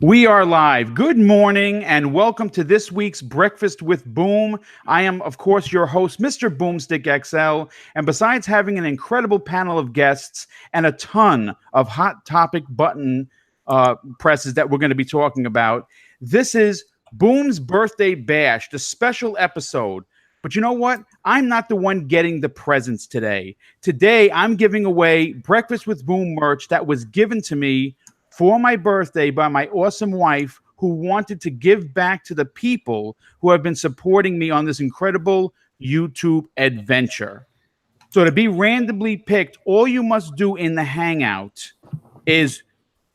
We are live. Good morning and welcome to this week's Breakfast with Boom. I am, of course, your host, MrBooMStickXL. And besides having an incredible panel of guests and a ton of hot topic button presses that we're going to be talking about, this is Boom's Birthday Bash, the special episode. But you know what? I'm not the one getting the presents today. Today, I'm giving away Breakfast with Boom merch that was given to me for my birthday by my awesome wife, who wanted to give back to the people who have been supporting me on this incredible YouTube adventure. So to be randomly picked, all you must do in the Hangout is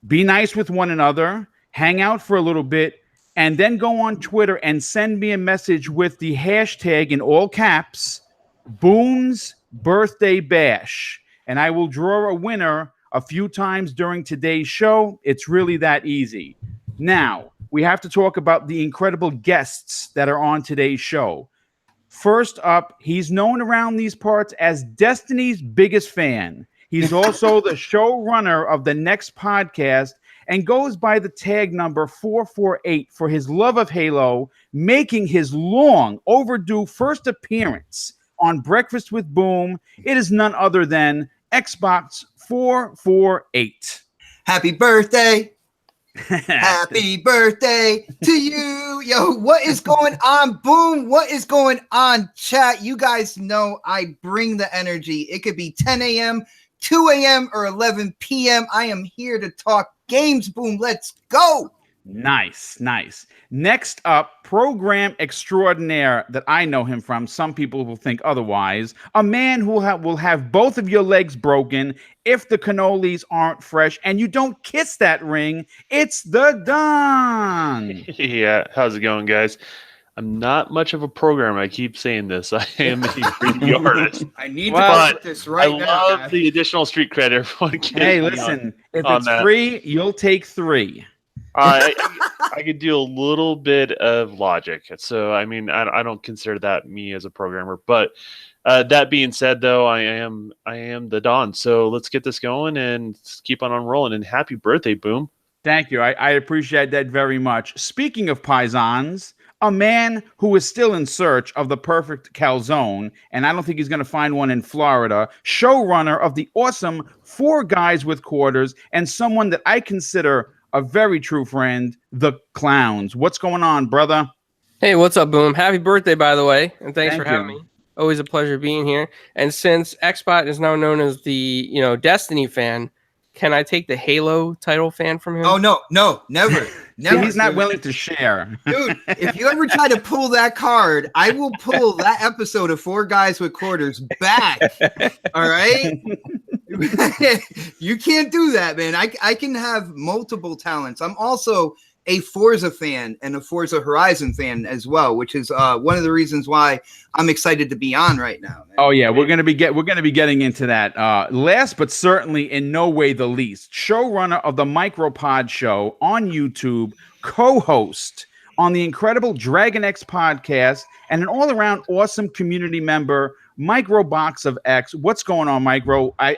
be nice with one another, hang out for a little bit, and then go on Twitter and send me a message with the hashtag in all caps, Boom's Birthday Bash. And I will draw a winner a few times during today's show. It's really that easy. Now, we have to talk about the incredible guests that are on today's show. First up, he's known around these parts as Destiny's biggest fan. He's also the showrunner of the next podcast and goes by the tag number 448 for his love of Halo, making his long overdue first appearance on Breakfast with Boom. It is none other than Xbox 448. Happy birthday. Happy birthday to you. Yo, what is going on, Boom? What is going on, chat? You guys know I bring the energy. It could be 10 a.m., 2 a.m., or 11 p.m. I am here to talk games, Boom. Let's go. Nice. Next up, program extraordinaire that I know him from. Some people will think otherwise. A man who will have both of your legs broken if the cannolis aren't fresh and you don't kiss that ring. It's the Don. Yeah, how's it going, guys? I'm not much of a programmer. I keep saying this. I am a 3D artist. I need to put this right now. I love the additional street credit everyone gets. Hey, listen, if it's free, you'll take 3. I could do a little bit of logic. So, I mean, I don't consider that me as a programmer. But that being said, though, I am the Don. So let's get this going and keep on rolling. And happy birthday, Boom. Thank you. I appreciate that very much. Speaking of paisans, a man who is still in search of the perfect calzone, and I don't think he's going to find one in Florida, showrunner of the awesome 4 Guys with Quarters, and someone that I consider a very true friend, the Clowns. What's going on, brother? Hey, what's up, Boom? Happy birthday, by the way, and thanks for having me. Always a pleasure being here. And since Xbot is now known as the Destiny fan, can I take the Halo title fan from him? Oh no, never. He's not willing to share. Dude, if you ever try to pull that card, I will pull that episode of 4 Guys with Quarters back. All right? You can't do that, man. I can have multiple talents. I'm also a Forza fan and a Forza Horizon fan as well, which is one of the reasons why I'm excited to be on right now, man. Oh yeah, we're gonna be getting into that. Last but certainly in no way the least, showrunner of the Micropod Show on YouTube, co-host on the incredible Dragon X podcast, and an all-around awesome community member, Microbox of X. What's going on, Micro? I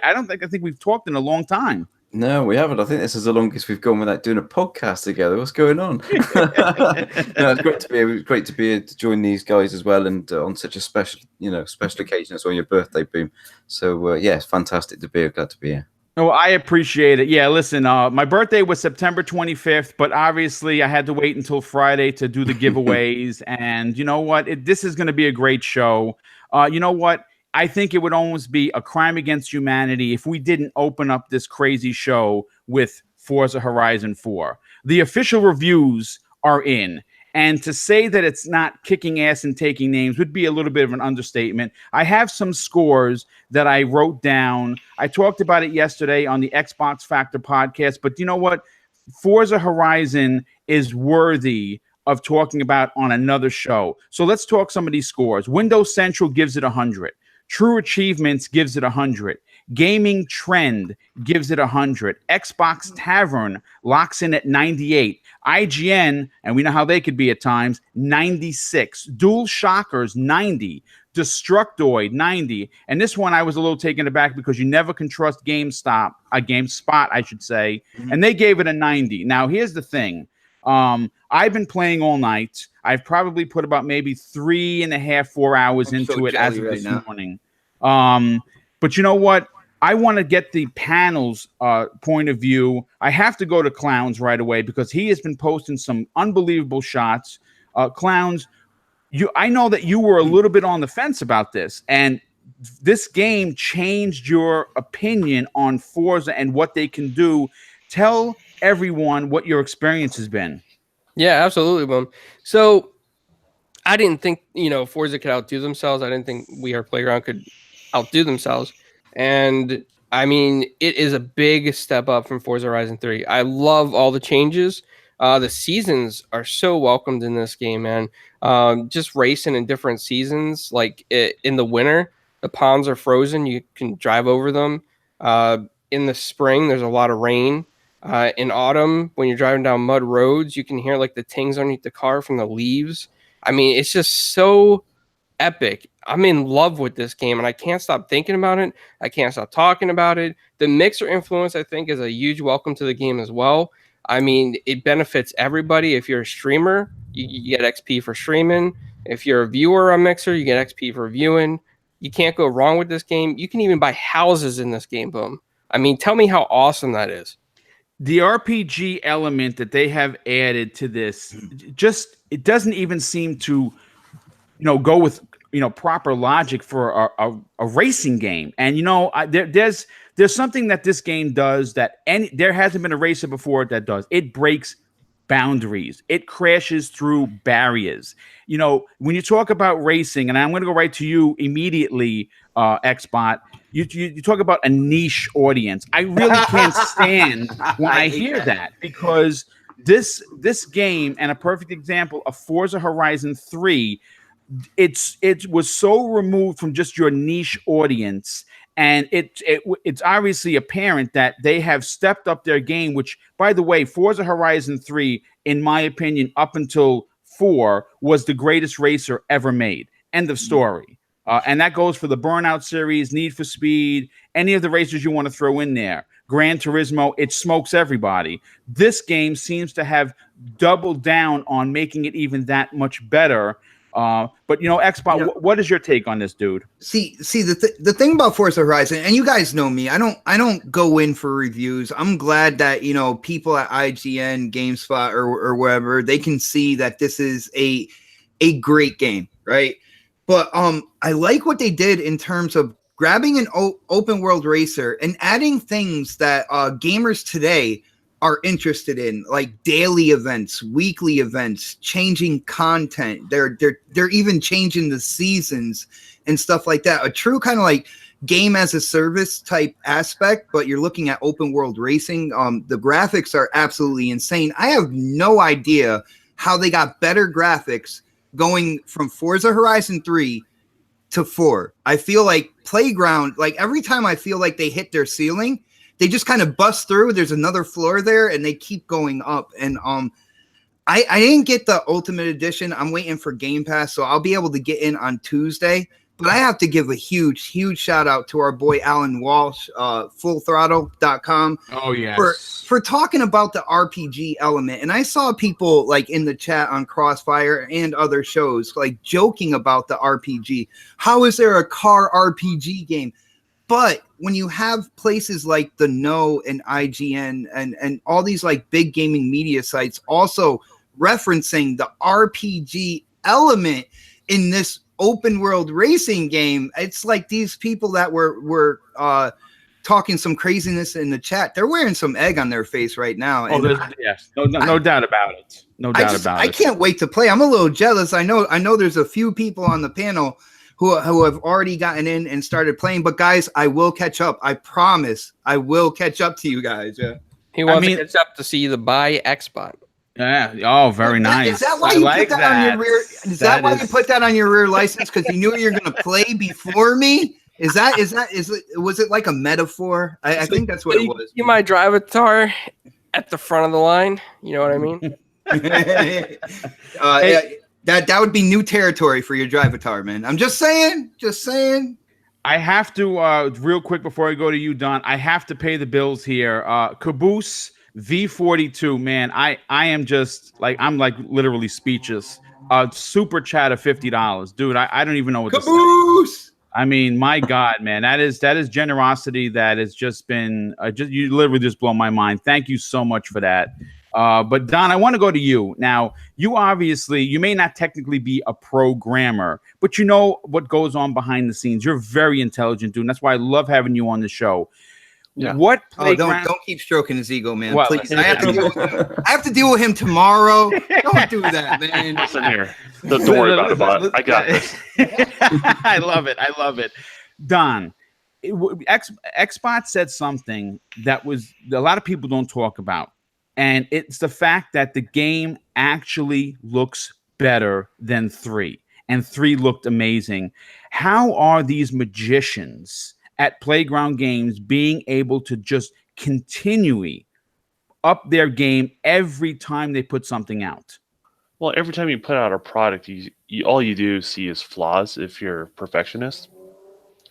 think we've talked in a long time. No, we haven't. I think this is the longest we've gone without doing a podcast together. What's going on? No, it's great to be here. It's great to be here to join these guys as well, and on such a special occasion as on your birthday, Boom. So yeah, it's fantastic to be here. Glad to be here. Oh, I appreciate it. Yeah, listen, my birthday was September 25th, but obviously I had to wait until Friday to do the giveaways. And you know what? This is going to be a great show. You know what? I think it would almost be a crime against humanity if we didn't open up this crazy show with Forza Horizon 4. The official reviews are in. And to say that it's not kicking ass and taking names would be a little bit of an understatement. I have some scores that I wrote down. I talked about it yesterday on the Xbox Factor podcast. But you know what? Forza Horizon is worthy of talking about on another show. So let's talk some of these scores. Windows Central gives it 100. True Achievements gives it 100. Gaming Trend gives it 100. Xbox Tavern locks in at 98. IGN, and we know how they could be at times, 96. Dual Shockers, 90. Destructoid, 90. And this one I was a little taken aback because you never can trust GameSpot, I should say. And they gave it a 90. Now, here's the thing. I've been playing all night. I've probably put about maybe 3.5, 4 hours into it as of this morning. But you know what? I want to get the panel's point of view. I have to go to Clowns right away because he has been posting some unbelievable shots. Clowns, I know that you were a little bit on the fence about this, and this game changed your opinion on Forza and what they can do. Tell everyone what your experience has been. Yeah, absolutely, Boom. So I didn't think, Forza could outdo themselves. I didn't think We Are Playground could outdo themselves. And I mean, it is a big step up from Forza Horizon 3. I love all the changes. The seasons are so welcomed in this game, man. Just racing in different seasons, like in the winter, the ponds are frozen. You can drive over them. In the spring, there's a lot of rain. In autumn, when you're driving down mud roads, you can hear like the tings underneath the car from the leaves. I mean, it's just so epic. I'm in love with this game, and I can't stop thinking about it. I can't stop talking about it. The mixer influence, I think, is a huge welcome to the game as well. I mean, it benefits everybody. If you're a streamer, you get XP for streaming. If you're a viewer on Mixer, you get XP for viewing. You can't go wrong with this game. You can even buy houses in this game, Boom. I mean, tell me how awesome that is. The RPG element that they have added to this, just it doesn't even seem to, go with proper logic for a racing game. And there's something that this game does that there hasn't been a racer before that does. It breaks boundaries. It crashes through barriers. When you talk about racing, and I'm going to go right to you immediately, Xbot. You talk about a niche audience. I really can't stand when I hear that, because this game, and a perfect example of Forza Horizon 3, it was so removed from just your niche audience, and it's obviously apparent that they have stepped up their game. Which, by the way, Forza Horizon 3, in my opinion, up until 4, was the greatest racer ever made. End of story. And that goes for the Burnout series, Need for Speed, any of the racers you want to throw in there. Gran Turismo, it smokes everybody. This game seems to have doubled down on making it even that much better. But Xbox, what is your take on this, dude? See, the thing about Forza Horizon, and you guys know me, I don't go in for reviews. I'm glad that people at IGN, GameSpot, or wherever, they can see that this is a great game, right? But I like what they did in terms of grabbing an open world racer and adding things that gamers today are interested in, like daily events, weekly events, changing content. They're even changing the seasons and stuff like that. A true kind of like game as a service type aspect, but you're looking at open world racing. The graphics are absolutely insane. I have no idea how they got better graphics going from Forza Horizon 3 to 4. I feel like Playground, like every time I feel like they hit their ceiling, they just kind of bust through. There's another floor there, and they keep going up. And I didn't get the Ultimate Edition. I'm waiting for Game Pass, so I'll be able to get in on Tuesday. But I have to give a huge shout out to our boy Alan Walsh, fullthrottle.com. Oh, yes. For talking about the RPG element. And I saw people like in the chat on Crossfire and other shows like joking about the RPG. How is there a car RPG game? But when you have places like The Know and IGN and all these like big gaming media sites also referencing the RPG element in this open world racing game, it's like these people that were talking some craziness in the chat, they're wearing some egg on their face right now. Oh, yes, no doubt about it. No doubt about it. I can't wait to play. I'm a little jealous. I know there's a few people on the panel who have already gotten in and started playing, but guys, I will catch up. I promise I will catch up to you guys. Yeah. He wants to catch up to see the buy Xbox. Yeah. Oh, very nice. Is that why you put that on your rear? Is that why you put that on your rear license? Because you knew you were going to play before me? Was it like a metaphor? I think that's what it was. You might drive a car at the front of the line. You know what I mean? That would be new territory for your drive-a-tar, man. I'm just saying. I have to real quick before I go to you, Don. I have to pay the bills here. Caboose, V42, man, I am just like, I'm like literally speechless. Super chat of $50, dude. I don't even know what to say. Caboose! I mean, my God, man, that is generosity that has just been you literally just blow my mind. Thank you so much for that. But Don, I want to go to you now. You may not technically be a programmer, but you know what goes on behind the scenes. You're very intelligent, dude. And that's why I love having you on the show. Yeah. What Oh, playground? don't keep stroking his ego, man. Well, Please. I have to deal with him tomorrow. Don't do that, man. Listen here. Don't worry about it, bot. I got this. I love it. I love it. Don, Xbot said something that was a lot of people don't talk about. And it's the fact that the game actually looks better than 3. And 3 looked amazing. How are these magicians at Playground Games being able to just continually up their game every time they put something out? Well, every time you put out a product, you all you do see is flaws if you're a perfectionist.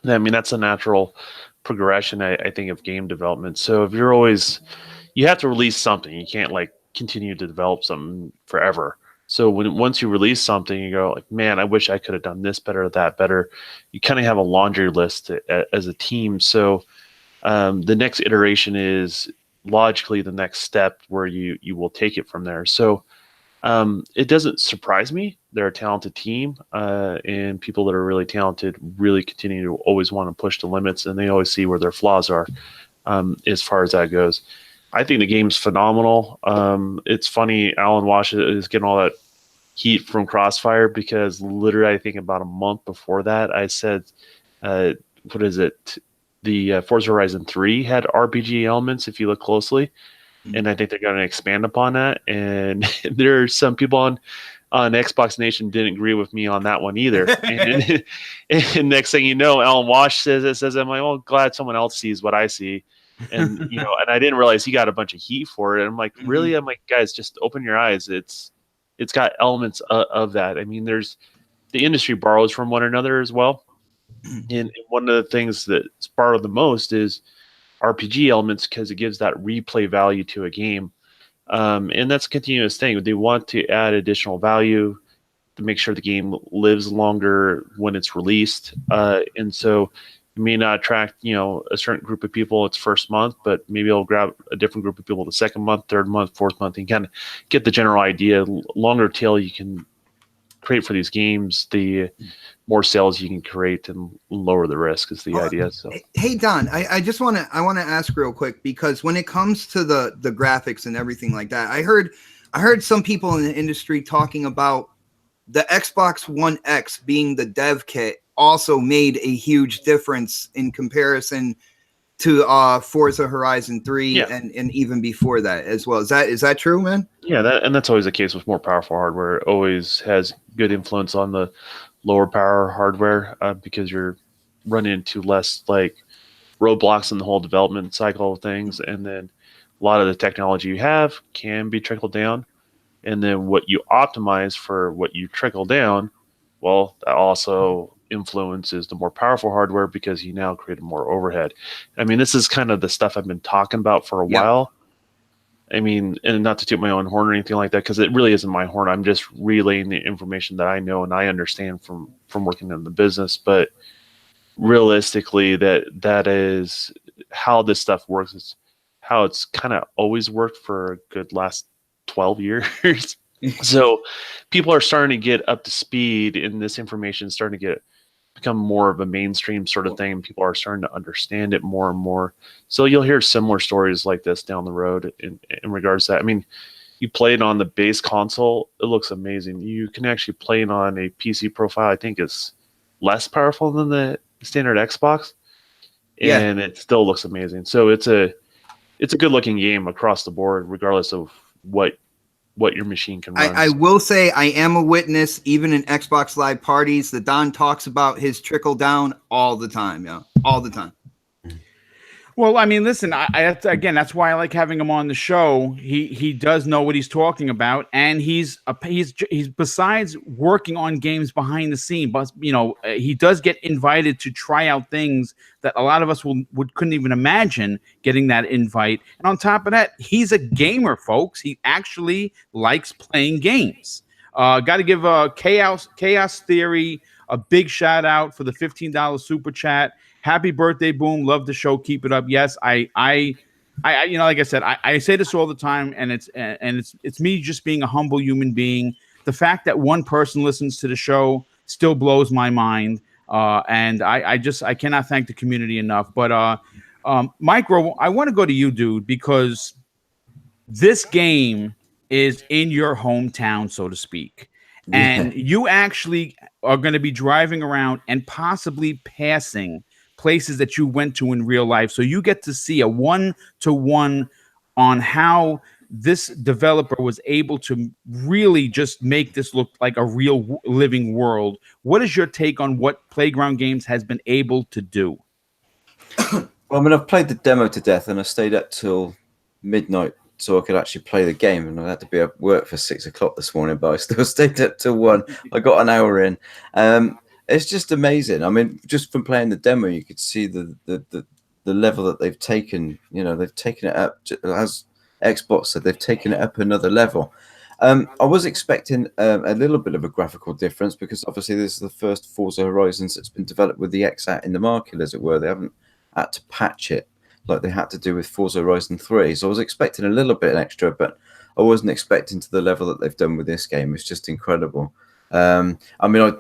I mean, that's a natural progression, I think, of game development. So if you're always, you have to release something. You can't like continue to develop something forever. So once you release something, you go like, man, I wish I could have done this better, that better. You kind of have a laundry list as a team. So the next iteration is logically the next step where you will take it from there. So it doesn't surprise me. They're a talented team, and people that are really talented really continue to always want to push the limits, and they always see where their flaws are as far as that goes. I think the game's phenomenal. It's funny, Alan Walsh is getting all that heat from Crossfire because literally I think about a month before that I said, what is it? The Forza Horizon 3 had RPG elements if you look closely. And I think they're going to expand upon that. And there are some people on Xbox Nation didn't agree with me on that one either. and next thing you know, Alan Walsh says it. I'm like, well, glad someone else sees what I see. And and I didn't realize he got a bunch of heat for it. And I'm like, really? I'm like, guys, just open your eyes. It's got elements of that. I mean, the industry borrows from one another as well. And one of the things that's borrowed the most is RPG elements because it gives that replay value to a game. And that's a continuous thing. They want to add additional value to make sure the game lives longer when it's released. And so you may not attract, a certain group of people its first month, but maybe it'll grab a different group of people the second month, third month, fourth month, and kind of get the general idea. Longer tail you can create for these games, the more sales you can create and lower the risk is the idea. So hey Don, I just want to ask real quick, because when it comes to the graphics and everything like that, I heard some people in the industry talking about the Xbox One X being the dev kit also made a huge difference in comparison to Forza Horizon 3 and even before that as well. Is that true, man? Yeah, that's always the case with more powerful hardware. It always has good influence on the lower power hardware because you're running into less like roadblocks in the whole development cycle of things, and then a lot of the technology you have can be trickled down, and then what you optimize for what you trickle down, well, that also influences the more powerful hardware because you now create more overhead. I mean, this is kind of the stuff I've been talking about for a while. I mean, and not to toot my own horn or anything like that, because it really isn't my horn. I'm just relaying the information that I know and I understand from working in the business. But realistically, that is how this stuff works. It's how it's kind of always worked for a good last 12 years. So people are starting to get up to speed, and this information is starting to become more of a mainstream sort of thing. People are starting to understand it more and more. So you'll hear similar stories like this down the road in regards to that. I mean, you play it on the base console, it looks amazing. You can actually play it on a PC profile. I think it's less powerful than the standard Xbox, and it still looks amazing. So it's a good looking game across the board, regardless of what your machine can run. I will say I am a witness, even in Xbox Live parties, that Don talks about his trickle down all the time, all the time. Well, I mean, listen. Again, that's why I like having him on the show. He does know what he's talking about, and he's besides working on games behind the scene, but he does get invited to try out things that a lot of us couldn't even imagine getting that invite. And on top of that, he's a gamer, folks. He actually likes playing games. Got to give Chaos Theory a big shout out for the $15 super chat. Happy birthday, Boom. Love the show. Keep it up. Yes, I like I said, I say this all the time, and it's me just being a humble human being. The fact that one person listens to the show still blows my mind. And I cannot thank the community enough. But Micro, I want to go to you, dude, because this game is in your hometown, so to speak. And you actually are going to be driving around and possibly passing places that you went to in real life. So you get to see a one-to-one on how this developer was able to really just make this look like a real living world. What is your take on what Playground Games has been able to do? Well, I mean, I've played the demo to death, and I stayed up till midnight so I could actually play the game. And I had to be at work for 6 o'clock this morning, but I still stayed up till 1. I got an hour in. It's just amazing. I mean, just from playing the demo, you could see the level that they've taken. They've taken it up, as Xbox said, they've taken it up another level. I was expecting a little bit of a graphical difference, because obviously this is the first Forza Horizons that's been developed with the XAT in the market, as it were. They haven't had to patch it like they had to do with Forza Horizon 3. So I was expecting a little bit extra, but I wasn't expecting to the level that they've done with this game. It's just incredible. I mean,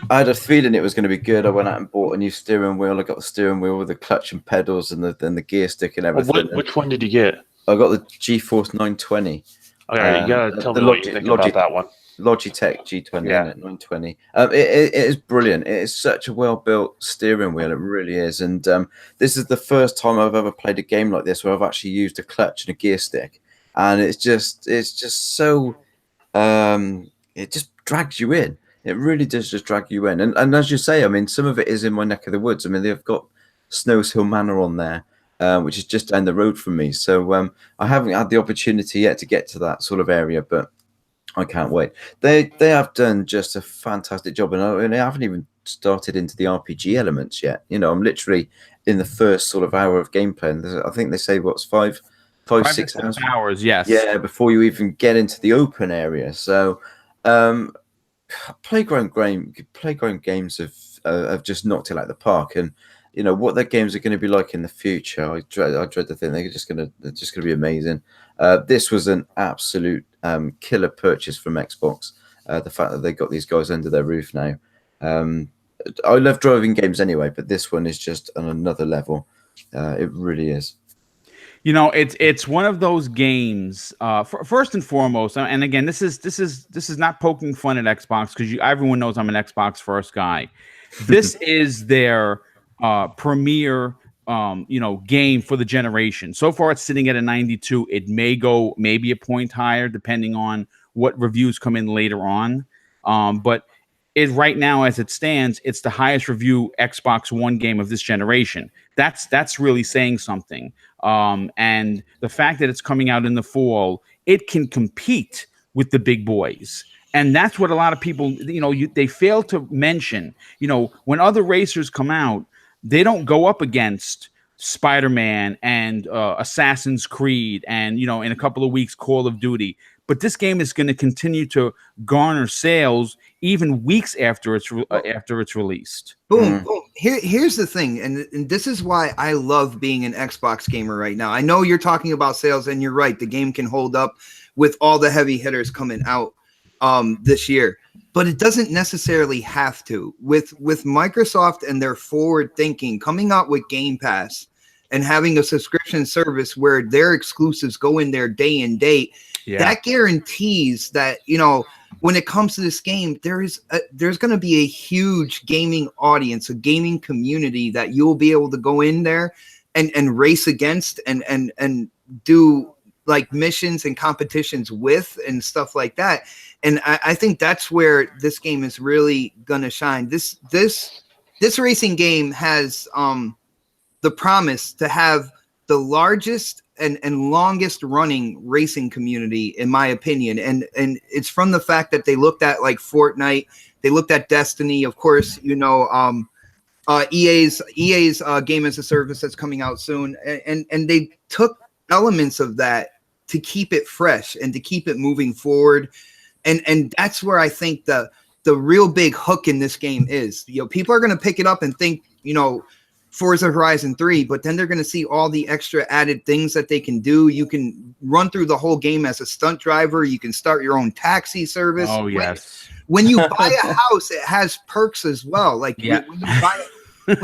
I had a feeling it was going to be good. I went out and bought a new steering wheel. I got the steering wheel with the clutch and pedals and the gear stick and everything. Which one did you get? I got the GeForce 920. Okay, you gotta tell me what you think about that one. Logitech G20, yeah. 920. It is brilliant. It is such a well-built steering wheel. It really is. And this is the first time I've ever played a game like this where I've actually used a clutch and a gear stick. And it's just so it just drags you in. It really does just drag you in. And as you say, I mean, some of it is in my neck of the woods. I mean, they've got Snows Hill Manor on there, which is just down the road from me. So I haven't had the opportunity yet to get to that sort of area, but I can't wait. They have done just a fantastic job, and I haven't even started into the RPG elements yet. I'm literally in the first sort of hour of gameplay. And I think they say what's 5, 6 hours. Yes. Yeah, before you even get into the open area. So Playground Games have just knocked it out of the park, and what their games are going to be like in the future. I dread to think they're just going to be amazing. This was an absolute killer purchase from Xbox. The fact that they got these guys under their roof now. I love driving games anyway, but this one is just on another level. It really is. It's one of those games. First and foremost, and again, this is not poking fun at Xbox, because everyone knows I'm an Xbox first guy. This is their premier game for the generation. So far, it's sitting at a 92. It may go maybe a point higher depending on what reviews come in later on. But right now, as it stands, it's the highest review Xbox One game of this generation. That's really saying something. And the fact that it's coming out in the fall, it can compete with the big boys. And that's what a lot of people, they fail to mention. When other racers come out, they don't go up against Spider-Man and Assassin's Creed and, in a couple of weeks, Call of Duty. But this game is going to continue to garner sales even weeks after it's released. Boom. Here's the thing, and this is why I love being an Xbox gamer right now. I know you're talking about sales, and you're right. The game can hold up with all the heavy hitters coming out this year, but it doesn't necessarily have to. With Microsoft and their forward thinking, coming out with Game Pass and having a subscription service where their exclusives go in there day and date, that guarantees that, when it comes to this game, there's going to be a huge gaming audience, a gaming community that you'll be able to go in there and race against and do like missions and competitions with and stuff like that. And I think that's where this game is really going to shine. This racing game has the promise to have the largest and longest running racing community, in my opinion. And it's from the fact that they looked at like Fortnite, they looked at Destiny, of course, EA's game as a service that's coming out soon. And they took elements of that to keep it fresh and to keep it moving forward. And that's where I think the real big hook in this game is. People are going to pick it up and think, Forza Horizon 3, but then they're going to see all the extra added things that they can do. You can run through the whole game as a stunt driver. You can start your own taxi service. Oh, yes. When you buy a house, it has perks as well. Like when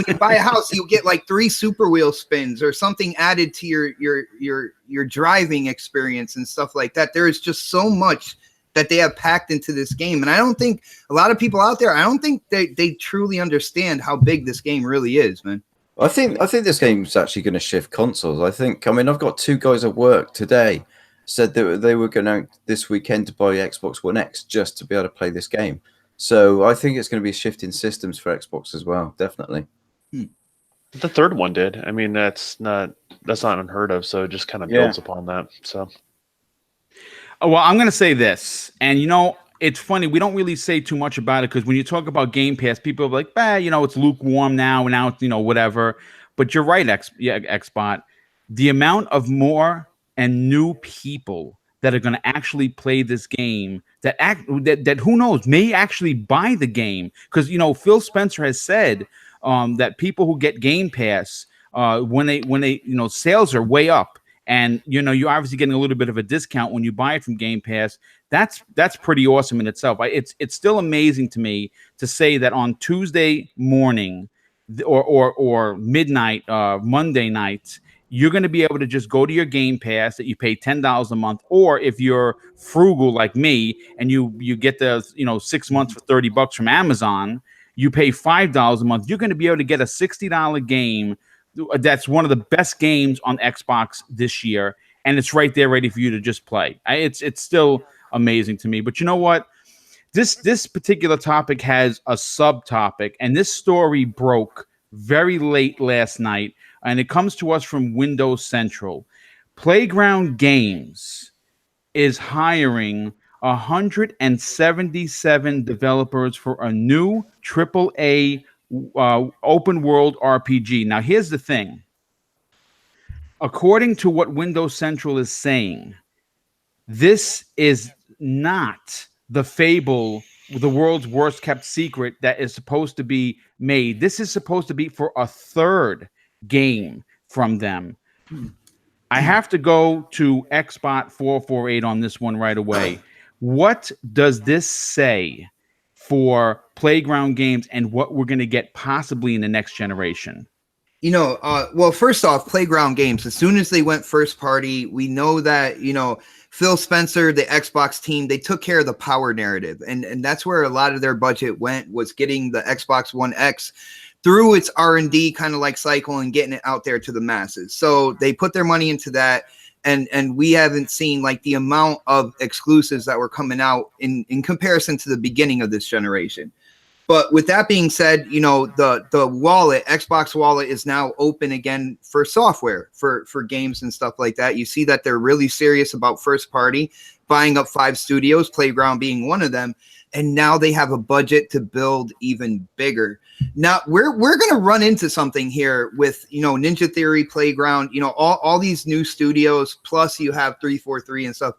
you buy a house, you get like 3 super wheel spins or something added to your driving experience and stuff like that. There is just so much that they have packed into this game. And I don't think a lot of people out there, I don't think they truly understand how big this game really is, man. I think this game's actually going to shift consoles. I've got 2 guys at work today said that they were going to this weekend to buy Xbox One X just to be able to play this game. So I think it's going to be a shift in systems for Xbox as well, definitely. The third one did. I mean, that's not unheard of. So it just kind of builds upon that. So, well, I'm going to say this, and it's funny. We don't really say too much about it because when you talk about Game Pass, people are like, it's lukewarm now, and now it's, whatever. But you're right, Xbot. The amount of more and new people that are going to actually play this game, that who knows, may actually buy the game. Because, Phil Spencer has said that people who get Game Pass, when they sales are way up. And, you're obviously getting a little bit of a discount when you buy it from Game Pass. That's pretty awesome in itself. It's still amazing to me to say that on Tuesday morning or midnight, Monday night, you're going to be able to just go to your Game Pass that you pay $10 a month. Or if you're frugal like me and you get the 6 months for $30 from Amazon, you pay $5 a month. You're going to be able to get a $60 game. That's one of the best games on Xbox this year, and it's right there ready for you to just play. It's still amazing to me. But you know what? This particular topic has a subtopic, and this story broke very late last night, and it comes to us from Windows Central. Playground Games is hiring 177 developers for a new AAA open world RPG. Now, here's the thing. According to what Windows Central is saying, this is not the Fable, the world's worst kept secret that is supposed to be made. This is supposed to be for a third game from them. I have to go to Xbot 448 on this one right away. What does this say for Playground Games and what we're going to get possibly in the next generation? Well, first off, Playground Games, as soon as they went first party, we know that, Phil Spencer, the Xbox team, they took care of the power narrative. And that's where a lot of their budget went, was getting the Xbox One X through its R&D kind of like cycle and getting it out there to the masses. So they put their money into that. And we haven't seen like the amount of exclusives that were coming out in comparison to the beginning of this generation. But with that being said, the wallet, Xbox Wallet, is now open again for software, for games and stuff like that. You see that they're really serious about first party, buying up 5 studios, Playground being one of them. And now they have a budget to build even bigger. Now we're going to run into something here with, Ninja Theory, Playground, all these new studios, plus you have 343 and stuff.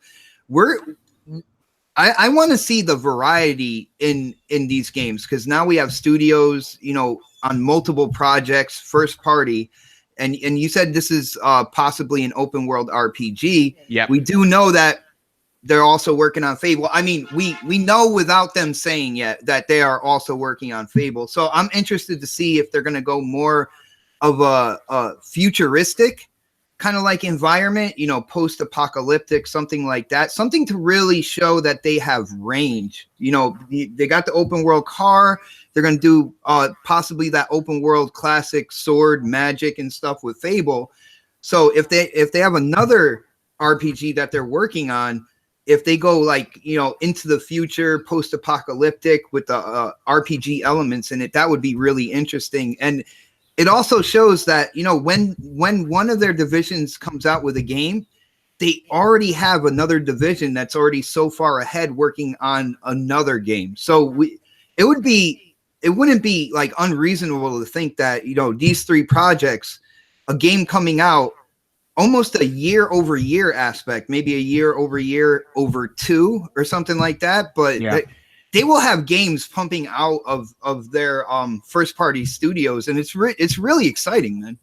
I want to see the variety in these games, because now we have studios, on multiple projects, first party. And you said this is possibly an open world RPG. Yeah, we do know that they're also working on Fable. I mean, we know without them saying yet that they are also working on Fable. So I'm interested to see if they're going to go more of a futuristic kind of like environment, post-apocalyptic, something like that, something to really show that they have range. They got the open world car. They're going to do possibly that open world classic sword magic and stuff with Fable. So if they have another RPG that they're working on, if they go into the future, post-apocalyptic with the RPG elements in it, that would be really interesting. And it also shows that, you know, when one of their divisions comes out with a game, they already have another division that's already so far ahead working on another game. So it wouldn't be like unreasonable to think that, you know, these three projects, a game coming out almost a year over year aspect, maybe a year over two or something like that. But they will have games pumping out of their first party studios, and it's really exciting, man.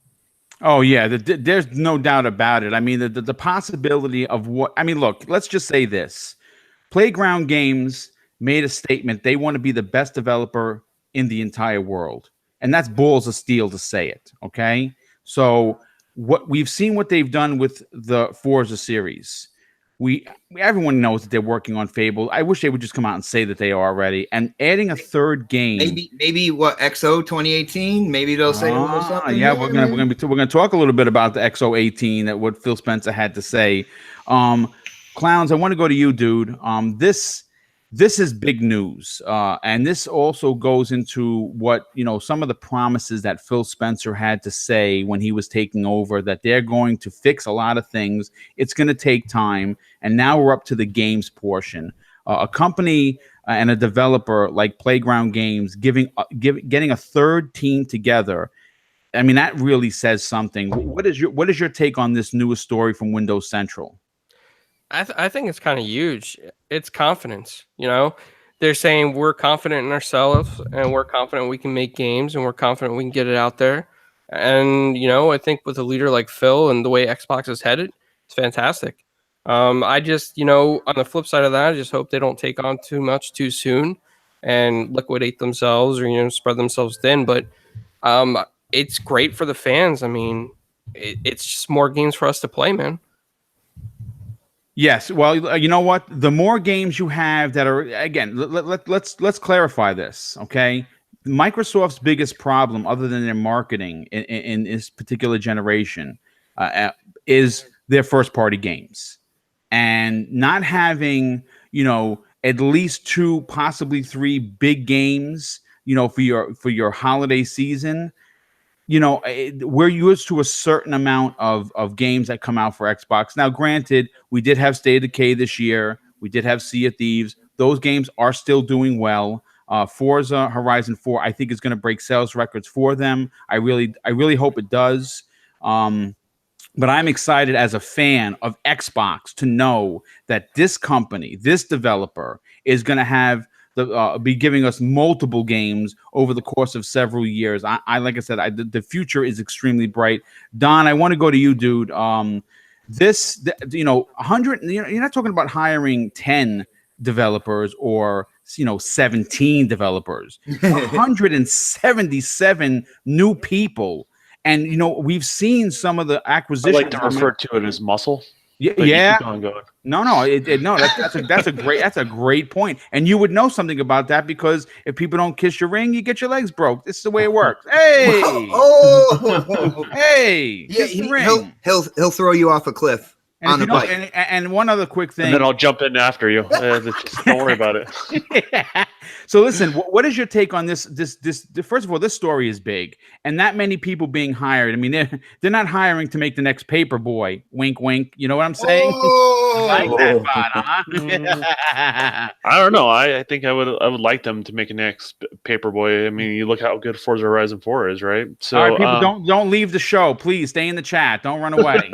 Oh yeah, there's no doubt about it. I mean, the possibility of what I mean. Look, let's just say this: Playground Games made a statement. They want to be the best developer in the entire world, and that's balls of steel to say it. Okay, so what we've seen, what they've done with the Forza series. Everyone knows that they're working on Fable. I wish they would just come out and say that they are already. And adding a third game, maybe what XO 2018. Maybe they'll say something. Yeah, we're gonna talk a little bit about the XO18, that what Phil Spencer had to say. Clowns, I want to go to you, dude. This is big news, and this also goes into what, you know, some of the promises that Phil Spencer had to say when he was taking over, that they're going to fix a lot of things. It's going to take time, and now we're up to the games portion. A company and a developer like Playground Games getting a third team together. I mean, that really says something. What is your take on this newest story from Windows Central? I think it's kind of huge. It's confidence. You know, they're saying we're confident in ourselves, and we're confident we can make games, and we're confident we can get it out there. And, you know, I think with a leader like Phil and the way Xbox is headed, it's fantastic. I just, you know, on the flip side of that, I just hope they don't take on too much too soon and liquidate themselves, or, you know, spread themselves thin. But it's great for the fans. I mean, it's just more games for us to play, man. Yes. Well, you know what? The more games you have that are, again, let's clarify this, okay? Microsoft's biggest problem, other than their marketing in this particular generation, is their first-party games, and not having, you know, at least 2, possibly 3 big games, you know, for your holiday season. You know, we're used to a certain amount of games that come out for Xbox. Now, granted, we did have State of Decay this year. We did have Sea of Thieves. Those games are still doing well. Forza Horizon 4, I think, is going to break sales records for them. I really hope it does. But I'm excited as a fan of Xbox to know that this company, this developer, is going to have be giving us multiple games over the course of several years. I like I said, the future is extremely bright. Don, I want to go to you, dude. You know, 100. You know, you're not talking about hiring 10 developers or, you know, 17 developers. 177 new people. And, you know, we've seen some of the acquisitions. I like to refer to it as muscle. Yeah. Keep on going. No. That's a great point. And you would know something about that, because if people don't kiss your ring, you get your legs broke. This is the way it works. Hey, hey, yeah, kiss the ring. He'll throw you off a cliff. And one other quick thing. And then I'll jump in after you. Just don't worry about it. Yeah. So listen, what is your take on this? First of all, this story is big, and that many people being hired. I mean, they're not hiring to make the next Paperboy. Wink, wink. You know what I'm saying? Like that, huh? I don't know. I think I would like them to make a next Paperboy. I mean, you look how good Forza Horizon 4 is, right? So, all right, people, don't leave the show. Please stay in the chat. Don't run away.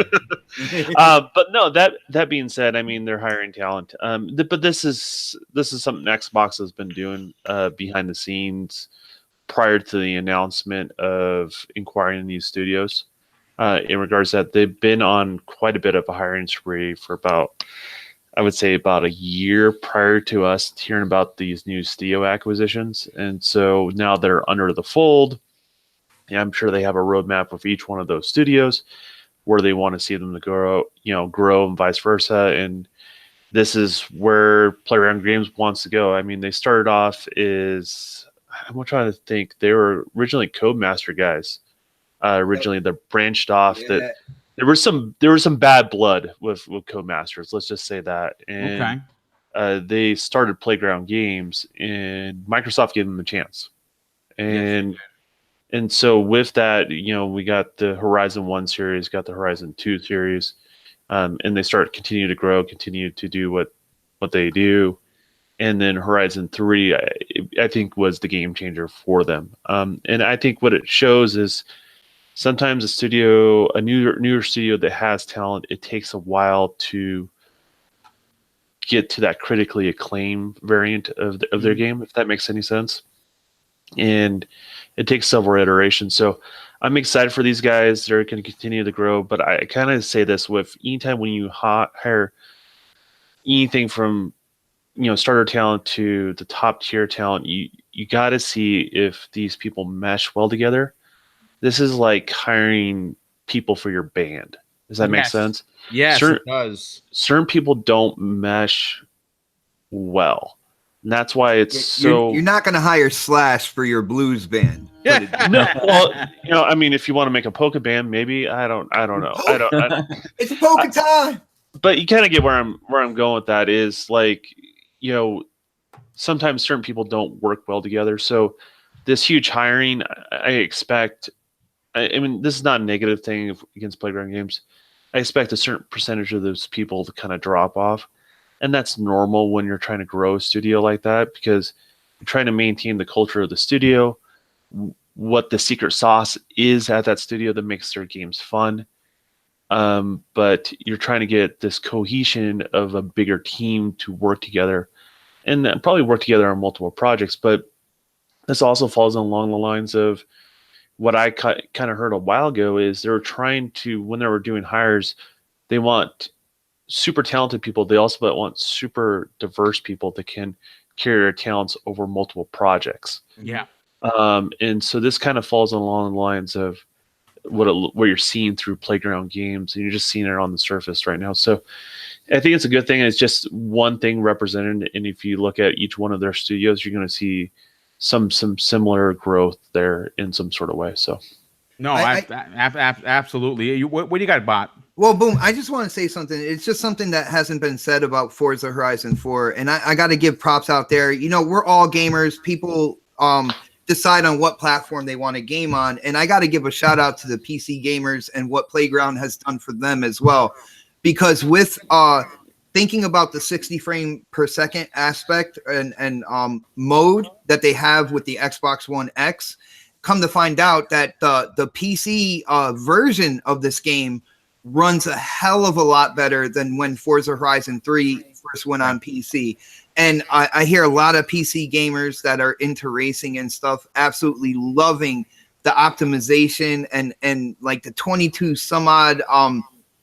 But no, that being said, I mean, they're hiring talent. But this is something Xbox has been doing behind the scenes prior to the announcement of acquiring these studios. In regards to that, they've been on quite a bit of a hiring spree for about a year prior to us hearing about these new studio acquisitions. And so now they're under the fold. Yeah, I'm sure they have a roadmap with each one of those studios where they want to see them to grow and vice versa. And this is where Playground Games wants to go. I mean, they started off I'm trying to think. They were originally Codemaster guys. Originally, they're branched off. Yeah. That there was some bad blood with Codemasters. Let's just say that. And they started Playground Games, and Microsoft gave them a chance. And And so with that, we got the Horizon 1 series, got the Horizon 2 series, and they continue to grow, continue to do what they do. And then Horizon 3, I think, was the game changer for them. And I think what it shows is sometimes a newer studio that has talent, it takes a while to get to that critically acclaimed variant of their game, if that makes any sense. And it takes several iterations. So I'm excited for these guys. They're going to continue to grow. But I kind of say this with anytime when you hire anything from starter talent to the top tier talent, you got to see if these people mesh well together. This is like hiring people for your band. Does that make sense? Yes, it does. Certain people don't mesh well. And that's why it's you're not going to hire Slash for your blues band. No, well, I mean, if you want to make a polka band, maybe I don't know. I don't. It's polka time. But you kind of get where I'm going with that is like, sometimes certain people don't work well together. So this huge hiring, I expect. I mean, this is not a negative thing against Playground Games. I expect a certain percentage of those people to kind of drop off. And that's normal when you're trying to grow a studio like that, because you're trying to maintain the culture of the studio, what the secret sauce is at that studio that makes their games fun. But you're trying to get this cohesion of a bigger team to work together and probably work together on multiple projects. But this also falls along the lines of what I kind of heard a while ago is they were trying to, when they were doing hires, they want super talented people. They also want super diverse people that can carry their talents over multiple projects. Yeah. And so this kind of falls along the lines of what you're seeing through Playground Games, and you're just seeing it on the surface right now. So I think it's a good thing. It's just one thing represented, and if you look at each one of their studios, you're going to see some similar growth there in some sort of way. So no, absolutely. What do you got, Bot? Well, Boom, I just want to say something. It's just something that hasn't been said about Forza Horizon 4. And I got to give props out there. We're all gamers. People decide on what platform they want to game on. And I got to give a shout out to the PC gamers and what Playground has done for them as well. Because with thinking about the 60 frame per second aspect and mode that they have with the Xbox One X, come to find out that the PC version of this game runs a hell of a lot better than when Forza Horizon 3 first went on PC. And I hear a lot of PC gamers that are into racing and stuff absolutely loving the optimization and like the 22 some odd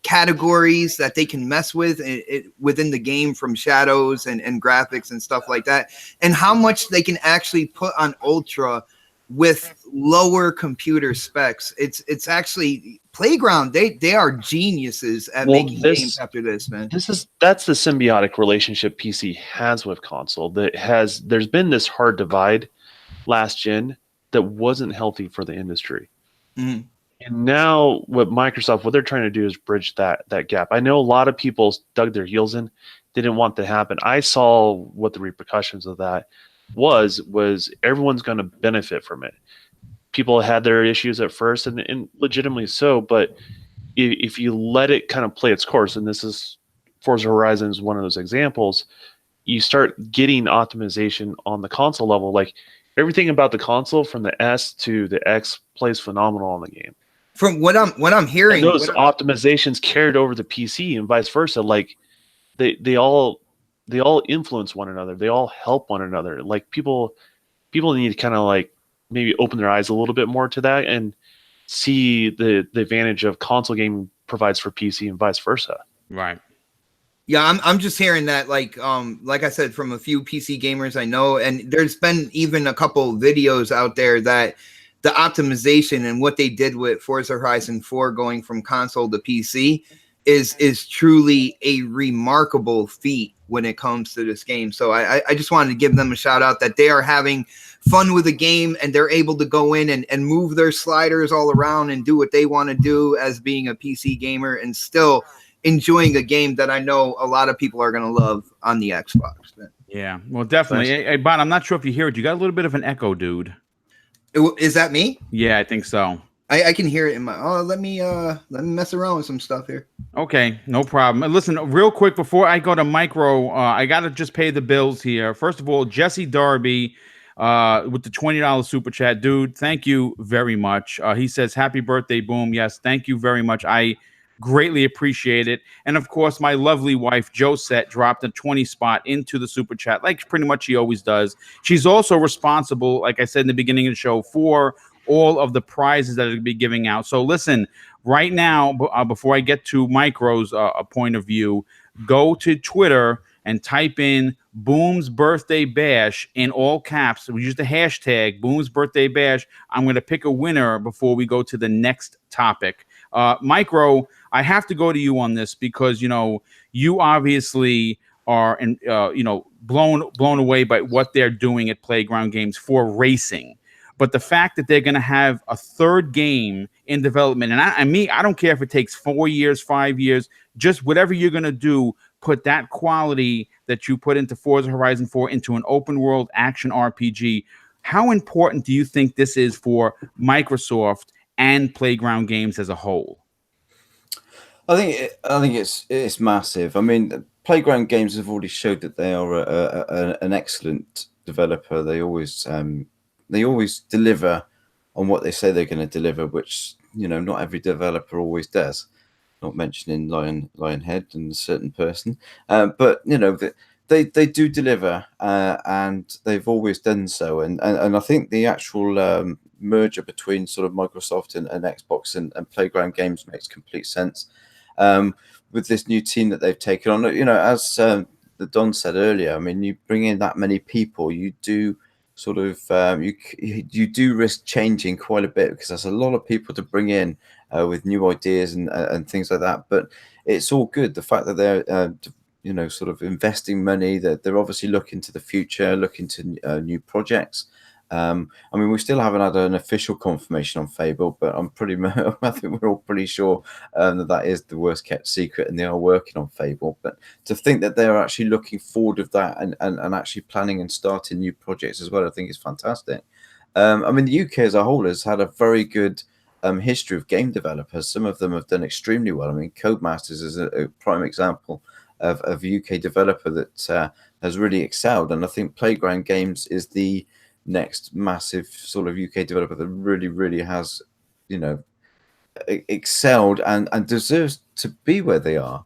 categories that they can mess with within the game, from shadows and graphics and stuff like that, and how much they can actually put on Ultra with lower computer specs. It's actually Playground. They are geniuses at making games after this, man. That's the symbiotic relationship PC has with console. There's been this hard divide last gen that wasn't healthy for the industry. Mm. And now what Microsoft, what they're trying to do is bridge that gap. I know a lot of people dug their heels in, didn't want that to happen. I saw what the repercussions of that was everyone's going to benefit from it. People had their issues at first, and legitimately so, but if you let it kind of play its course, and this is Forza Horizon is one of those examples, you start getting optimization on the console level. Like everything about the console from the S to the X plays phenomenal on the game. From what I'm hearing, and those optimizations carried over the PC and vice versa. Like they all influence one another. They all help one another. Like people need to kind of like maybe open their eyes a little bit more to that and see the advantage of console gaming provides for PC and vice versa. Right. Yeah, I'm just hearing that, like I said, from a few PC gamers I know, and there's been even a couple videos out there that the optimization and what they did with Forza Horizon 4 going from console to PC is truly a remarkable feat when it comes to this game. So I just wanted to give them a shout out that they are having fun with the game, and they're able to go in and move their sliders all around and do what they want to do as being a PC gamer, and still enjoying a game that I know a lot of people are going to love on the Xbox. Yeah, well, definitely. Hey, Bon, I'm not sure if you hear it. You got a little bit of an echo, dude. Is that me? Yeah, I think so. I can hear it in my. Oh, let me mess around with some stuff here. Okay, no problem. And listen, real quick before I go to micro, I gotta just pay the bills here. First of all, Jesse Darby, with the $20 super chat, dude. Thank you very much. He says, "Happy birthday, Boom." Yes, thank you very much. I greatly appreciate it. And of course, my lovely wife Josette dropped a 20 spot into the super chat, like pretty much she always does. She's also responsible, like I said in the beginning of the show, for all of the prizes that are going to be giving out. So listen, right now, before I get to Micro's point of view, go to Twitter and type in Boom's Birthday Bash in all caps. We use the hashtag Boom's Birthday Bash. I'm going to pick a winner before we go to the next topic. Micro, I have to go to you on this because, you obviously are, blown away by what they're doing at Playground Games for racing. But the fact that they're going to have a third game in development, and I don't care if it takes 4 years, 5 years, just whatever you're going to do, put that quality that you put into Forza Horizon 4 into an open world action RPG. How important do you think this is for Microsoft and Playground Games as a whole? I think it's massive. I mean, Playground Games have already showed that they are an excellent developer. They always deliver on what they say they're going to deliver, which not every developer always does. Not mentioning Lionhead and a certain person, but they do deliver, and they've always done so. And I think the actual merger between sort of Microsoft and Xbox and Playground Games makes complete sense. With this new team that they've taken on, as the Don said earlier, I mean, you bring in that many people, you do sort of you do risk changing quite a bit, because there's a lot of people to bring in with new ideas and things like that. But it's all good. The fact that they're sort of investing money, that they're obviously looking to the future, looking to new projects. I mean, we still haven't had an official confirmation on Fable, but I think we're all pretty sure that is the worst kept secret, and they are working on Fable. But to think that they're actually looking forward of that and actually planning and starting new projects as well, I think is fantastic. I mean, the UK as a whole has had a very good history of game developers. Some of them have done extremely well. I mean, Codemasters is a prime example of a UK developer that has really excelled. And I think Playground Games is the next massive sort of UK developer that really has, excelled and deserves to be where they are.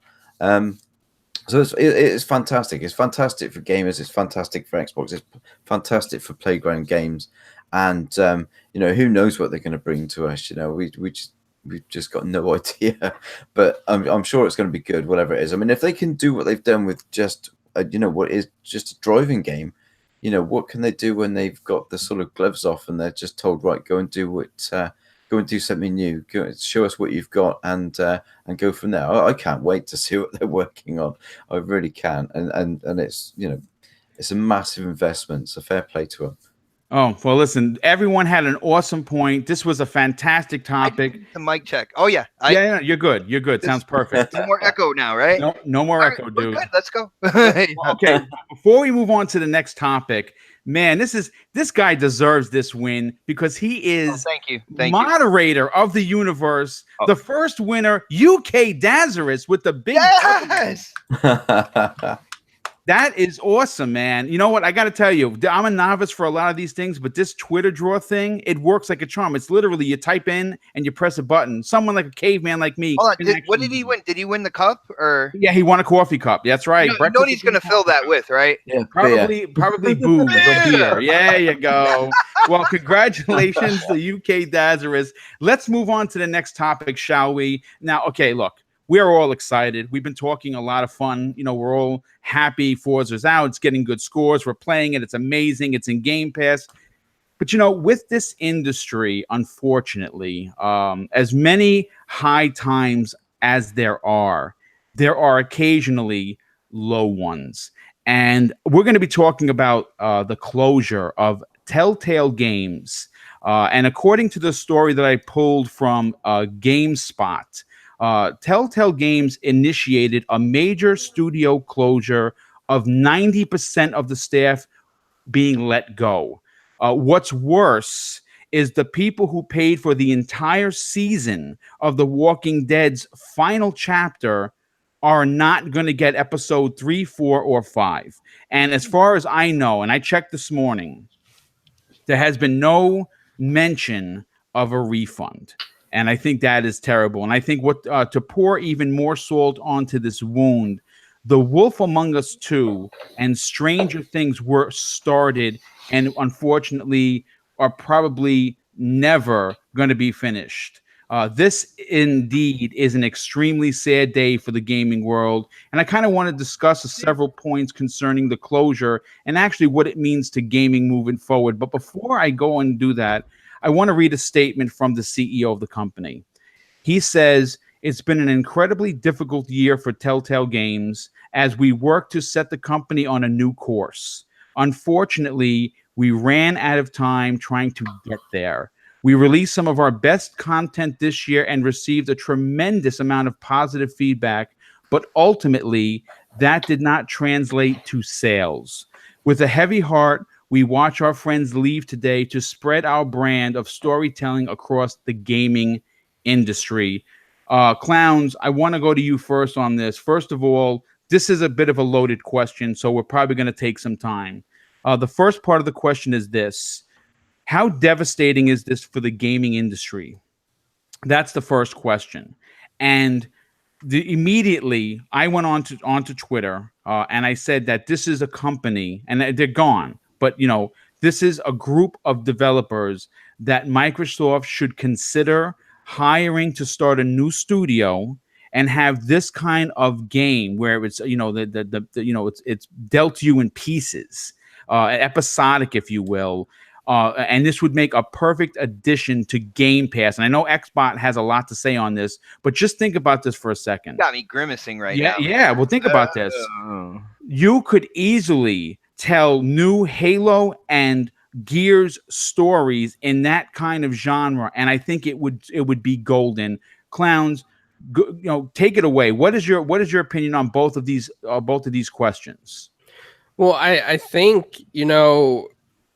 So it's fantastic. It's fantastic for gamers. It's fantastic for Xbox. It's fantastic for Playground Games. And who knows what they're going to bring to us? We've just got no idea. But I'm sure it's going to be good, whatever it is. I mean, if they can do what they've done with just what is just a driving game, what can they do when they've got the sort of gloves off and they're just told, right, go and do something new, show us what you've got, and go from there. I can't wait to see what they're working on. I really can. And it's it's a massive investment. So fair play to them. Oh, well, listen, everyone had an awesome point. This was a fantastic topic. The mic check. Oh, yeah. Yeah, you're good. You're good. Sounds perfect. No more echo now, right? No more echo, dude. Good. Let's go. Okay, before we move on to the next topic, man, this guy deserves this win because he is thank you. Moderator of the universe, the first winner, UK Dazarus with the big yes. That is awesome, man. You know what? I got to tell you, I'm a novice for a lot of these things, but this Twitter draw thing, it works like a charm. It's literally you type in and you press a button. Someone like a caveman like me. Hold on. What did he win? Did he win the cup or? Yeah, he won a coffee cup. That's right. You know what he's going to fill that with, right? Yeah, probably booze or beer. Yeah, you go. Well, congratulations to UK Dazarus. Let's move on to the next topic, shall we? Now, okay, look. We're all excited. We've been talking a lot of fun. We're all happy Forza's out. It's getting good scores. We're playing it. It's amazing. It's in Game Pass. But, with this industry, unfortunately, as many high times as there are occasionally low ones. And we're going to be talking about the closure of Telltale Games. And according to the story that I pulled from GameSpot, Telltale Games initiated a major studio closure of 90% of the staff being let go. What's worse is the people who paid for the entire season of The Walking Dead's final chapter are not going to get episode 3, 4, or 5. And as far as I know, and I checked this morning, there has been no mention of a refund. And I think that is terrible. And I think what to pour even more salt onto this wound, The Wolf Among Us 2 and Stranger Things were started and unfortunately are probably never going to be finished. This indeed is an extremely sad day for the gaming world. And I kind of want to discuss several points concerning the closure and actually what it means to gaming moving forward. But before I go and do that, I want to read a statement from the CEO of the company. He says, "It's been an incredibly difficult year for Telltale Games as we work to set the company on a new course. Unfortunately, we ran out of time trying to get there. We released some of our best content this year and received a tremendous amount of positive feedback, but ultimately, that did not translate to sales. With a heavy heart, we watch our friends leave today to spread our brand of storytelling across the gaming industry." Clowns, I want to go to you first on this. First of all, this is a bit of a loaded question, so we're probably going to take some time. The first part of the question is this: how devastating is this for the gaming industry? That's the first question. And immediately I went onto Twitter and I said that this is a company, and they're gone, but this is a group of developers that Microsoft should consider hiring to start a new studio and have this kind of game where it's it's dealt to you in pieces, episodic, if you will. And this would make a perfect addition to Game Pass. And I know Xbot has a lot to say on this, but just think about this for a second. Got me grimacing right now. Yeah. Well, think about this. You could easily tell new Halo and Gears stories in that kind of genre, and I think it would be golden. Clowns, take it away. What is your opinion on both of these questions? Well, I think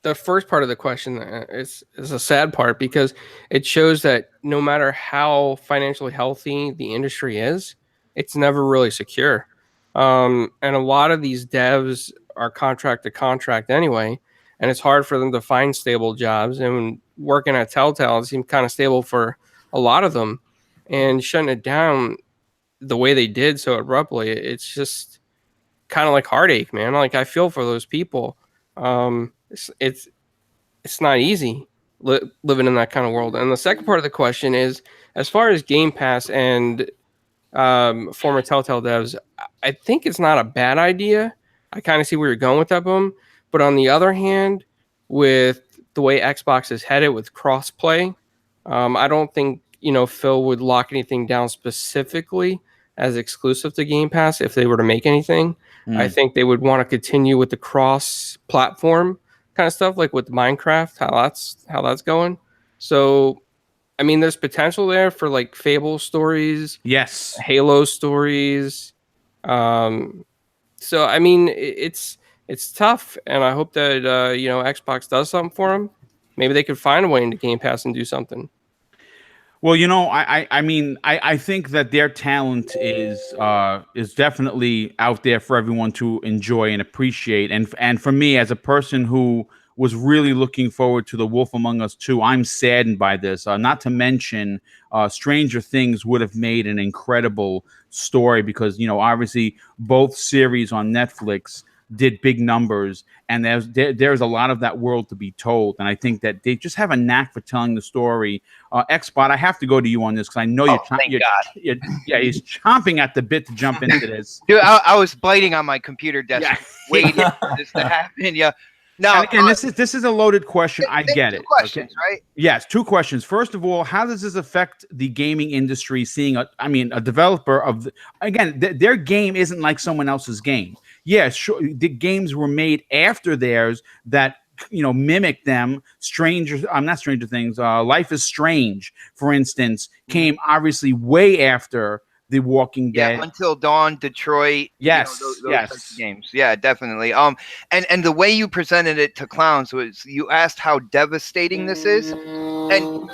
the first part of the question is a sad part, because it shows that no matter how financially healthy the industry is, it's never really secure. And a lot of these devs are contract to contract anyway, and it's hard for them to find stable jobs. And working at Telltale, it seemed kind of stable for a lot of them, and shutting it down the way they did so abruptly, it's just kind of like heartache, man. Like, I feel for those people. It's not easy living in that kind of world. And the second part of the question is, as far as Game Pass and former Telltale devs, I think it's not a bad idea. I kind of see where you're going with that, Boom. But on the other hand, with the way Xbox is headed with crossplay, I don't think Phil would lock anything down specifically as exclusive to Game Pass if they were to make anything. I think they would want to continue with the cross-platform kind of stuff, like with Minecraft, how that's going. So, I mean, there's potential there for like Fable stories, yes, Halo stories. So, I mean, it's tough, and I hope that Xbox does something for them. Maybe they could find a way into Game Pass and do something. Well, I think that their talent is definitely out there for everyone to enjoy and appreciate. And for me, as a person who was really looking forward to The Wolf Among Us 2, I'm saddened by this. Not to mention, Stranger Things would have made an incredible story because obviously both series on Netflix did big numbers, and there's a lot of that world to be told. And I think that they just have a knack for telling the story. Xbot, I have to go to you on this because I know he's chomping at the bit to jump into this. Dude, I was biting on my computer desk waiting for this to happen. Yeah. No, and again, this is a loaded question. I get it. Two questions, right? Yes, two questions. First of all, how does this affect the gaming industry? Seeing a developer of their game isn't like someone else's game. Yeah, sure. The games were made after theirs that mimic them. Not Stranger Things. Life is Strange, for instance, came obviously way after The Walking Dead. Yeah, Until Dawn, Detroit. Yes, those types of games. Yeah, definitely. And the way you presented it to Clowns was you asked how devastating this is. And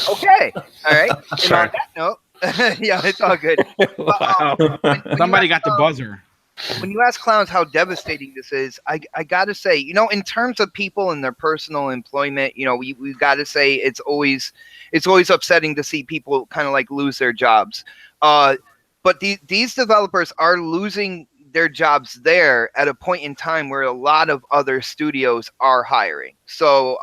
okay, all right. And Sorry. on that note, yeah, it's all good. Wow. When Somebody you got the buzzer. when you ask clowns how devastating this is, I gotta say, in terms of people and their personal employment, we gotta say it's always upsetting to see people kind of like lose their jobs. But these developers are losing their jobs there at a point in time where a lot of other studios are hiring. So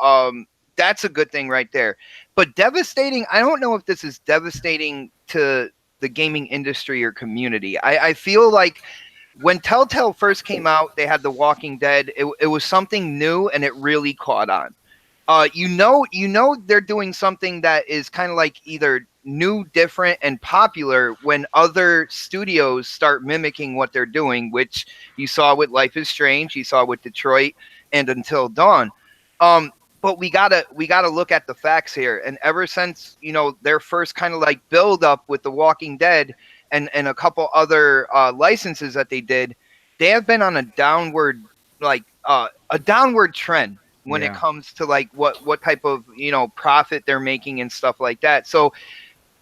that's a good thing right there. But devastating, I don't know if this is devastating to the gaming industry or community. I feel like when Telltale first came out, they had The Walking Dead. It was something new, and it really caught on. They're doing something that is kind of like either new, different, and popular when other studios start mimicking what they're doing, which you saw with Life is Strange, you saw with Detroit, and Until Dawn. But we gotta look at the facts here. And ever since their first kind of like build up with The Walking Dead and a couple other licenses that they did, they have been on a downward trend when it comes to like what type of profit they're making and stuff like that. So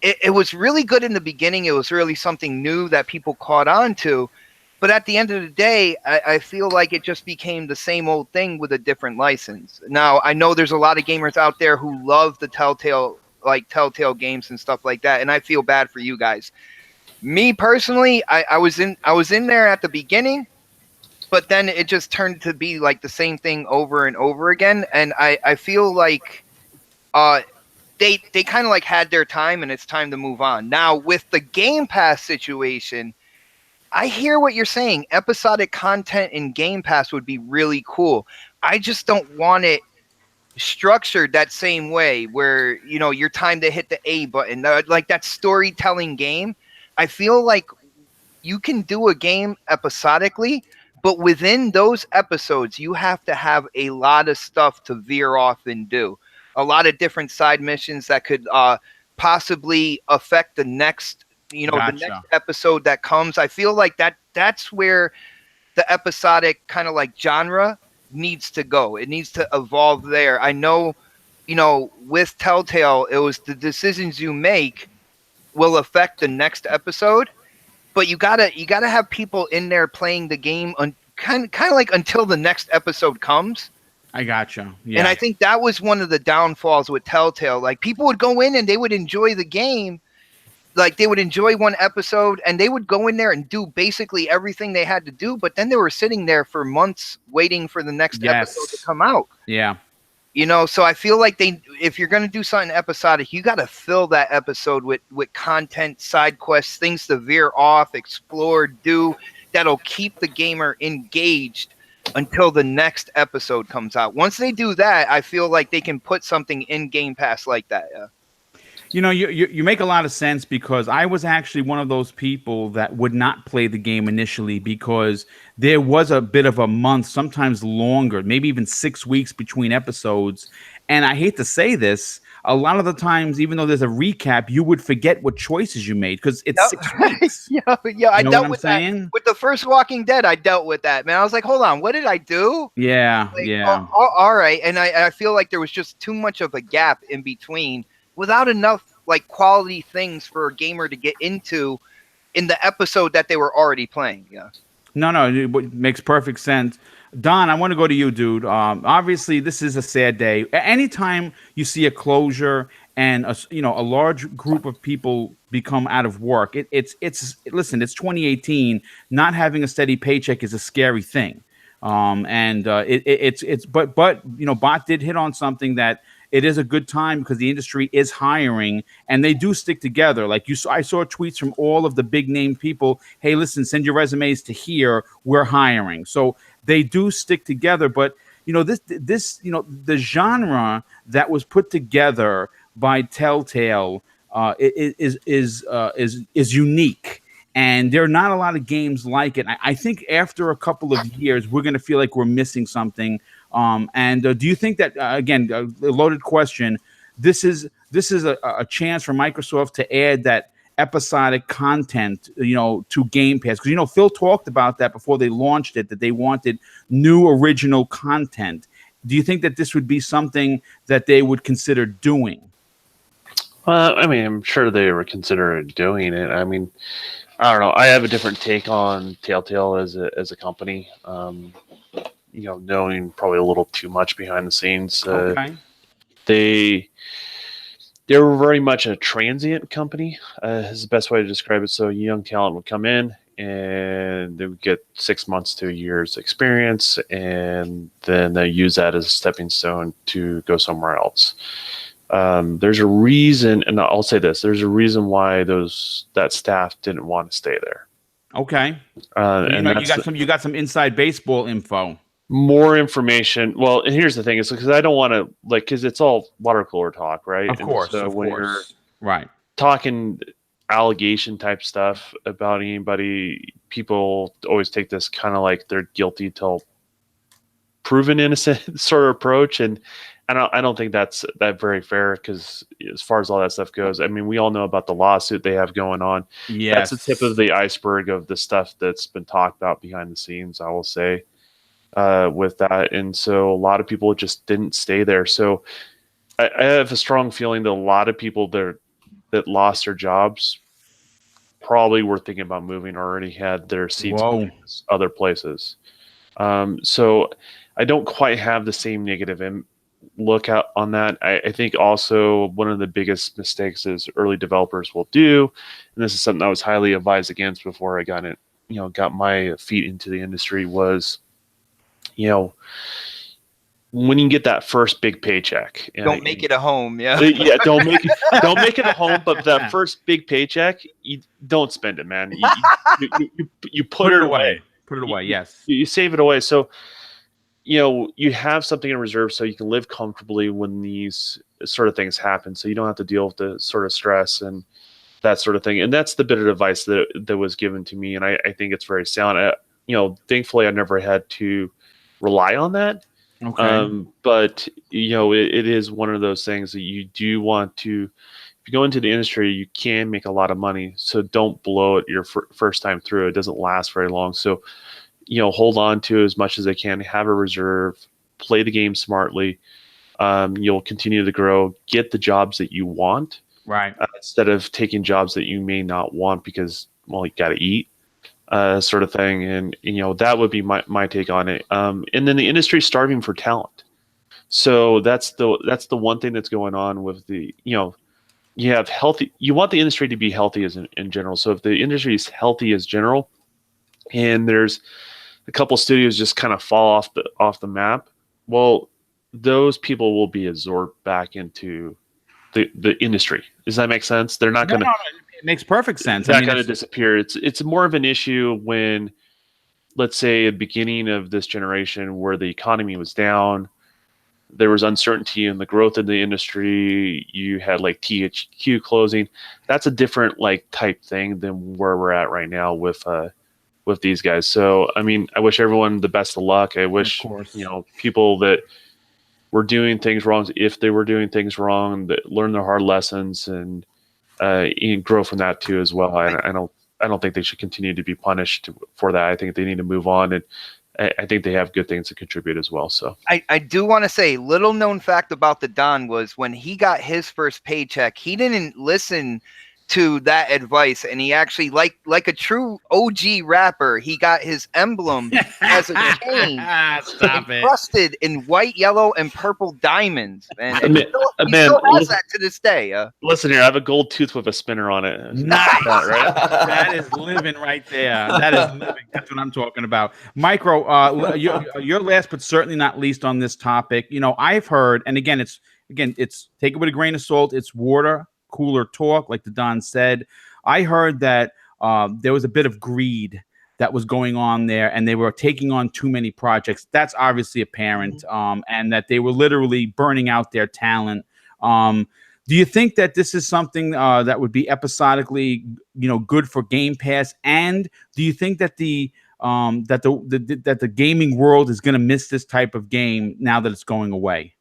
it was really good in the beginning. It was really something new that people caught on to. But at the end of the day, I feel like it just became the same old thing with a different license. Now, I know there's a lot of gamers out there who love the Telltale Games and stuff like that, and I feel bad for you guys. Me personally, I was in there at the beginning, but then it just turned to be like the same thing over and over again, and I feel like they kind of like had their time, and it's time to move on. Now, with the Game Pass situation, I hear what you're saying. Episodic content in Game Pass would be really cool. I just don't want it structured that same way where, your time to hit the A button, like that storytelling game. I feel like you can do a game episodically, but within those episodes, you have to have a lot of stuff to veer off and do. A lot of different side missions that could possibly affect the next the next episode that comes. I feel like that's where the episodic kind of like genre needs to go. It needs to evolve there. I know, with Telltale, it was the decisions you make will affect the next episode, but you gotta have people in there playing the game kind of like until the next episode comes. I gotcha. Yeah. And I think that was one of the downfalls with Telltale. Like, people would go in and they would enjoy the game. Like, they would enjoy one episode and they would go in there and do basically everything they had to do, but then they were sitting there for months waiting for the next episode to come out. Yeah. So I feel like if you're going to do something episodic, you got to fill that episode with content, side quests, things to veer off, explore, do, that'll keep the gamer engaged until the next episode comes out. Once they do that, I feel like they can put something in Game Pass like that. Yeah. You make a lot of sense, because I was actually one of those people that would not play the game initially because there was a bit of a month, sometimes longer, maybe even 6 weeks between episodes. And I hate to say this, a lot of the times, even though there's a recap, you would forget what choices you made because it's 6 weeks. Yeah, I dealt with that. With the first Walking Dead, I dealt with that, man. I was like, hold on, what did I do? Yeah, like, yeah. All right. And I feel like there was just too much of a gap in between without enough like quality things for a gamer to get into in the episode that they were already playing. Yeah. No, it makes perfect sense. Don, I want to go to you, dude. Obviously, this is a sad day. Anytime you see a closure and a large group of people become out of work, it's 2018. Not having a steady paycheck is a scary thing. But Bot did hit on something that it is a good time because the industry is hiring and they do stick together. Like I saw tweets from all of the big name people. Hey, listen, send your resumes to here. We're hiring. So they do stick together. But the genre that was put together by Telltale is unique. And there are not a lot of games like it. I think after a couple of years, we're going to feel like we're missing something. Do you think that, again, a loaded question, this is a chance for Microsoft to add that episodic content, to Game Pass? Because, Phil talked about that before they launched it, that they wanted new original content. Do you think that this would be something that they would consider doing? I mean, I'm sure they were considering doing it. I mean, I don't know. I have a different take on Telltale as a company. Knowing probably a little too much behind the scenes. Okay. They were very much a transient company, is the best way to describe it. So young talent would come in and they would get 6 months to a year's experience, and then they use that as a stepping stone to go somewhere else. There's a reason, and I'll say this: there's a reason why that staff didn't want to stay there. Okay. And you got some inside baseball info. More information. Well, and here's the thing: is because I don't want to because it's all water cooler talk, right? Of course. So when you're right talking allegation type stuff about anybody, people always take this kind of like they're guilty till proven innocent sort of approach, and I don't think that's very fair, because as far as all that stuff goes, I mean, we all know about the lawsuit they have going on. Yes. That's the tip of the iceberg of the stuff that's been talked about behind the scenes, I will say, with that. And so a lot of people just didn't stay there. So I have a strong feeling that a lot of people that lost their jobs probably were thinking about moving, or already had their seats other places. So I don't quite have the same negative look out on that. I think also one of the biggest mistakes is early developers will do, and this is something I was highly advised against before I got my feet into the industry, was, when you get that first big paycheck, don't make it a home. Yeah. Yeah. Don't make it a home, but that first big paycheck, you don't spend it, man. You put it away. Put it away. Yes. You save it away. So, you have something in reserve so you can live comfortably when these sort of things happen, so you don't have to deal with the sort of stress and that sort of thing. And that's the bit of advice that was given to me, and I think it's very sound. Thankfully I never had to rely on that. Okay. But it is one of those things that you do want to, if you go into the industry, you can make a lot of money, so don't blow it your first time through. It doesn't last very long. So hold on to as much as they can, have a reserve, play the game smartly. You'll continue to grow, get the jobs that you want, right? Instead of taking jobs that you may not want because, you got to eat, sort of thing. And, that would be my take on it. And then the industry is starving for talent. So that's the one thing that's going on with the, you want the industry to be healthy in general. So if the industry is healthy as general, and there's a couple studios just kind of fall off the map, well, those people will be absorbed back into the industry. Does that make sense? They're not going to. It makes perfect sense. They're not going to disappear. It's more of an issue when, let's say, at the beginning of this generation, where the economy was down, there was uncertainty in the growth of the industry. You had like THQ closing. That's a different type thing than where we're at right now with these guys. So, I mean, I wish everyone the best of luck. I wish, people that were doing things wrong, if they were doing things wrong, that learn their hard lessons and grow from that too as well. I don't think they should continue to be punished for that. I think they need to move on, and I think they have good things to contribute as well. So I do want to say, little known fact about the Don was, when he got his first paycheck, he didn't listen to that advice, and he actually, like a true OG rapper, he got his emblem as a chain encrusted in white, yellow, and purple diamonds, and he still has that to this day. Listen here, I have a gold tooth with a spinner on it. Nice. Right? That is living right there. That is living. That's what I'm talking about. Micro, you're last but certainly not least on this topic. I've heard, and again, it's take it with a grain of salt. It's water cooler talk, like the Don said. I heard that there was a bit of greed that was going on there, and they were taking on too many projects. That's obviously apparent, and that they were literally burning out their talent. Do you think that this is something that would be episodically, good for Game Pass? And do you think that the gaming world is going to miss this type of game now that it's going away?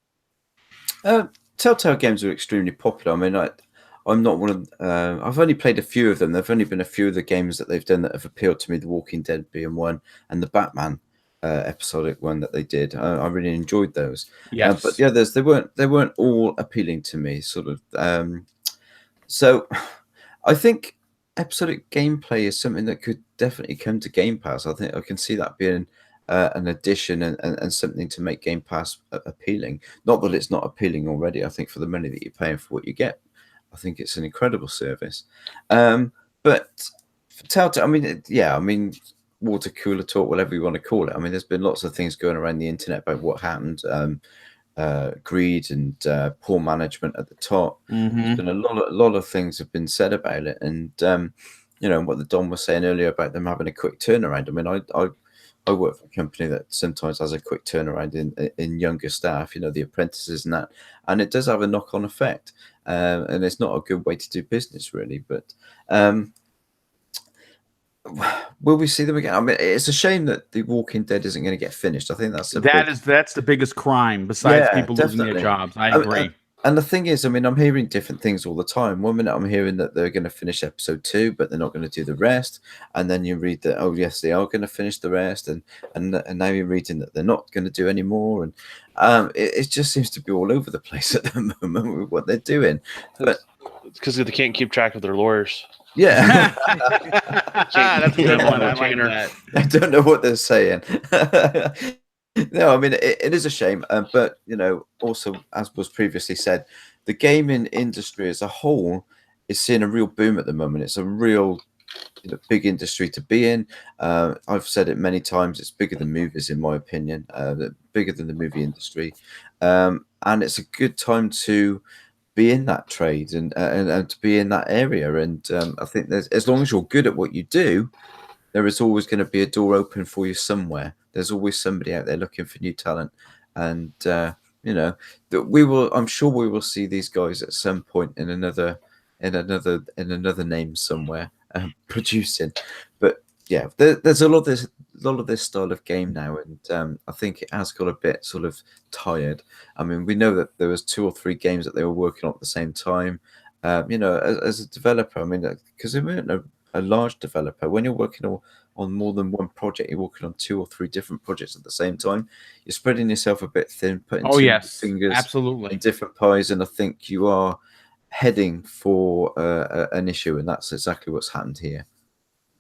Telltale Games are extremely popular. I mean, I'm not one of. I've only played a few of them. There've only been a few of the games that they've done that have appealed to me. The Walking Dead being one, and the Batman. episodic one that they did. I really enjoyed those. Yes. But the others, they weren't all appealing to me. Sort of. So I think episodic gameplay is something that could definitely come to Game Pass. I think I can see that being an addition and something to make Game Pass appealing. Not that it's not appealing already. I think for the money that you're paying for what you get, I think it's an incredible service. But for Telltale, I mean, water cooler talk, whatever you want to call it. I mean, there's been lots of things going around the internet about what happened. Greed and poor management at the top. There's been a lot of things have been said about it, and what the Don was saying earlier about them having a quick turnaround. I mean, I work for a company that sometimes has a quick turnaround in younger staff, the apprentices and that, and it does have a knock-on effect, and it's not a good way to do business, really. But will we see them again? I mean, it's a shame that The Walking Dead isn't going to get finished. I think that's the biggest crime besides people losing their jobs. I agree. And the thing is, I mean, I'm hearing different things all the time. One minute I'm hearing that they're going to finish episode 2, but they're not going to do the rest. And then you read that, oh yes, they are going to finish the rest. And now you're reading that they're not going to do any more. And it just seems to be all over the place at the moment with what they're doing. But it's because they can't keep track of their lawyers. Yeah. That's a good one. I like that. I don't know what they're saying. No, I mean, it is a shame. But, also, as was previously said, the gaming industry as a whole is seeing a real boom at the moment. It's a real big industry to be in. I've said it many times. It's bigger than movies, in my opinion, bigger than the movie industry. And it's a good time to be in that trade and to be in that area. And I think as long as you're good at what you do, there is always going to be a door open for you somewhere. There's always somebody out there looking for new talent, and that we will. I'm sure we will see these guys at some point in another name somewhere producing. But yeah, there's a lot of this style of game now, and I think it has got a bit sort of tired. I mean, we know that there was 2 or 3 games that they were working on at the same time. As a developer, I mean, because they weren't a large developer, when you're working on more than one project, you're working on 2 or 3 different projects at the same time. You're spreading yourself a bit thin, putting fingers absolutely in different pies, and I think you are heading for an issue, and that's exactly what's happened here.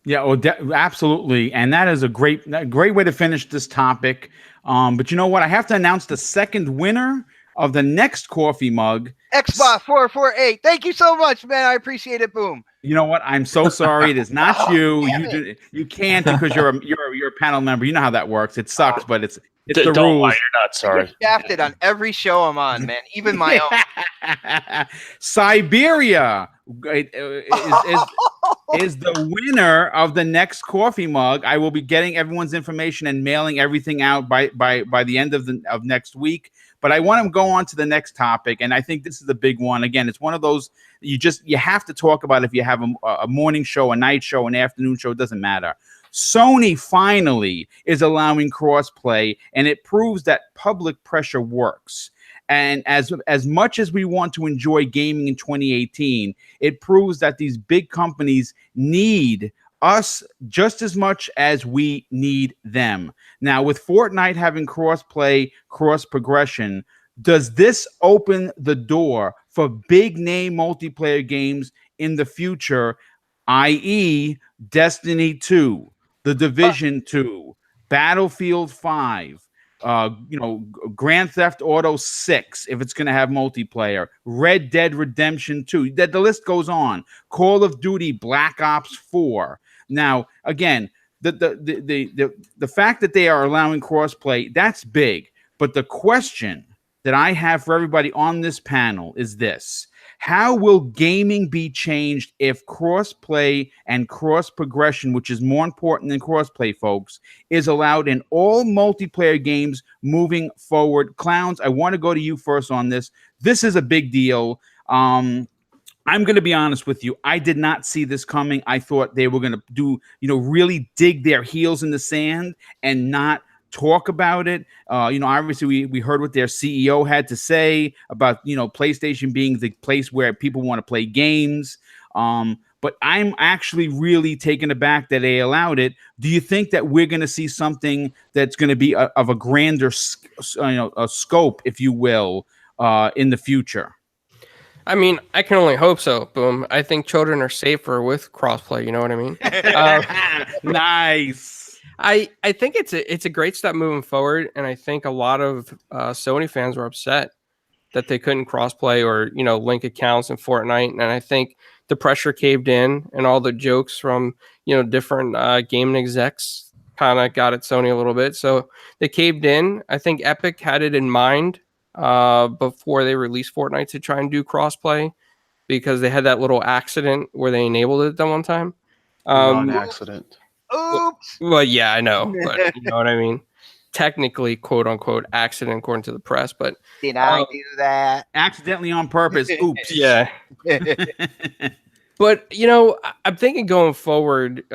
Yeah, absolutely, and that is a great way to finish this topic. But you know what? I have to announce the second winner of the next coffee mug. Xbox448. Thank you so much, man. I appreciate it. Boom. You know what? I'm so sorry. It is not you. You can't because you're a panel member. You know how that works. It sucks, but it's the rules. Don't lie, you're not sorry. Shafted on every show I'm on, man. Even my own. Siberia is the winner of the next coffee mug. I will be getting everyone's information and mailing everything out by the end of next week. But I want to go on to the next topic, and I think this is the big one. Again, it's one of those you have to talk about if you have a morning show, a night show, an afternoon show. It doesn't matter. Sony finally is allowing crossplay, and it proves that public pressure works. And as much as we want to enjoy gaming in 2018, it proves that these big companies need us just as much as we need them. Now, with Fortnite having cross-play, cross-progression, does this open the door for big-name multiplayer games in the future, i.e. Destiny 2, The Division 2, Battlefield 5, Grand Theft Auto 6, if it's going to have multiplayer, Red Dead Redemption 2, the list goes on, Call of Duty Black Ops 4. Now, again, the fact that they are allowing crossplay, that's big. But the question that I have for everybody on this panel is this: how will gaming be changed if crossplay and cross progression, which is more important than crossplay, folks, is allowed in all multiplayer games moving forward? Clowns, I want to go to you first on this. This is a big deal. I'm going to be honest with you. I did not see this coming. I thought they were going to really dig their heels in the sand and not talk about it. Obviously we heard what their CEO had to say about, PlayStation being the place where people want to play games. but I'm actually really taken aback that they allowed it. Do you think that we're going to see something that's going to be of a grander a scope, if you will, in the future? I mean, I can only hope so. Boom. I think children are safer with crossplay. You know what I mean? Nice. I think it's a great step moving forward, and I think a lot of Sony fans were upset that they couldn't crossplay or link accounts in Fortnite, and I think the pressure caved in, and all the jokes from different gaming execs kind of got at Sony a little bit, so they caved in. I think Epic had it in mind before they released Fortnite to try and do crossplay, because they had that little accident where they enabled it that one time. Non-accident. Oops. Well, yeah, I know, but you know what I mean. Technically, quote unquote, accident according to the press, but Did I do that? Accidentally on purpose. Oops. yeah. But I'm thinking going forward,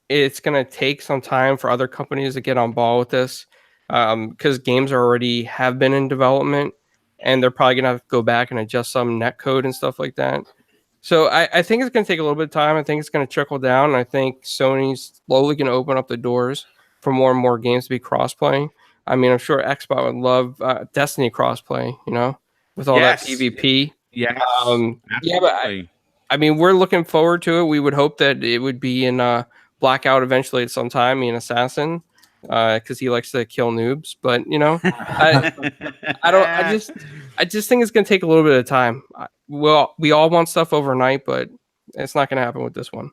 it's gonna take some time for other companies to get on ball with this, because games already have been in development, and they're probably gonna have to go back and adjust some net code and stuff like that. So I think it's going to take a little bit of time. I think it's going to trickle down. And I think Sony's slowly going to open up the doors for more and more games to be cross-playing. I mean, I'm sure Xbox would love Destiny cross-play, with all that PvP. Yes. Yeah, but I mean, we're looking forward to it. We would hope that it would be in Blackout eventually at some time, me and Assassin, because he likes to kill noobs. But I just think it's going to take a little bit of time. Well, we all want stuff overnight, but it's not going to happen with this one.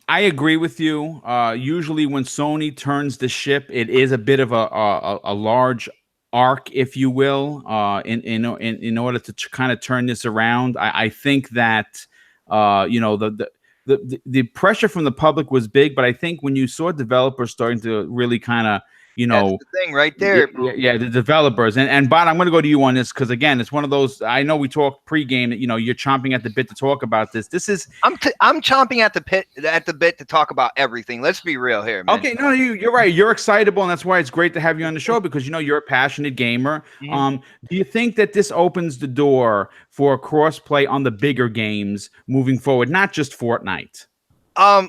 I agree with you. Usually when Sony turns the ship, it is a bit of a large arc, if you will, in order to kind of turn this around. I think that the pressure from the public was big, but I think when you saw developers starting to really kind of that's the thing right there. Yeah, the developers. And Bot, I'm going to go to you on this, because again, it's one of those. I know we talked pregame that you're chomping at the bit to talk about this. This is I'm chomping at the bit to talk about everything. Let's be real here, man. Okay, no, you're right. You're excitable, and that's why it's great to have you on the show, because you're a passionate gamer. Do you think that this opens the door for crossplay on the bigger games moving forward, not just Fortnite?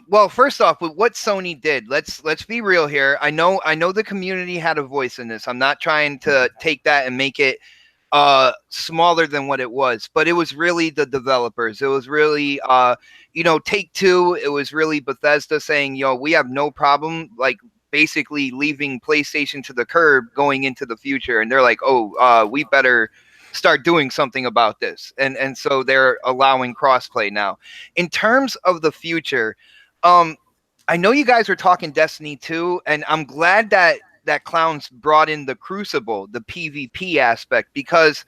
Well, first off, with what Sony did, let's be real here. I know the community had a voice in this. I'm not trying to take that and make it smaller than what it was, but it was really the developers. It was really Take-Two. It was really Bethesda saying, we have no problem, like, basically leaving PlayStation to the curb going into the future. And they're like, we better start doing something about this, and so they're allowing crossplay now. In terms of the future, I know you guys were talking Destiny 2, and I'm glad that Clowns brought in the Crucible, the PvP aspect, because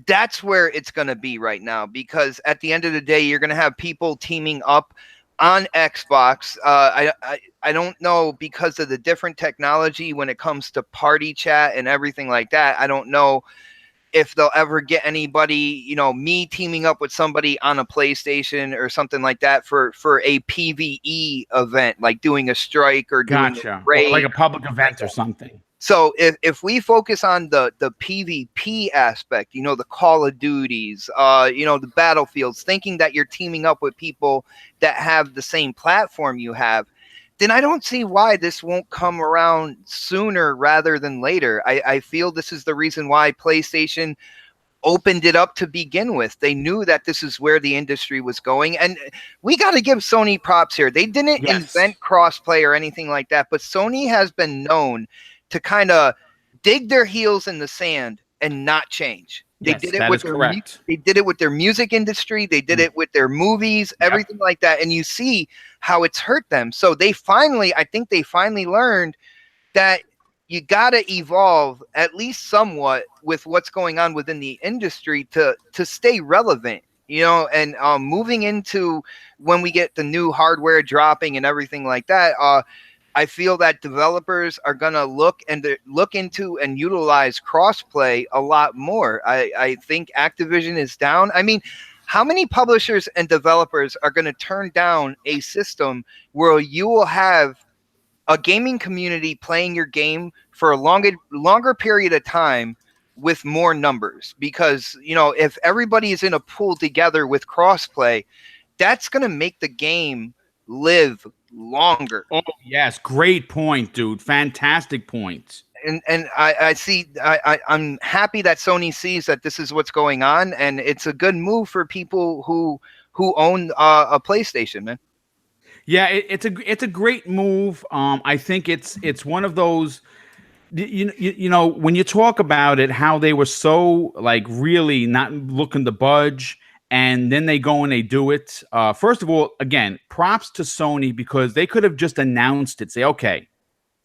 that's where it's going to be right now. Because at the end of the day, you're going to have people teaming up on Xbox. I don't know, because of the different technology when it comes to party chat and everything like that. I don't know if they'll ever get anybody, me teaming up with somebody on a PlayStation or something like that for a PvE event, like doing a strike or doing a raid, or like a public event or something. So if we focus on the PvP aspect, the Call of Duties, the Battlefields, thinking that you're teaming up with people that have the same platform you have, then I don't see why this won't come around sooner rather than later. I feel this is the reason why PlayStation opened it up to begin with. They knew that this is where the industry was going. And we got to give Sony props here. They didn't invent crossplay or anything like that, but Sony has been known to kind of dig their heels in the sand and not change. They did it with they did it with their music industry. They did it with their movies, everything like that. And you see how it's hurt them. So I think they finally learned that you got to evolve at least somewhat with what's going on within the industry to stay relevant, and moving into when we get the new hardware dropping and everything like that. I feel that developers are going to look into and utilize crossplay a lot more. I think Activision is down. I mean, how many publishers and developers are going to turn down a system where you will have a gaming community playing your game for a longer period of time with more numbers, because if everybody is in a pool together with crossplay, that's going to make the game live longer. Oh yes, great point, dude. Fantastic point. And I see, I'm happy that Sony sees that this is what's going on, and it's a good move for people who own a PlayStation, man. Yeah, it's a great move. I think it's one of those. You know, when you talk about it, how they were so like really not looking to budge, and then they go and they do it. First of all, again, props to Sony, because they could have just announced it, say, okay,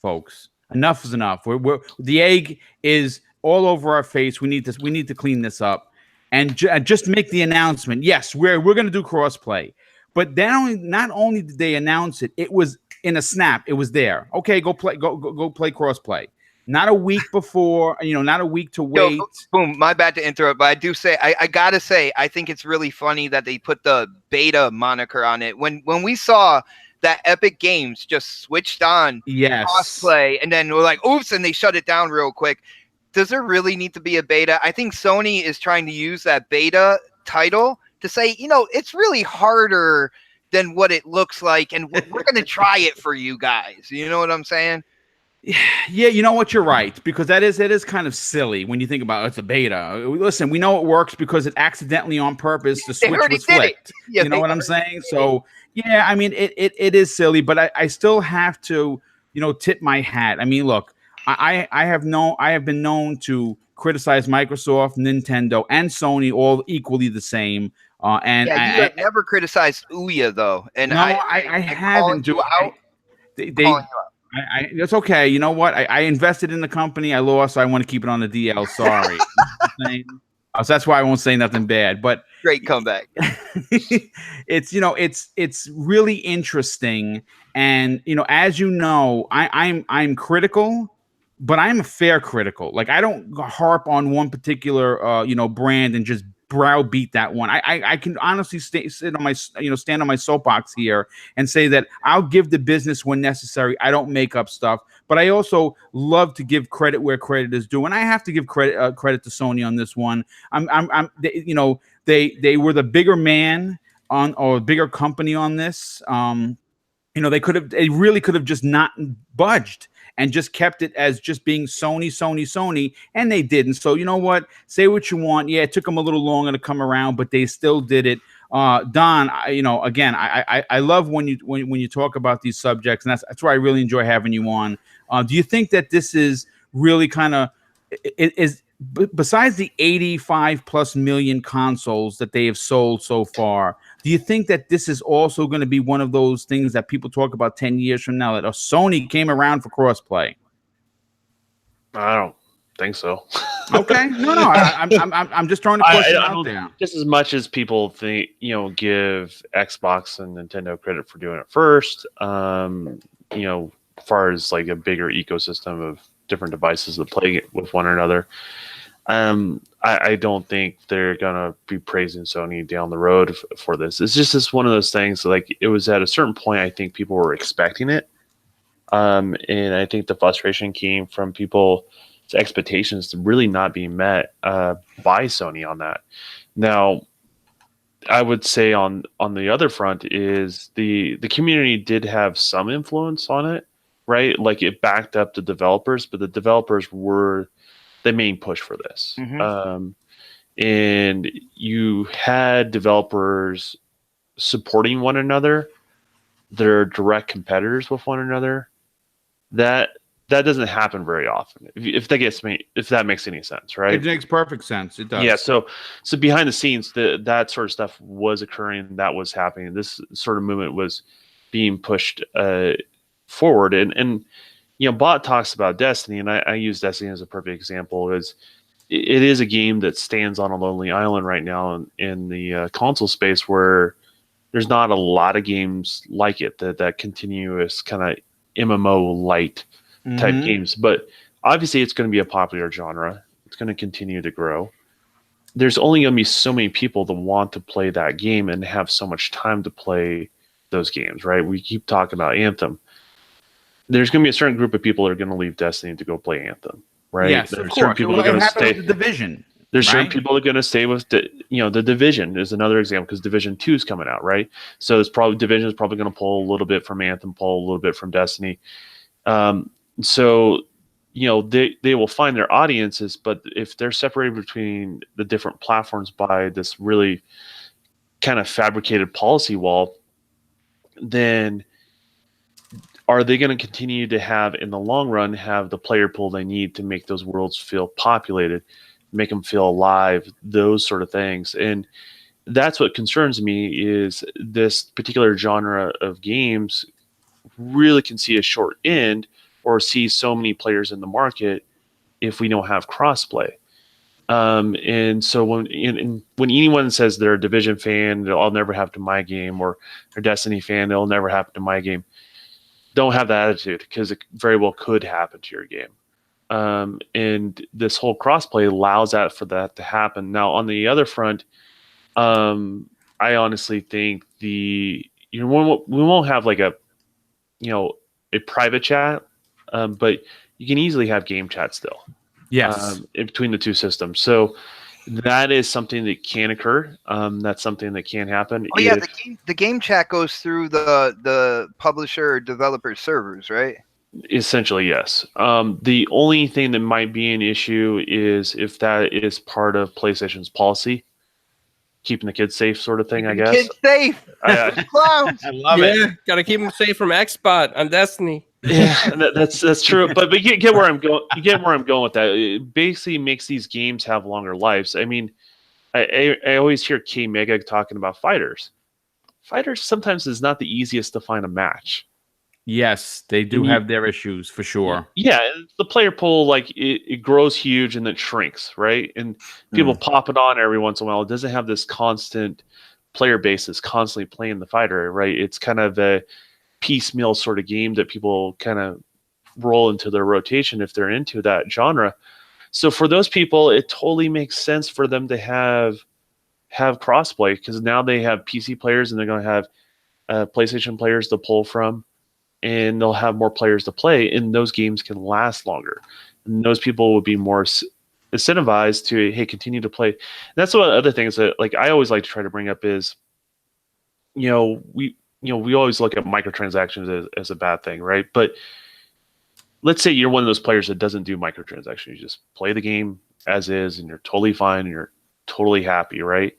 folks, enough is enough. The egg is all over our face. We need to clean this up, and just make the announcement. Yes, we're going to do crossplay. But then not only did they announce it, it was in a snap. It was there. Okay, go play crossplay. Not a week before, not a week to wait. Yo, boom, my bad to interrupt, but I do say, I gotta say, I think it's really funny that they put the beta moniker on it. When we saw that Epic Games just switched on crossplay, and then we're like, oops, and they shut it down real quick. Does there really need to be a beta? I think Sony is trying to use that beta title to say, it's really harder than what it looks like, and we're going to try it for you guys. You know what I'm saying? Yeah, you know what? You're right, because it is kind of silly when you think about it's a beta. Listen, we know it works because it accidentally on purpose the switch was flipped. Yeah, you know what I'm saying? So yeah, I mean it is silly, but I still have to tip my hat. I mean, look, I have been known to criticize Microsoft, Nintendo, and Sony all equally the same. And yeah, you have never criticized Ouya though, and no, I haven't. Do It's okay. You know what? I invested in the company. I lost. So I want to keep it on the DL. Sorry. So that's why I won't say nothing bad. But great comeback. it's really interesting. And as you know, I'm critical, but I'm a fair critical. Like, I don't harp on one particular brand and just browbeat that one. I can honestly stand on my soapbox here and say that I'll give the business when necessary. I don't make up stuff, but I also love to give credit where credit is due, and I have to give credit to Sony on this one. They were the bigger man on, or bigger company on this. They really could have just not budged and just kept it as just being Sony, and they didn't. So you know what? Say what you want. Yeah, it took them a little longer to come around, but they still did it. Don, again, I love when you talk about these subjects, and that's why I really enjoy having you on. Do you think that this is really kind of is besides the 85 plus million consoles that they have sold so far? Do you think that this is also going to be one of those things that people talk about 10 years from now, that Sony came around for crossplay? I don't think so. Okay, no, I'm just throwing a question out there. Just as much as people think, give Xbox and Nintendo credit for doing it first, as far as like a bigger ecosystem of different devices that play with one another. I don't think they're gonna be praising Sony down the road for this. It's just one of those things. Like, it was at a certain point, I think people were expecting it, and I think the frustration came from people's expectations to really not being met by Sony on that. Now, I would say on the other front is the community did have some influence on it, right? Like, it backed up the developers, but the developers were the main push for this. Mm-hmm. And you had developers supporting one another. They're direct competitors with one another. That doesn't happen very often. If that makes any sense, right? It makes perfect sense. It does. Yeah. So behind the scenes, that sort of stuff was occurring. That was happening. This sort of movement was being pushed forward. And Bot talks about Destiny, and I use Destiny as a perfect example. It is a game that stands on a lonely island right now in the console space, where there's not a lot of games like it, that continuous kind of MMO light type games. But obviously, it's going to be a popular genre. It's going to continue to grow. There's only going to be so many people that want to play that game and have so much time to play those games, right? We keep talking about Anthem. There's going to be a certain group of people that are going to leave Destiny to go play Anthem. right? Yes, There of are certain course. people Well, that are it going to happened stay. with the Division. There's certain right? people that are going to stay with the Division is another example because Division 2 is coming out, right? So it's probably Division is probably going to pull a little bit from Anthem, pull a little bit from Destiny. So they will find their audiences, but if they're separated between the different platforms by this really kind of fabricated policy wall, then are they going to continue to have, in the long run, have the player pool they need to make those worlds feel populated, make them feel alive, those sort of things? And that's what concerns me is this particular genre of games really can see a short end or see so many players in the market if we don't have crossplay. And so when anyone says they're a Division fan, they'll never happen to my game, or they're a Destiny fan, they'll never happen to my game. Don't have that attitude because it very well could happen to your game. And this whole crossplay allows for that to happen. Now, on the other front, I honestly think we won't have like a private chat, but you can easily have game chat still. Yes. In between the two systems. So that is something that can occur. That's something that can happen. Oh yeah, the game chat goes through the publisher or developer servers, right? Essentially, yes. The only thing that might be an issue is if that is part of PlayStation's policy, keeping the kids safe, sort of thing. I guess. Kids safe. Clowns. I love it. Got to keep them safe from Xbot on Destiny. Yeah, that's true. But you get where I'm going. You get where I'm going with that. It basically makes these games have longer lives. I mean, I always hear K Mega talking about fighters. Fighters sometimes is not the easiest to find a match. Yes, they do have their issues for sure. Yeah, the player pool, like it grows huge and then shrinks, right? And people pop it on every once in a while. It doesn't have this constant player base that's constantly playing the fighter, right? It's kind of a piecemeal sort of game that people kind of roll into their rotation if they're into that genre. So for those people, it totally makes sense for them to have crossplay because now they have PC players and they're going to have PlayStation players to pull from, and they'll have more players to play, and those games can last longer. And those people will be more incentivized to continue to play. And that's one of the other things that I always like to try to bring up is, we always look at microtransactions as a bad thing, right? But let's say you're one of those players that doesn't do microtransactions. You just play the game as is, and you're totally fine, and you're totally happy, right?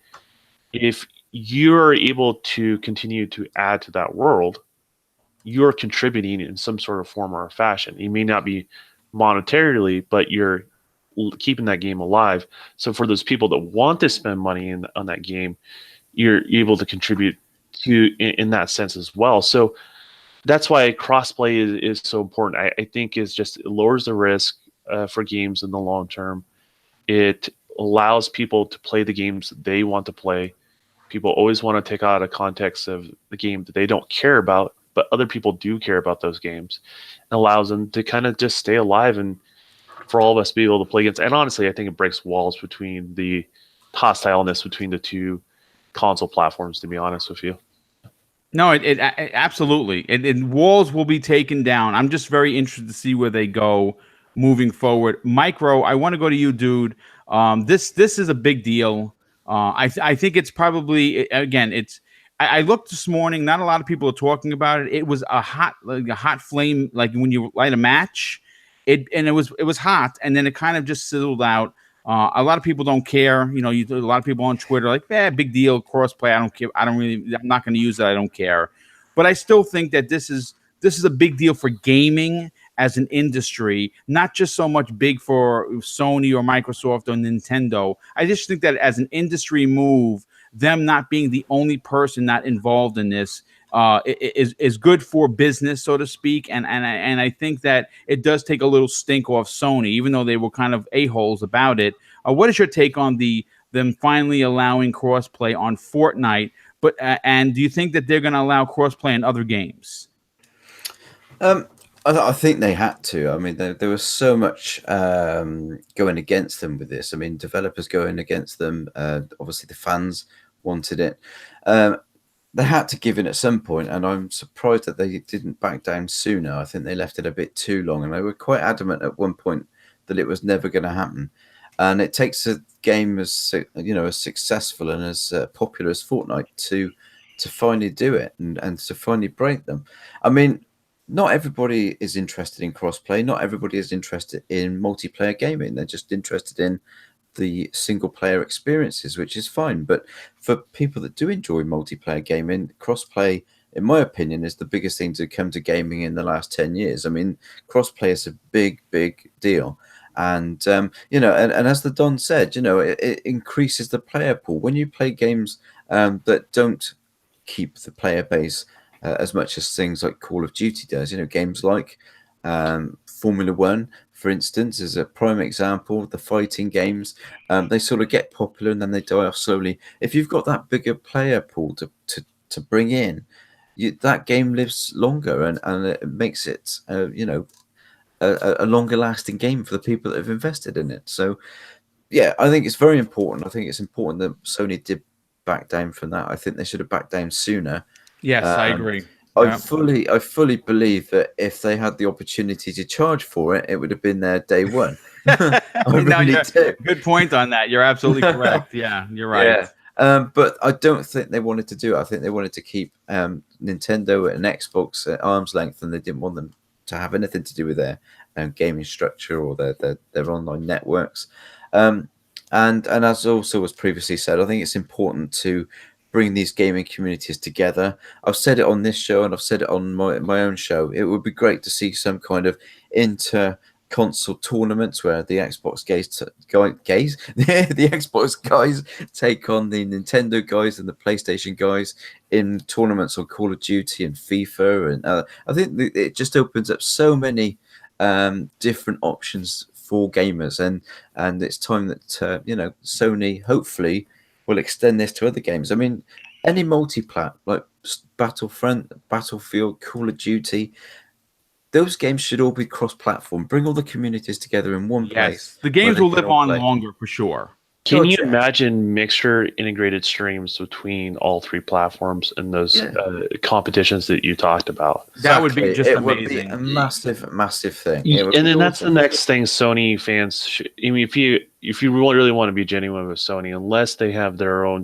If you're able to continue to add to that world, you're contributing in some sort of form or fashion. You may not be monetarily, but you're keeping that game alive. So for those people that want to spend money on that game, you're able to contribute to in that sense as well. So that's why crossplay is so important. I think it lowers the risk for games in the long term. It allows people to play the games that they want to play. People always want to take out of context of the game that they don't care about, but other people do care about those games. It allows them to kind of just stay alive and for all of us to be able to play against. And honestly, I think it breaks walls between the hostileness between the two console platforms, to be honest with you. No, it absolutely. And walls will be taken down. I'm just very interested to see where they go moving forward. Micro, I want to go to you, dude. This is a big deal. I think it's probably, again, I looked this morning. Not a lot of people are talking about it. It was a hot flame, like when you light a match. It was hot, and then it kind of just sizzled out. A lot of people don't care. A lot of people on Twitter like, big deal, crossplay. I don't care. I'm not going to use it. I don't care. But I still think that this is a big deal for gaming as an industry, not just so much big for Sony or Microsoft or Nintendo. I just think that as an industry move, them not being the only person not involved in this is good for business, so to speak. And I think that it does take a little stink off Sony, even though they were kind of a-holes about it. What is your take on them finally allowing crossplay on Fortnite? But and do you think that they're going to allow crossplay in other games? I think they had to. I mean, there was so much going against them with this. I mean, developers going against them. Obviously, the fans wanted it. They had to give in at some point, and I'm surprised that they didn't back down sooner. I think they left it a bit too long, and they were quite adamant at one point that it was never going to happen. And it takes a game as as successful and as popular as Fortnite to finally do it and to finally break them. I mean, not everybody is interested in crossplay. Not everybody is interested in multiplayer gaming. They're just interested in the single player experiences, which is fine. But for people that do enjoy multiplayer gaming, crossplay, in my opinion, is the biggest thing to come to gaming in the last 10 years. I mean, crossplay is a big deal. And and as the Don said, it increases the player pool when you play games that don't keep the player base as much as things like Call of Duty does. Games like Formula One, for instance, is a prime example. The fighting games, they sort of get popular and then they die off slowly. If you've got that bigger player pool to bring in, that game lives longer and it makes it a longer lasting game for the people that have invested in it. So yeah, I think it's very important. I think it's important that Sony did back down from that. I think they should have backed down sooner. Yes, I agree. I fully believe that if they had the opportunity to charge for it, it would have been there day one. Good point on that. You're absolutely correct. Yeah, you're right. Yeah. But I don't think they wanted to do it. I think they wanted to keep Nintendo and Xbox at arm's length, and they didn't want them to have anything to do with their gaming structure or their online networks. And as also was previously said, I think it's important to bring these gaming communities together. I've said it on this show and I've said it on my own show. It would be great to see some kind of inter-console tournaments where the Xbox the Xbox guys take on the Nintendo guys and the PlayStation guys in tournaments on Call of Duty and FIFA. And I think it just opens up so many different options for gamers, and it's time that Sony hopefully will extend this to other games. I mean, any multi-plat like Battlefront, Battlefield, Call of Duty, those games should all be cross-platform. Bring all the communities together in one place. The games will live on longer for sure. Can you imagine mixture integrated streams between all three platforms and those competitions that you talked about? That would be just amazing. Would be a massive thing. And then that's the next thing Sony fans should, I mean, if you really want to be genuine with Sony, unless they have their own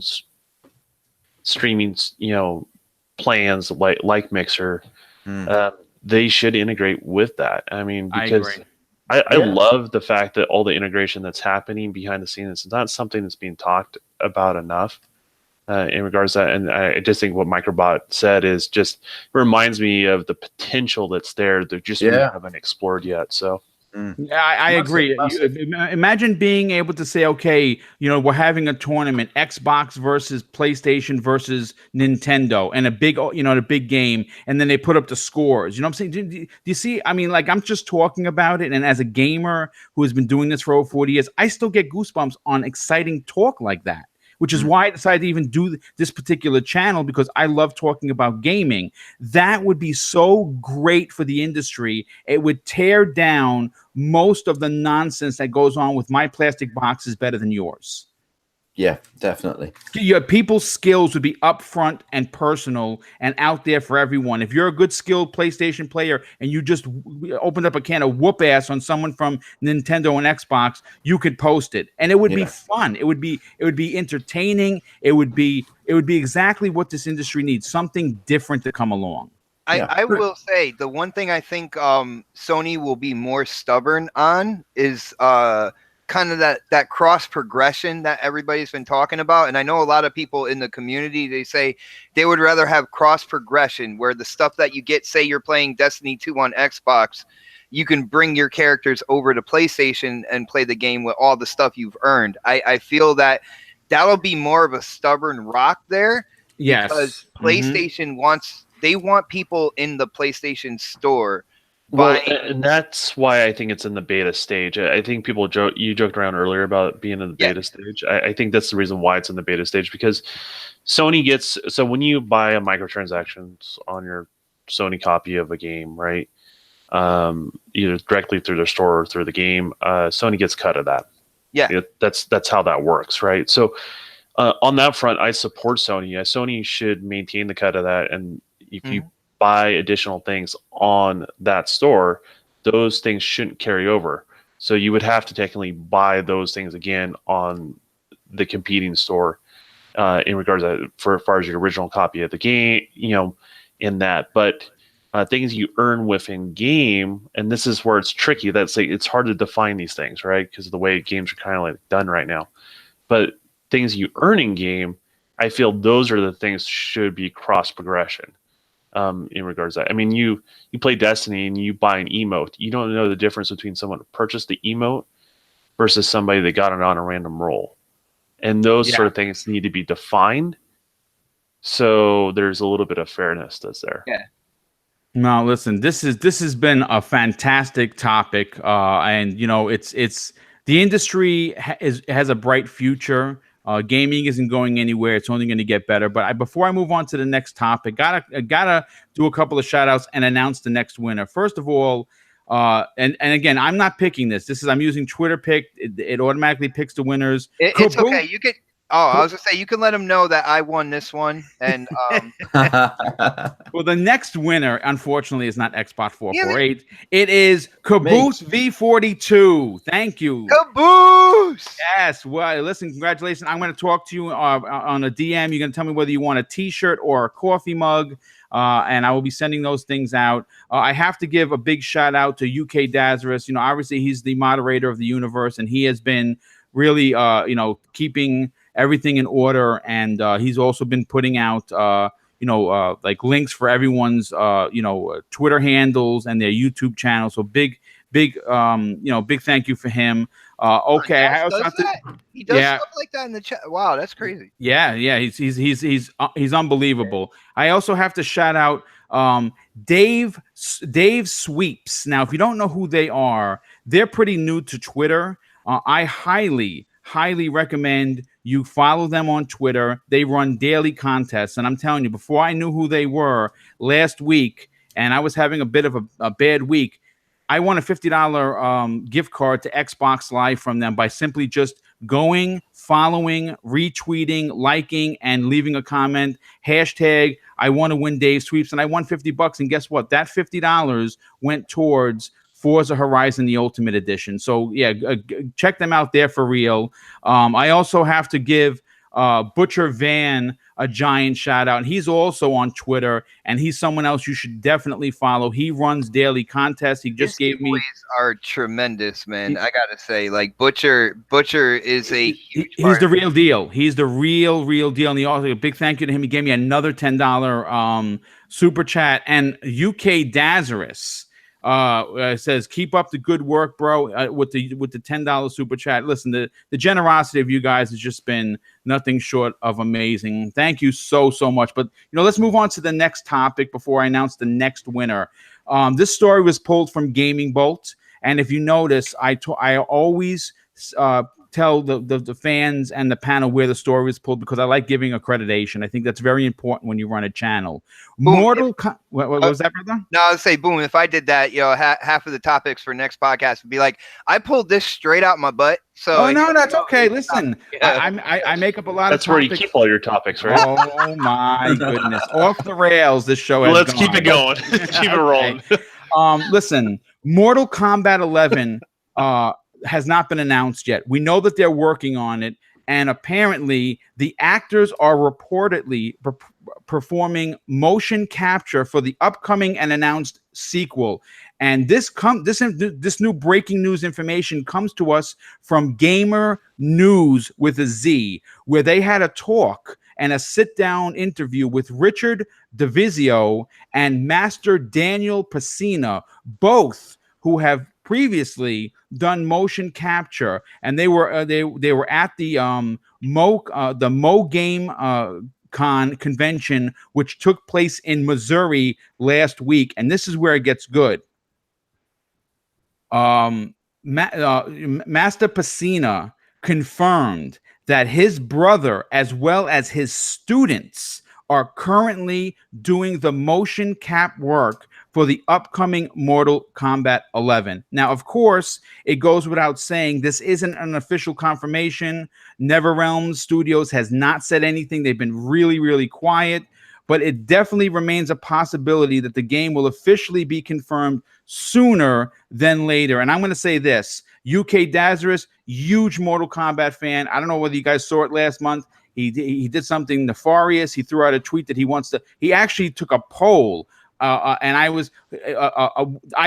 streaming, plans like Mixer, they should integrate with that. I mean, because I love the fact that all the integration that's happening behind the scenes is not something that's being talked about enough in regards to that. And I just think what Microbot said is just reminds me of the potential that's there that just we haven't explored yet. So. I agree. Imagine being able to say, okay, we're having a tournament, Xbox versus PlayStation versus Nintendo, and a big game, and then they put up the scores. You know what I'm saying? Do you see? I mean, like, I'm just talking about it, and as a gamer who has been doing this for over 40 years, I still get goosebumps on exciting talk like that. Which is why I decided to even do this particular channel, because I love talking about gaming. That would be so great for the industry. It would tear down most of the nonsense that goes on with my plastic box is better than yours. Yeah, definitely. People's skills would be upfront and personal and out there for everyone. If you're a good skilled PlayStation player and you just opened up a can of whoop ass on someone from Nintendo and Xbox, you could post it, and it would be fun. It would be entertaining. It would be exactly what this industry needs. Something different to come along. I will say the one thing I think Sony will be more stubborn on is kind of that cross progression that everybody's been talking about. And I know a lot of people in the community, they say they would rather have cross progression where the stuff that you get, say you're playing Destiny 2 on Xbox, you can bring your characters over to PlayStation and play the game with all the stuff you've earned. I feel that that'll be more of a stubborn rock there. Yes. Because PlayStation they want people in the PlayStation store. Well, and that's why I think it's in the beta stage. I think you joked around earlier about it being in the beta stage. I think that's the reason why it's in the beta stage, because Sony so when you buy a microtransactions on your Sony copy of a game, right? Either directly through their store or through the game, Sony gets cut of that. Yeah. That's how that works, right? So on that front, I support Sony. Sony should maintain the cut of that, and if you buy additional things on that store, those things shouldn't carry over. So you would have to technically buy those things again on the competing store in regards to for as far as your original copy of the game, in that. But things you earn within game, and this is where it's tricky. That's like, it's hard to define these things, right? Because of the way games are kind of like done right now. But things you earn in game, I feel those are the things should be cross progression. In regards to that. I mean, you play Destiny and you buy an emote. You don't know the difference between someone who purchased the emote versus somebody that got it on a random roll. And those sort of things need to be defined. So there's a little bit of fairness that's there. Yeah. No, listen, this has been a fantastic topic. And it's the industry has a bright future. Gaming isn't going anywhere. It's only going to get better. But before I move on to the next topic, gotta do a couple of shout outs and announce the next winner. First of all, and again, I'm not picking this. I'm using Twitter pick. It automatically picks the winners. It's okay. You could. Oh, I was gonna say you can let them know that I won this one, and well, the next winner, unfortunately, is not Xbot 448. It is Caboose V42. Thank you, Caboose. Yes. Well, listen, congratulations. I'm going to talk to you on a DM. You're going to tell me whether you want a T-shirt or a coffee mug, and I will be sending those things out. I have to give a big shout out to UK Dazarus. Obviously, he's the moderator of the universe, and he has been really, keeping everything in order, and he's also been putting out like links for everyone's Twitter handles and their YouTube channel. So big big thank you for him. Okay, I also have to, he does stuff like that in the chat. Wow, that's crazy. Yeah, he's unbelievable. I also have to shout out Dave Sweeps. Now, if you don't know who they are, they're pretty new to Twitter. I highly recommend you follow them on Twitter. They run daily contests, and I'm telling you, before I knew who they were last week, and I was having a bit of a bad week, I won a $50 gift card to Xbox Live from them by simply just going, following, retweeting, liking, and leaving a comment. Hashtag I want to win Dave Sweeps, and I won $50. And guess what? That $50 went towards Forza Horizon, the Ultimate Edition. So yeah, check them out there for real. I also have to give Butcher Van a giant shout out. And he's also on Twitter, and he's someone else you should definitely follow. He runs daily contests. He just gave me. Are tremendous, man. I gotta say, like Butcher is a huge he's the real deal. He's the real deal. And he also, a big thank you to him. He gave me another $10 super chat. And UK Dazarus says, keep up the good work, bro, with the $10 super chat. Listen, the generosity of you guys has just been nothing short of amazing. Thank you so much. But let's move on to the next topic before I announce the next winner. This story was pulled from Gaming Bolt, and if you notice, I always tell the fans and the panel where the story was pulled, because I like giving accreditation. I think that's very important when you run a channel. Boom, what was that, brother? No, I would say, Boom, if I did that, half of the topics for next podcast would be like, I pulled this straight out my butt. So no, that's okay. Listen, I make up a lot that's of topics. That's where you keep all your topics, right? Oh my goodness. Off the rails, this show has Let's gone. keep it going. Keep it rolling. Listen, Mortal Kombat 11 has not been announced yet. We know that they're working on it, and apparently the actors are reportedly performing motion capture for the upcoming and announced sequel. And this new breaking news information comes to us from Gamer News with a Z, where they had a talk and a sit-down interview with Richard DeVizio and Master Daniel Pacina, both who have previously done motion capture, and they were at the Mo Game Con convention, which took place in Missouri last week. And this is where it gets good. Master Pacina confirmed that his brother, as well as his students, are currently doing the motion cap work for the upcoming Mortal Kombat 11. Now, of course, it goes without saying, this isn't an official confirmation. NetherRealm Studios has not said anything. They've been really quiet, but it definitely remains a possibility that the game will officially be confirmed sooner than later. And I'm going to say this, UK Dazarus, huge Mortal Kombat fan. I don't know whether you guys saw it last month. He did something nefarious. He threw out a tweet that he wants to. He actually took a poll, and I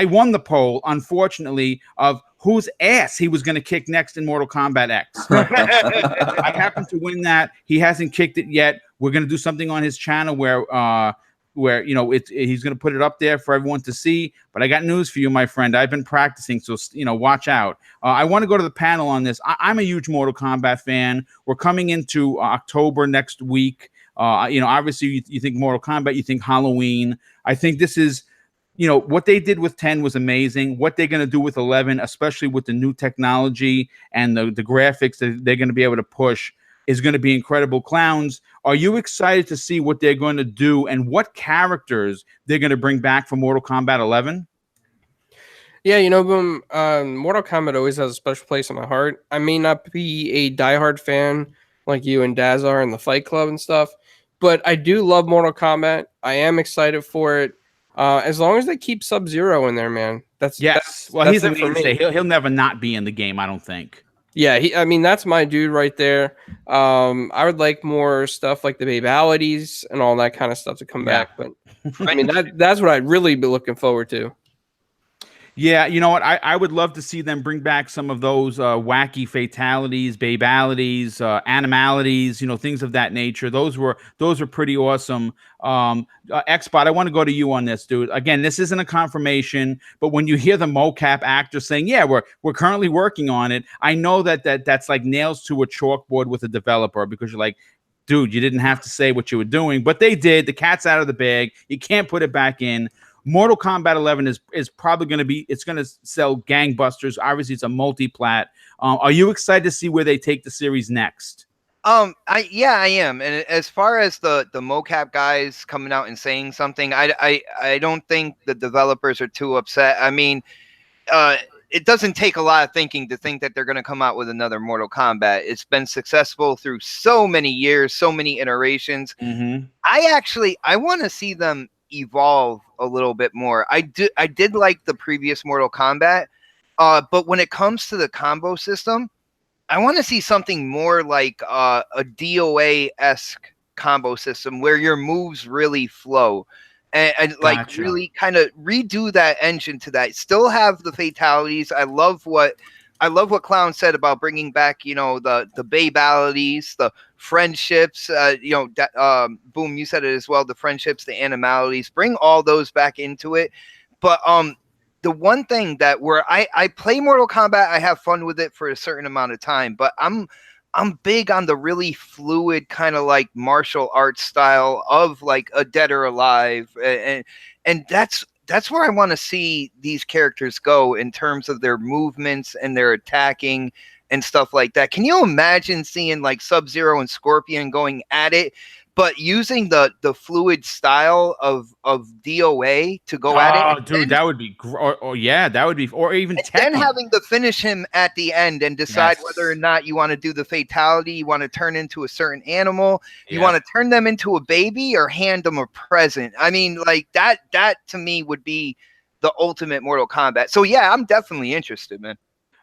won the poll, unfortunately, of whose ass he was going to kick next in Mortal Kombat X. I happened to win that. He hasn't kicked it yet. We're going to do something on his channel where he's going to put it up there for everyone to see. But I got news for you, my friend. I've been practicing, so watch out. I want to go to the panel on this. I'm a huge Mortal Kombat fan. We're coming into October next week. Obviously you think Mortal Kombat, you think Halloween. I think this is, what they did with 10 was amazing. What they're going to do with 11, especially with the new technology and the graphics that they're going to be able to push, is going to be incredible. Clowns, are you excited to see what they're going to do and what characters they're going to bring back for Mortal Kombat 11? Yeah, Boom, Mortal Kombat always has a special place in my heart. I may not be a diehard fan like you and Daz are in the Fight Club and stuff, but I do love Mortal Kombat. I am excited for it. As long as they keep Sub-Zero in there, man. He's a mainstay. He'll never not be in the game, I don't think. Yeah, that's my dude right there. I would like more stuff like the babalities and all that kind of stuff to come back. But that's what I'd really be looking forward to. Yeah, you know what? I would love to see them bring back some of those wacky fatalities, babalities, animalities, things of that nature. Those were pretty awesome. Xbot, I want to go to you on this, dude. Again, this isn't a confirmation, but when you hear the mocap actor saying, "Yeah, we're currently working on it," I know that's like nails to a chalkboard with a developer, because you're like, dude, you didn't have to say what you were doing, but they did. The cat's out of the bag. You can't put it back in. Mortal Kombat 11 is probably going to sell gangbusters. Obviously, it's a multi-plat. Are you excited to see where they take the series next? I am. And as far as the mocap guys coming out and saying something, I don't think the developers are too upset. I mean, it doesn't take a lot of thinking to think that they're going to come out with another Mortal Kombat. It's been successful through so many years, so many iterations. Mm-hmm. I want to see them evolve a little bit more. I did like the previous Mortal Kombat, but when it comes to the combo system, I want to see something more like a DOA-esque combo system where your moves really flow, and like really kind of redo that engine to that. Still have the fatalities. I love what Clown said about bringing back, the babalities, the friendships, Boom, you said it as well, the friendships, the animalities, bring all those back into it. But the one thing that where I play Mortal Kombat, I have fun with it for a certain amount of time, but I'm big on the really fluid kind of like martial arts style of like a Dead or Alive, and that's where I want to see these characters go in terms of their movements and their attacking and stuff like that. Can you imagine seeing like Sub-Zero and Scorpion going at it, but using the fluid style of DOA to go at it? Oh, dude, that would be that would be, or even then having to finish him at the end and decide whether or not you want to do the fatality, you want to turn into a certain animal, you want to turn them into a baby, or hand them a present. I mean, like that to me would be the ultimate Mortal Kombat. So yeah, I'm definitely interested, man.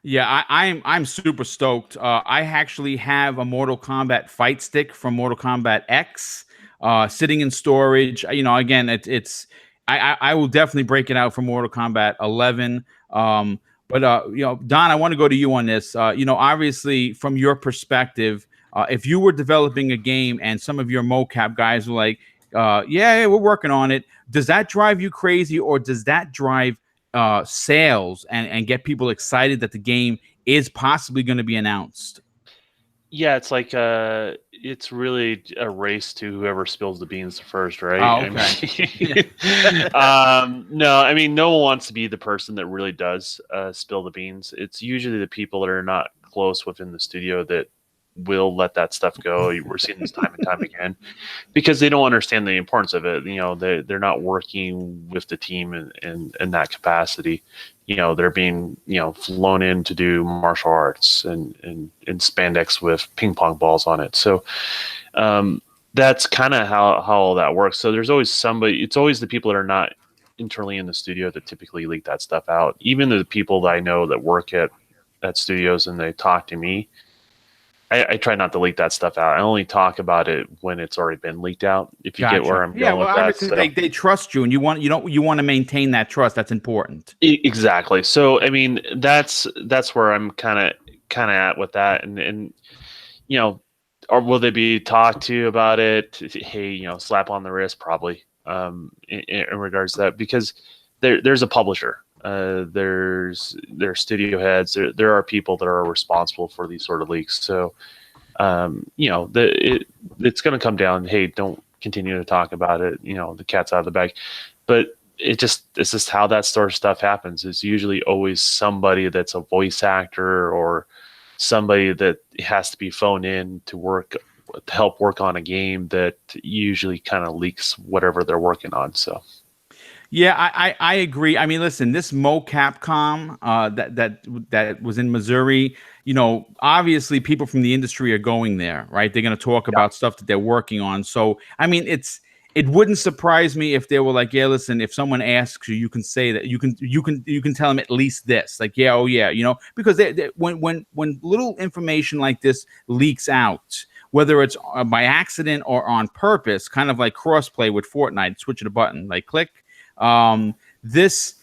Yeah, I'm super stoked. I actually have a Mortal Kombat fight stick from Mortal Kombat X sitting in storage. Again, I will definitely break it out for Mortal Kombat 11. But Don, I want to go to you on this. Obviously, from your perspective, if you were developing a game and some of your mocap guys were like, yeah, we're working on it, does that drive you crazy, or does that drive sales and get people excited that the game is possibly going to be announced? Yeah, it's like it's really a race to whoever spills the beans first, right? Oh, okay. No, I mean, no one wants to be the person that really does spill the beans. It's usually the people that are not close within the studio that will let that stuff go. We're seeing this time and time again because they don't understand the importance of it. They're not working with the team in that capacity. They're being flown in to do martial arts and spandex with ping pong balls on it. So that's kind of how all that works. So there's always somebody. It's always the people that are not internally in the studio that typically leak that stuff out. Even the people that I know that work at at studios and they talk to me, I try not to leak that stuff out. I only talk about it when it's already been leaked out. If you get where I'm going with that. Obviously they trust you, and you want to maintain that trust. That's important. Exactly. So I mean, that's where I'm kind of at with that, and or will they be talked to about it? Hey, slap on the wrist, probably. In regards to that, because there's a publisher. There's studio heads. There are people that are responsible for these sort of leaks. So, it's going to come down. Hey, don't continue to talk about it. The cat's out of the bag. But it's just how that sort of stuff happens. It's usually always somebody that's a voice actor or somebody that has to be phoned in to help work on a game that usually kind of leaks whatever they're working on. So. Yeah, I agree. I mean, listen, this Capcom that was in Missouri, obviously people from the industry are going there, right? They're going to talk about stuff that they're working on. So, I mean, it wouldn't surprise me if they were like, yeah, listen, if someone asks you, you can say that you can tell them at least this, like, yeah, oh yeah, because when little information like this leaks out, whether it's by accident or on purpose, kind of like crossplay with Fortnite, switch a button, like click. This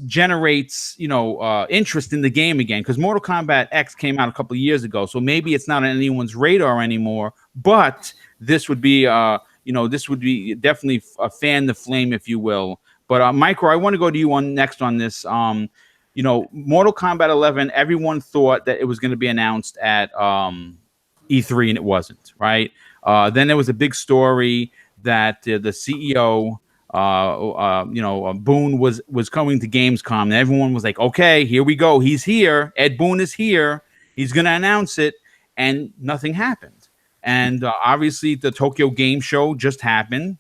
generates interest in the game again, because Mortal Kombat X came out a couple of years ago, so maybe it's not on anyone's radar anymore, but this would be definitely a fan the flame, if you will. But Micro, I want to go to you next on this. Mortal Kombat 11, everyone thought that it was going to be announced at E3, and it wasn't, right? Then there was a big story that the CEO Boone was coming to Gamescom, and everyone was like, okay, here we go. He's here. Ed Boon is here. He's going to announce it. And nothing happened. And obviously the Tokyo Game Show just happened,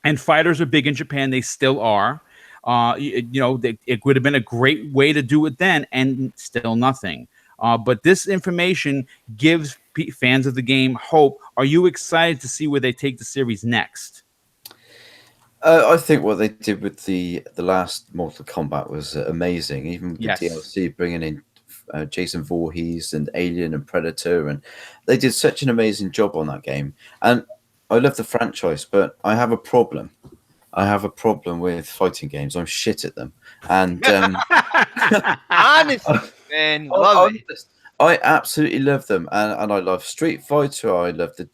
and fighters are big in Japan. They still are. It would have been a great way to do it then, and still nothing. But this information gives fans of the game hope. Are you excited to see where they take the series next? I think what they did with the last Mortal Kombat was amazing. Even with the DLC, bringing in Jason Voorhees and Alien and Predator, and they did such an amazing job on that game. And I love the franchise, but I have a problem. I have a problem with fighting games. I'm shit at them. And honestly, man, love it. I absolutely love them, and I love Street Fighter. I love the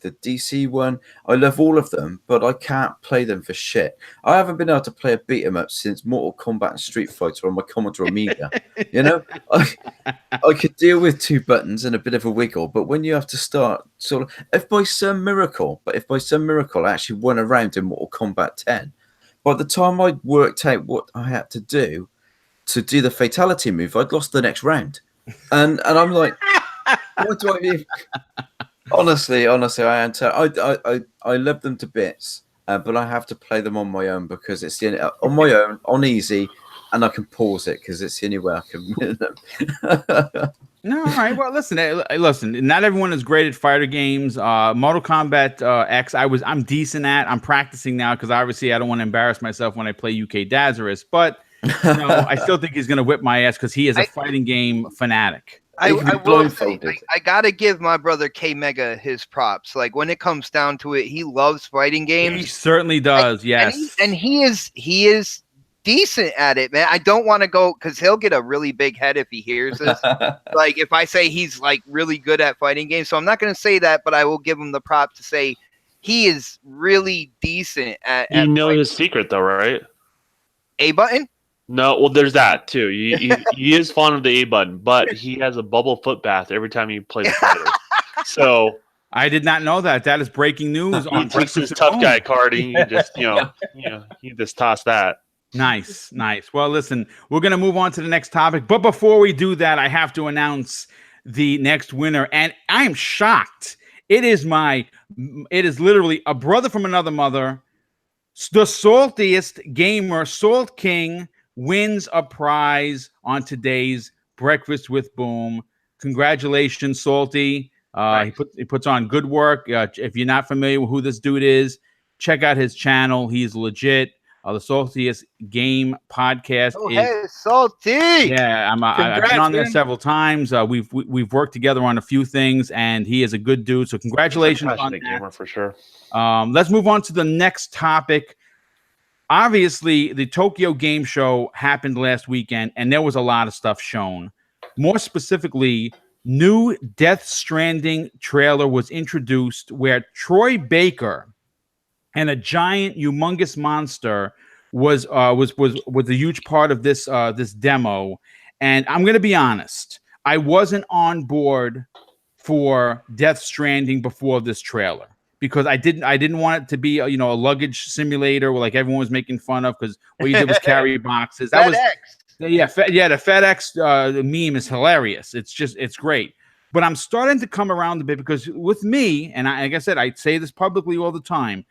DC one. I love all of them, but I can't play them for shit. I haven't been able to play a beat 'em up since Mortal Kombat and Street Fighter on my Commodore Amiga. I could deal with 2 buttons and a bit of a wiggle, but when you have to start sort of, if by some miracle I actually won a round in Mortal Kombat 10, by the time I'd worked out what I had to do the fatality move, I'd lost the next round. And I'm like, what do I mean? Honestly, I am. I love them to bits, but I have to play them on my own because it's on my own, on easy, and I can pause it because it's the only way I can win them. No, all right. Well, listen. Not everyone is great at fighter games. Mortal Kombat X, I'm decent at. I'm practicing now because obviously I don't want to embarrass myself when I play UK Dazarus, but. I still think he's going to whip my ass because he is a fighting game fanatic. I gotta give my brother K Mega his props. Like when it comes down to it, he loves fighting games. He certainly does. Yes, and he is decent at it, man. I don't want to go because he'll get a really big head if he hears this. Like if I say he's like really good at fighting games, so I'm not going to say that, but I will give him the prop to say he is really decent at. You know his secret though, right? A button. No, well, there's that too. He is fond of the A button, but he has a bubble foot bath every time he plays a fighter. So I did not know that. That is breaking news. He takes his tough guy card and you just you just toss that. Nice. Well, listen, we're gonna move on to the next topic, but before we do that, I have to announce the next winner, and I am shocked. It is literally a brother from another mother, the saltiest gamer, Salt King. Wins a prize on today's Breakfast with Boom. Congratulations, Salty. Nice. He puts on good work. If you're not familiar with who this dude is, check out his channel. He's legit. the Saltiest Game Podcast. Oh, hey, Salty! Yeah, I've been on there several times. We've worked together on a few things, and he is a good dude. So congratulations on that. Gamer for sure. Let's move on to the next topic. Obviously, the Tokyo Game Show happened last weekend, and there was a lot of stuff shown. More specifically, new Death Stranding trailer was introduced, where Troy Baker and a giant, humongous monster was a huge part of this demo. And I'm going to be honest, I wasn't on board for Death Stranding before this trailer, because I didn't want it to be a luggage simulator where like everyone was making fun of, because what you did was carry boxes. That the FedEx meme is hilarious. It's great. But I'm starting to come around a bit, because with me, and like I said, I say this publicly all the time,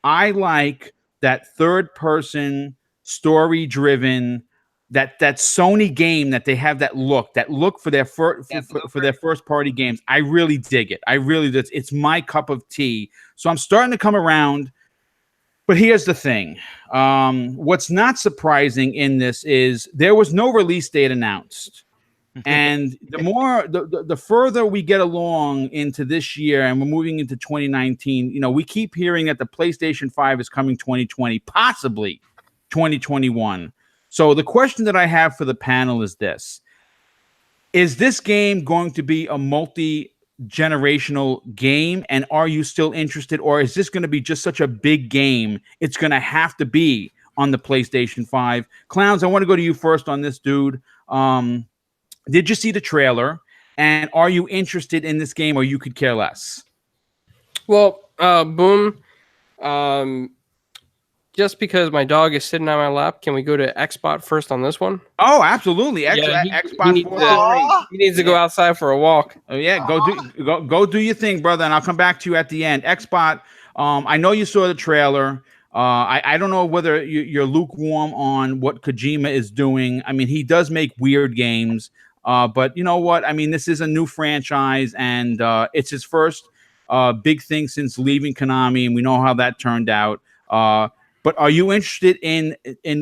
I like that third person, story driven, that Sony game, that they have that look for their for their first party games. I really dig it. It's my cup of tea. So I'm starting to come around. But here's the thing. What's not surprising in this is there was no release date announced. And the further we get along into this year and we're moving into 2019, we keep hearing that the PlayStation 5 is coming 2020, possibly 2021. So the question that I have for the panel is this: is this game going to be a multi-generational game, and are you still interested, or is this going to be just such a big game it's going to have to be on the PlayStation 5? Clowns, I want to go to you first on this, dude. Did you see the trailer, and are you interested in this game, or you could care less? Well, Boom, just because my dog is sitting on my lap, can we go to Xbot first on this one? Oh, absolutely. Xbot he needs to go outside for a walk. Oh yeah, go do your thing, brother, and I'll come back to you at the end. Xbot, I know you saw the trailer. I don't know whether you're lukewarm on what Kojima is doing. I mean, he does make weird games. But you know what? I mean, this is a new franchise, and it's his first big thing since leaving Konami, and we know how that turned out. But are you interested in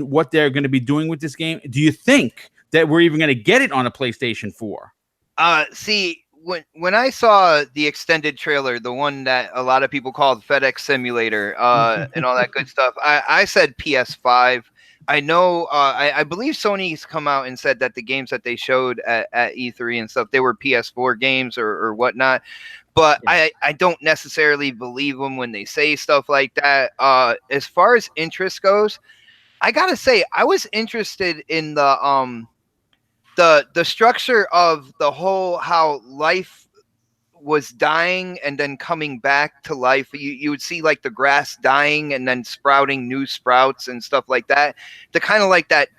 what they're going to be doing with this game? Do you think that we're even going to get it on a PlayStation 4? See, when I saw the extended trailer, the one that a lot of people call FedEx Simulator, and all that good stuff, I said PS5. I know, I believe Sony's come out and said that the games that they showed at E3 and stuff, they were PS4 games or whatnot. But yeah. I don't necessarily believe them when they say stuff like that. As far as interest goes, I gotta say, I was interested in the structure of the whole, how life was dying and then coming back to life. You would see like the grass dying and then sprouting new sprouts and stuff like that. The kind of like that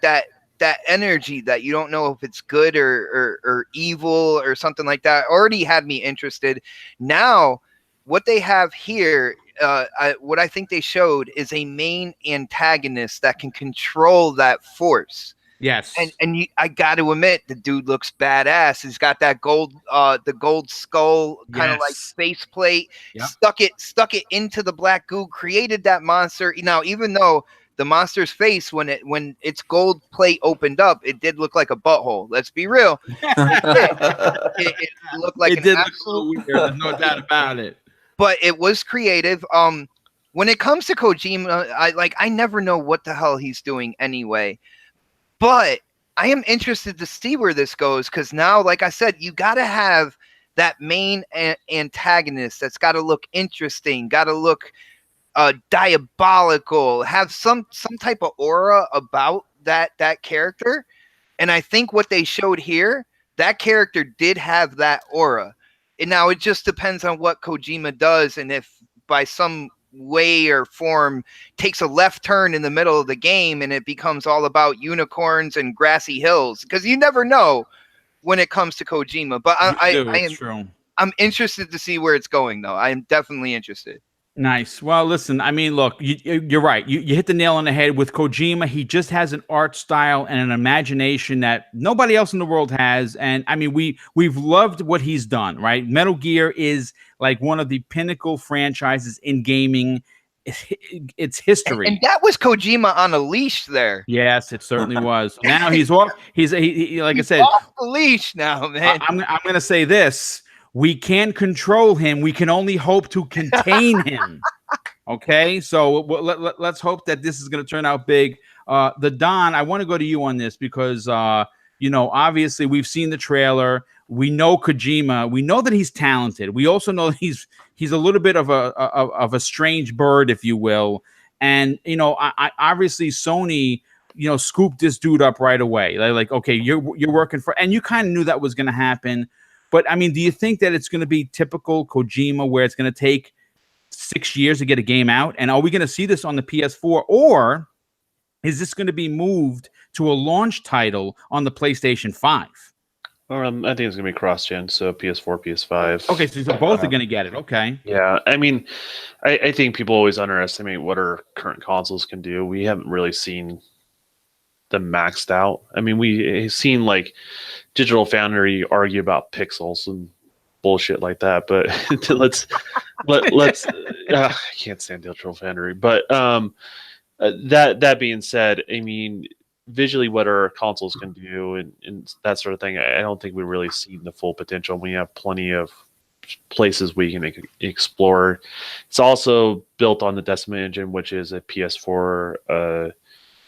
energy that you don't know if it's good or evil or something like that already had me interested. Now, what they have here, what I think they showed is a main antagonist that can control that force. Yes, and I got to admit, the dude looks badass. He's got that the gold skull, kind of like faceplate. Yep. Stuck it into the black goo, created that monster. Now, even though the monster's face, when its gold plate opened up, it did look like a butthole. Let's be real. It looked like it did look so weird. There's no doubt about it. But it was creative. When it comes to Kojima, I never know what the hell he's doing anyway. But I am interested to see where this goes, because now, like I said, you got to have that main antagonist that's got to look interesting, got to look diabolical, have some type of aura about that character. And I think what they showed here, that character did have that aura. And now it just depends on what Kojima does, and if by some way or form takes a left turn in the middle of the game and it becomes all about unicorns and grassy hills, because you never know when it comes to Kojima. But I'm interested to see where it's going, though. I am definitely interested. Nice. Well, listen, I mean, look, you're right. You hit the nail on the head with Kojima. He just has an art style and an imagination that nobody else in the world has. And I mean, we've loved what he's done, right? Metal Gear is like one of the pinnacle franchises in gaming. it's history. And that was Kojima on a leash there. Yes, it certainly was. Now he's off. He like He's I said, off the leash now, man. I'm going to say this: we can't control him. We can only hope to contain him. Okay, so let's hope that this is going to turn out big. The Don, I want to go to you on this because obviously we've seen the trailer. We know Kojima. We know that he's talented. We also know he's a little bit of a strange bird, if you will. And I obviously Sony, scooped this dude up right away. Like, okay, you're working for, and you kind of knew that was going to happen. But I mean, do you think that it's going to be typical Kojima, where it's going to take 6 years to get a game out? And are we going to see this on the PS4, or is this going to be moved to a launch title on the PlayStation 5? I think it's going to be cross-gen, so PS4, PS5. Okay, so both are going to get it. Okay. Yeah, I mean, I think people always underestimate what our current consoles can do. We haven't really seen them maxed out. I mean, we've seen like Digital Foundry argue about pixels and bullshit like that, but let's I can't stand Digital Foundry. But that being said, I mean, visually what our consoles can do and that sort of thing, I don't think we've really seen the full potential. We have plenty of places we can explore. It's also built on the Decima engine, which is a PS4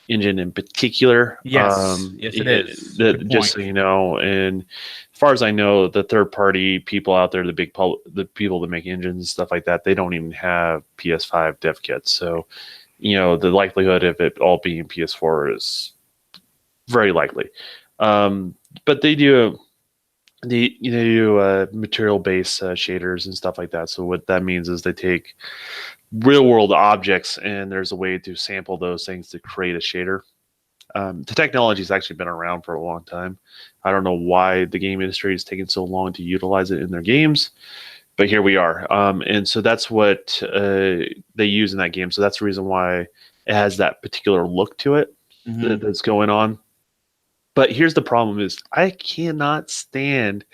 engine in particular. Yes, yes, it is. Just so you know, and as far as I know, the third-party people out there, the people that make engines and stuff like that, they don't even have PS5 dev kits. So, the likelihood of it all being PS4 is very likely. But they do material-based shaders and stuff like that. So what that means is they take real-world objects, and there's a way to sample those things to create a shader. The technology has actually been around for a long time. I don't know why the game industry is taking so long to utilize it in their games, but here we are. And so that's what they use in that game. So that's the reason why it has that particular look to it that's going on. But here's the problem: is I cannot stand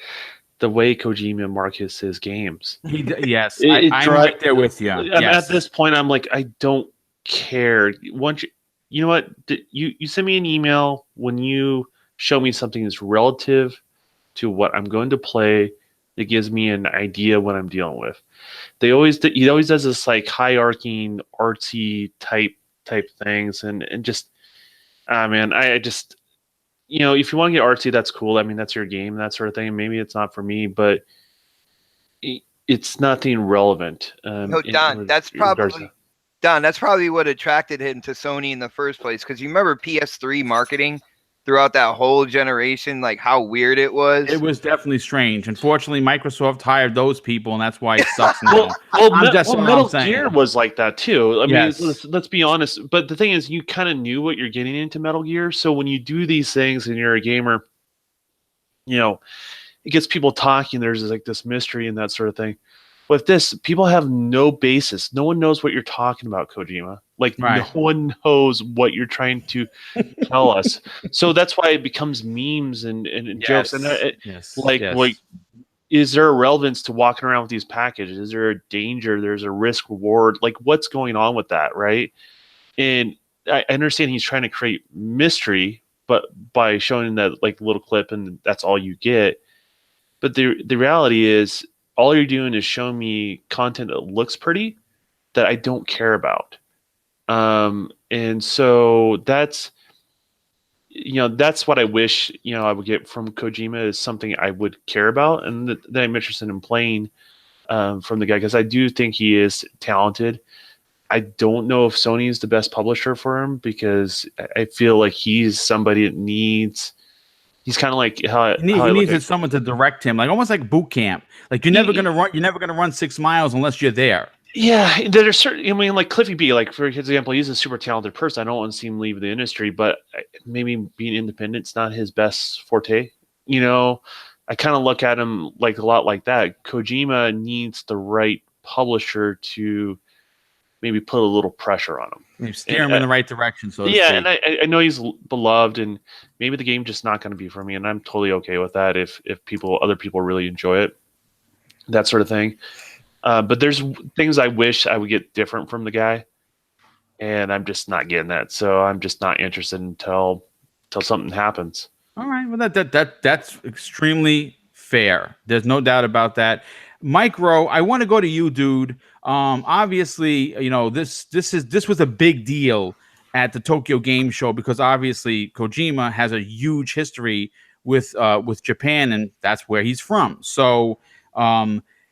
the way Kojima markets his games. Yes, I'm right there with you. At this point, I'm like, I don't care. Once you know what, you send me an email when you show me something that's relative to what I'm going to play, that gives me an idea what I'm dealing with. He always does this like hierarchy, artsy type things, and just man, I just. If you want to get artsy, that's cool. I mean, that's your game, that sort of thing. Maybe it's not for me, but it's nothing relevant. Don, that's probably what attracted him to Sony in the first place. Because you remember PS3 marketing throughout that whole generation, like how weird it was. It was definitely strange. Unfortunately, Microsoft hired those people, and that's why it sucks now. Metal Gear was like that too. I mean, let's be honest. But the thing is, you kind of knew what you're getting into Metal Gear. So when you do these things and you're a gamer, it gets people talking. There's like this mystery and that sort of thing. With this, people have no basis. No one knows what you're talking about, Kojima. Like, no one knows what you're trying to tell us. So that's why it becomes memes and jokes. And like, is there a relevance to walking around with these packages? Is there a danger? There's a risk reward. Like, what's going on with that, right? And I understand he's trying to create mystery, but by showing that like little clip and that's all you get. But the reality is, all you're doing is showing me content that looks pretty that I don't care about. And so that's what I wish, I would get from Kojima, is something I would care about and that I'm interested in playing from the guy, because I do think he is talented. I don't know if Sony is the best publisher for him, because I feel like he's somebody that needs... He's kind of like he needs someone to direct him, like almost like boot camp. Like you're never gonna run 6 miles unless you're there. Yeah, there's certain. I mean, like Cliffy B. Like for example, he's a super talented person. I don't want to see him leave the industry, but maybe being independent's not his best forte. I kind of look at him like a lot like that. Kojima needs the right publisher to maybe put a little pressure on him. Maybe steer him in the right direction. So and I know he's beloved, and maybe the game's just not going to be for me, and I'm totally okay with that if other people really enjoy it, that sort of thing. But there's things I wish I would get different from the guy. and I'm just not getting that. So I'm just not interested until something happens. All right. Well, that's extremely fair. There's no doubt about that. Micro, I want to go to you, dude. Obviously, this was a big deal at the Tokyo Game Show because obviously Kojima has a huge history with Japan, and that's where he's from. So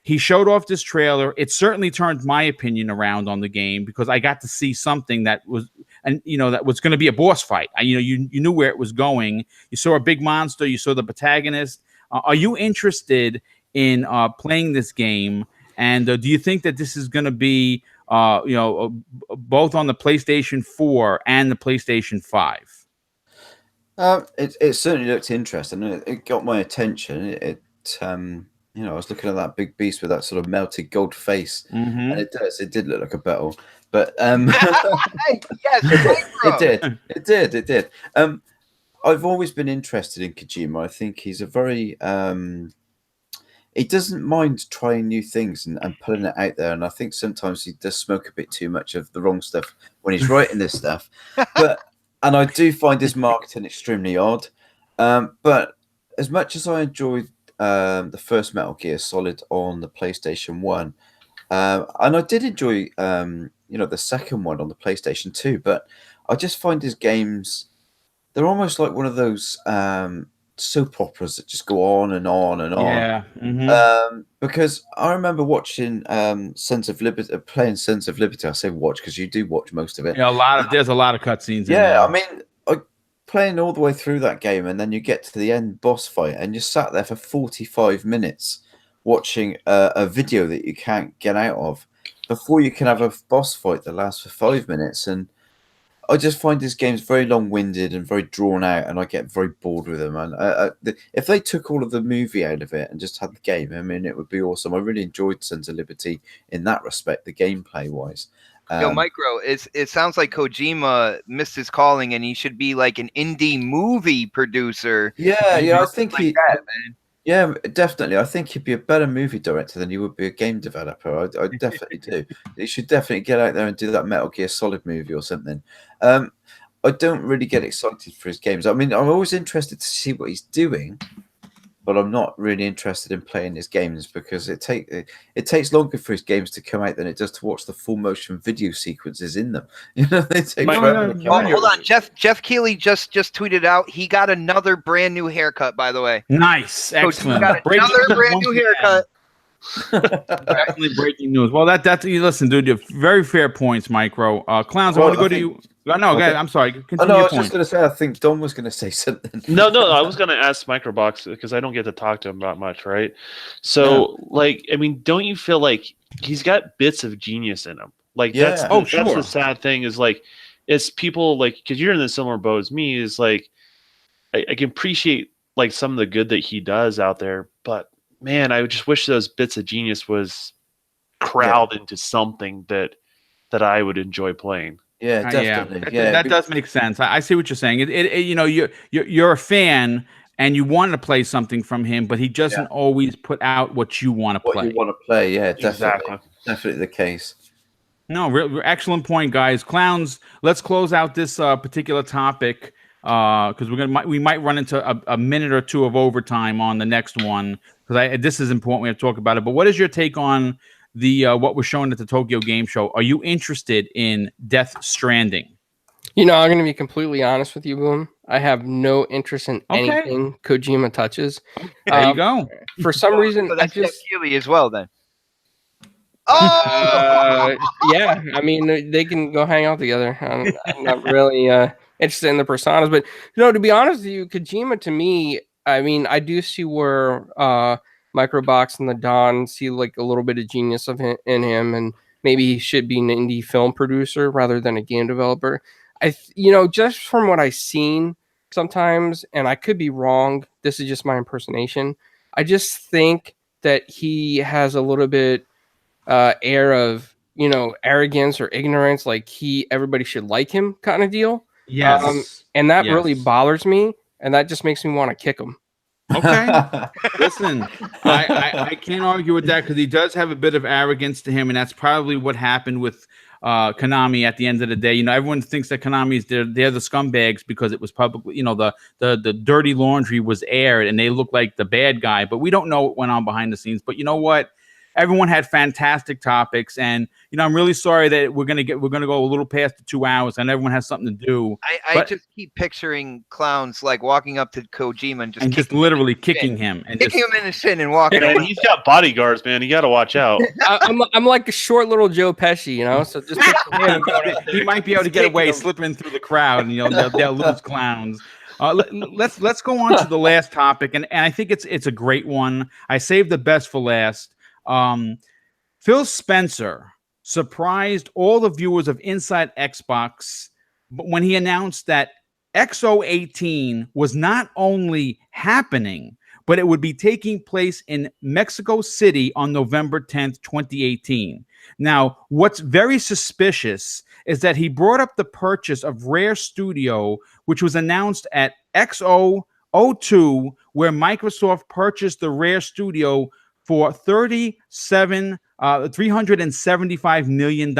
he showed off this trailer. It certainly turned my opinion around on the game because I got to see something that was, and that was going to be a boss fight. You knew where it was going. You saw a big monster. You saw the protagonist. Are you interested in playing this game? And do you think that this is going to be, both on the PlayStation 4 and the PlayStation 5? It certainly looked interesting. It got my attention. I was looking at that big beast with that sort of melted gold face, and it did look like a battle. But yes, it did. I've always been interested in Kojima. I think he's a very he doesn't mind trying new things and putting it out there. And I think sometimes he does smoke a bit too much of the wrong stuff when he's writing this stuff. And I do find his marketing extremely odd. But as much as I enjoyed the first Metal Gear Solid on the PlayStation 1, and I did enjoy the second one on the PlayStation 2, but I just find his games, they're almost like one of those soap operas that just go on and on and on. Yeah. Because I remember watching Sons of Liberty, playing Sons of Liberty. I say watch because you do watch most of it. Yeah, there's a lot of cutscenes. Yeah, I mean, playing all the way through that game, and then you get to the end boss fight, and you sat there for 45 minutes watching a video that you can't get out of before you can have a boss fight that lasts for 5 minutes. And I just find this game's very long-winded and very drawn out, and I get very bored with them. And if they took all of the movie out of it and just had the game, I mean, it would be awesome. I really enjoyed Sons of Liberty in that respect, the gameplay-wise. Micro, it sounds like Kojima missed his calling, and he should be like an indie movie producer. Yeah, I think like that, man. Yeah, definitely. I think he'd be a better movie director than he would be a game developer. I definitely do. He should definitely get out there and do that Metal Gear Solid movie or something. I don't really get excited for his games. I mean, I'm always interested to see what he's doing, but I'm not really interested in playing his games because it takes longer for his games to come out than it does to watch the full motion video sequences in them. They take forever to come out. Hold on, Jeff Keighley just tweeted out he got another brand new haircut. By the way, nice, excellent. Got another brand new haircut. Definitely breaking news. Well, that's listen, dude. You have very fair points, Micro. Clowns, I want to go to you. No, okay. I'm sorry. Continue I was just going to say, I think Don was going to say something. No, I was going to ask Microbox because I don't get to talk to him about much, right? So, I mean, don't you feel like he's got bits of genius in him? Like, that's the sad thing is, like, it's people, like, because you're in the similar boat as me, is, like, I can appreciate, like, some of the good that he does out there, but, man, I just wish those bits of genius was crowd into something that I would enjoy playing. Yeah, definitely. That does make sense. I see what you're saying. You're a fan and you want to play something from him, but he doesn't always put out what you want to play. What you want to play, yeah, definitely. Exactly. Definitely the case. No, excellent point, guys. Clowns, let's close out this particular topic because we might run into a minute or two of overtime on the next one because this is important. We have to talk about it. But what is your take on the what was shown at the Tokyo Game Show? Are you interested in Death Stranding? I'm going to be completely honest with you, Boom. I have no interest in anything Kojima touches. There you go. For some reason, so that's Jeff Keighley as well, then. Yeah. I mean, they can go hang out together. I'm not really interested in the personas, but to be honest with you, Kojima to me, I mean, I do see where Microbox and the Don see like a little bit of genius in him, and maybe he should be an indie film producer rather than a game developer. Just from what I've seen sometimes, and I could be wrong, this is just my impersonation, I just think that he has a little bit air of arrogance or ignorance, like everybody should like him kind of deal. Yes. And that really bothers me, and that just makes me want to kick him. Okay. Listen, I can't argue with that because he does have a bit of arrogance to him, and that's probably what happened with Konami at the end of the day. Everyone thinks that Konami is they're the scumbags because it was publicly, the dirty laundry was aired and they look like the bad guy, but we don't know what went on behind the scenes. But you know what? Everyone had fantastic topics, and I'm really sorry that we're gonna go a little past the 2 hours, and everyone has something to do. I just keep picturing clowns like walking up to Kojima and just literally kicking him and kicking him in the shin and walking. And he's got bodyguards, man. You got to watch out. I'm like a short little Joe Pesci, So just he might be able to get away slipping through the crowd, and they'll lose clowns. Let's go on to the last topic, and I think it's a great one. I saved the best for last. Phil Spencer surprised all the viewers of Inside Xbox when he announced that XO18 was not only happening, but it would be taking place in Mexico City on November 10th, 2018. Now, what's very suspicious is that he brought up the purchase of Rare Studio, which was announced at XO02, where Microsoft purchased the Rare Studio for $375 million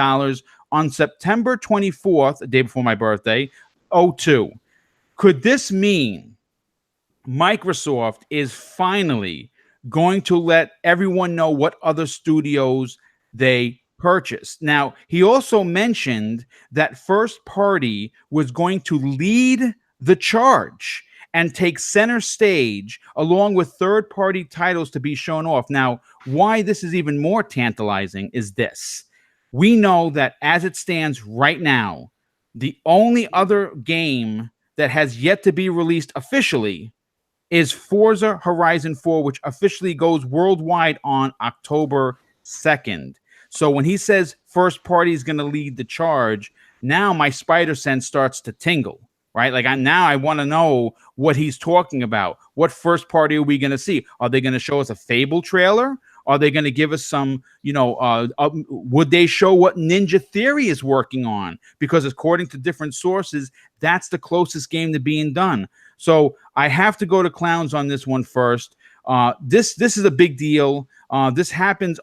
on September 24th, the day before my birthday, 02. Could this mean Microsoft is finally going to let everyone know what other studios they purchased? Now, he also mentioned that First Party was going to lead the charge and take center stage along with third-party titles to be shown off. Now, why this is even more tantalizing is this. We know that as it stands right now, the only other game that has yet to be released officially is Forza Horizon 4, which officially goes worldwide on October 2nd. So when he says First Party is going to lead the charge, now my spider sense starts to tingle. Right? Like I want to know what he's talking about. What first party are we going to see? Are they going to show us a Fable trailer? Are they going to give us some, would they show what Ninja Theory is working on? Because according to different sources, that's the closest game to being done. So I have to go to clowns on this one first. This is a big deal. This happens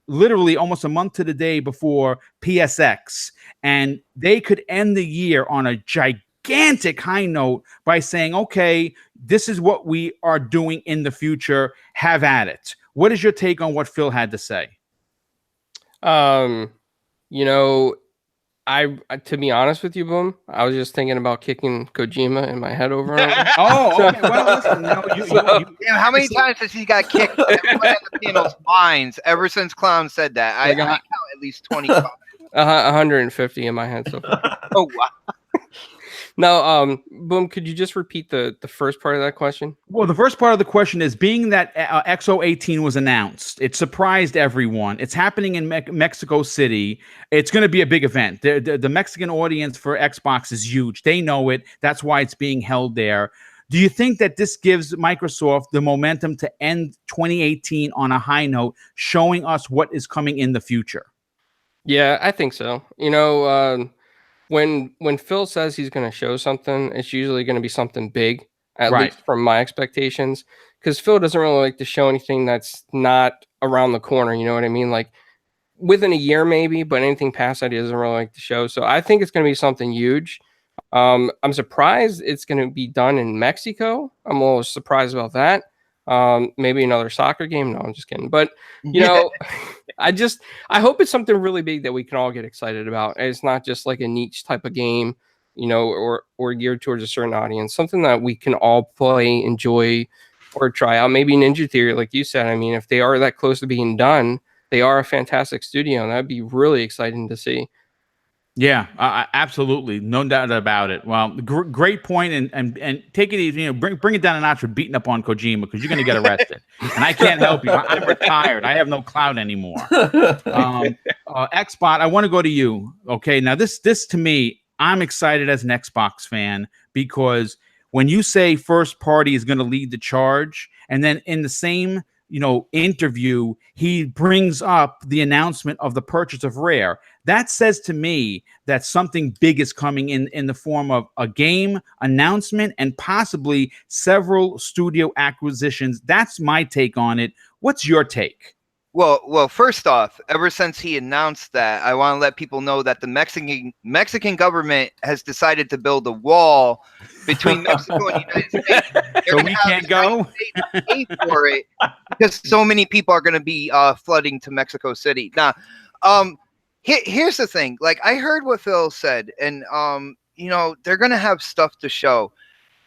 literally almost a month to the day before PSX. And they could end the year on a gigantic high note by saying, okay, this is what we are doing in the future. Have at it. What is your take on what Phil had to say? To be honest with you, Boom, I was just thinking about kicking Kojima in my head over. Okay. Well, listen, how many times has he got kicked in the panel's minds ever since Clown said that? I count at least 25. 150 in my head so far. Oh, wow. No, Boom, could you just repeat the first part of that question? Well, the first part of the question is, being that XO18 was announced, it surprised everyone. It's happening in Mexico City. It's going to be a big event. The Mexican audience for Xbox is huge. They know it. That's why it's being held there. Do you think that this gives Microsoft the momentum to end 2018 on a high note, showing us what is coming in the future? Yeah, I think so. When Phil says he's going to show something, it's usually going to be something big, at least from my expectations, because Phil doesn't really like to show anything that's not around the corner. You know what I mean? Like within a year, maybe, but anything past that he doesn't really like to show. So I think it's going to be something huge. I'm surprised it's going to be done in Mexico. I'm a little surprised about that. Maybe another soccer game. No, I'm just kidding. But I hope it's something really big that we can all get excited about. It's not just like a niche type of game, or geared towards a certain audience. Something that we can all play, enjoy, or try out. Maybe Ninja Theory, like you said. I mean, if they are that close to being done, they are a fantastic studio, and that'd be really exciting to see. Yeah, absolutely, no doubt about it. Well, great point, and take it easy. Bring it down a notch for beating up on Kojima, because you're going to get arrested, and I can't help you. I'm retired. I have no clout anymore. Xbot, I want to go to you. Okay, now this to me, I'm excited as an Xbox fan, because when you say First Party is going to lead the charge, and then in the same interview, he brings up the announcement of the purchase of Rare. That says to me that something big is coming in the form of a game announcement and possibly several studio acquisitions. That's my take on it. What's your take? Well, first off, ever since he announced that, I want to let people know that the Mexican government has decided to build a wall between Mexico and the United States. They're So gonna we have can't the go. United States pay for it because so many people are going to be flooding to Mexico City. Now, here's the thing. Like I heard what Phil said, and they're going to have stuff to show.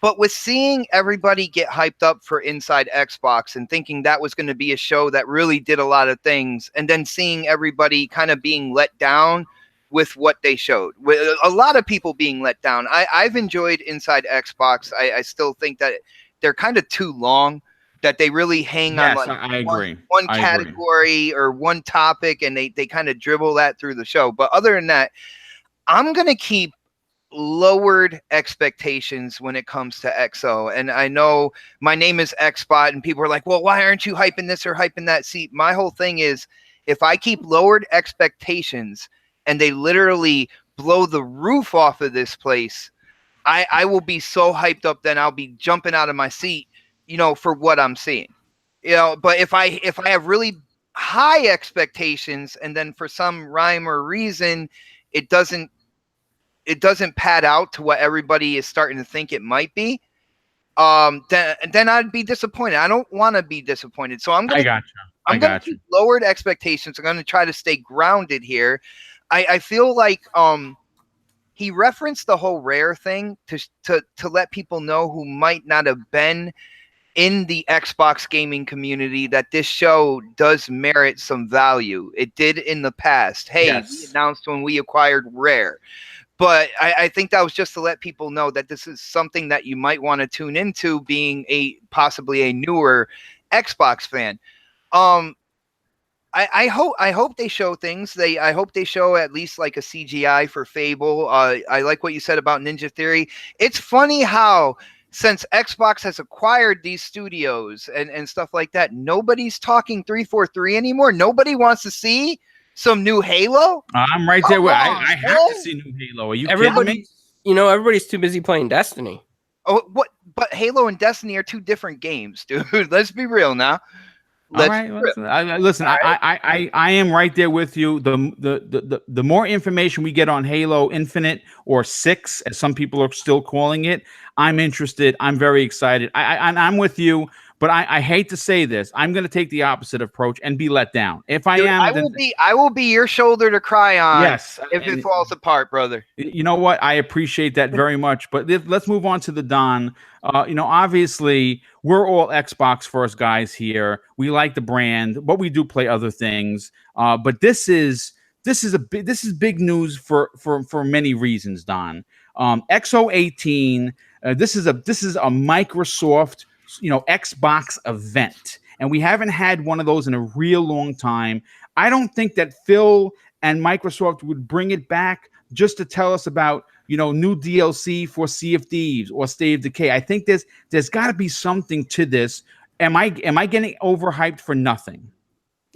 But with seeing everybody get hyped up for Inside Xbox and thinking that was going to be a show that really did a lot of things, and then seeing everybody kind of being let down with what they showed, with a lot of people being let down. I've enjoyed Inside Xbox. I still think that they're kind of too long, that they really hang on Yes, like I agree. one I agree. category or one topic, and they kind of dribble that through the show. But other than that, I'm going to keep lowered expectations when it comes to XO. And I know my name is Xbot, and people are like, well, why aren't you hyping this or hyping that? See, my whole thing is if I keep lowered expectations and they literally blow the roof off of this place, I will be so hyped up, then I'll be jumping out of my seat, for what I'm seeing. But if I have really high expectations and then for some rhyme or reason it doesn't pad out to what everybody is starting to think it might be, then I'd be disappointed. I don't want to be disappointed. So I'm gonna keep lowered expectations. I'm gonna try to stay grounded here. I feel like he referenced the whole Rare thing to let people know who might not have been in the Xbox gaming community that this show does merit some value. It did in the past. Hey, Yes. We announced when we acquired Rare. But I think that was just to let people know that this is something that you might want to tune into, being possibly a newer Xbox fan. I hope they show things. I hope they show at least like a CGI for Fable. I like what you said about Ninja Theory. It's funny how since Xbox has acquired these studios and stuff like that, nobody's talking 343 anymore. Nobody wants to see some new Halo. I'm right there. I have to see new Halo. Are you kidding me? Everybody's too busy playing Destiny. Oh, what? But Halo and Destiny are two different games, dude. Let's be real now. All right, listen. I am right there with you. The more information we get on Halo Infinite or 6, as some people are still calling it, I'm interested. I'm very excited. I'm with you, but I hate to say this. I'm going to take the opposite approach and be let down. If I am, I will be your shoulder to cry on. Yes, if it falls apart, brother. You know what? I appreciate that very much. But let's move on to the Don. Obviously, we're all Xbox first guys here. We like the brand, but we do play other things. But this is big news for many reasons, Don. XO18. This is a Microsoft Xbox event, and we haven't had one of those in a real long time. I don't think that Phil and Microsoft would bring it back just to tell us about new DLC for Sea of Thieves or State of Decay. I think there's got to be something to this. Am I getting overhyped for nothing?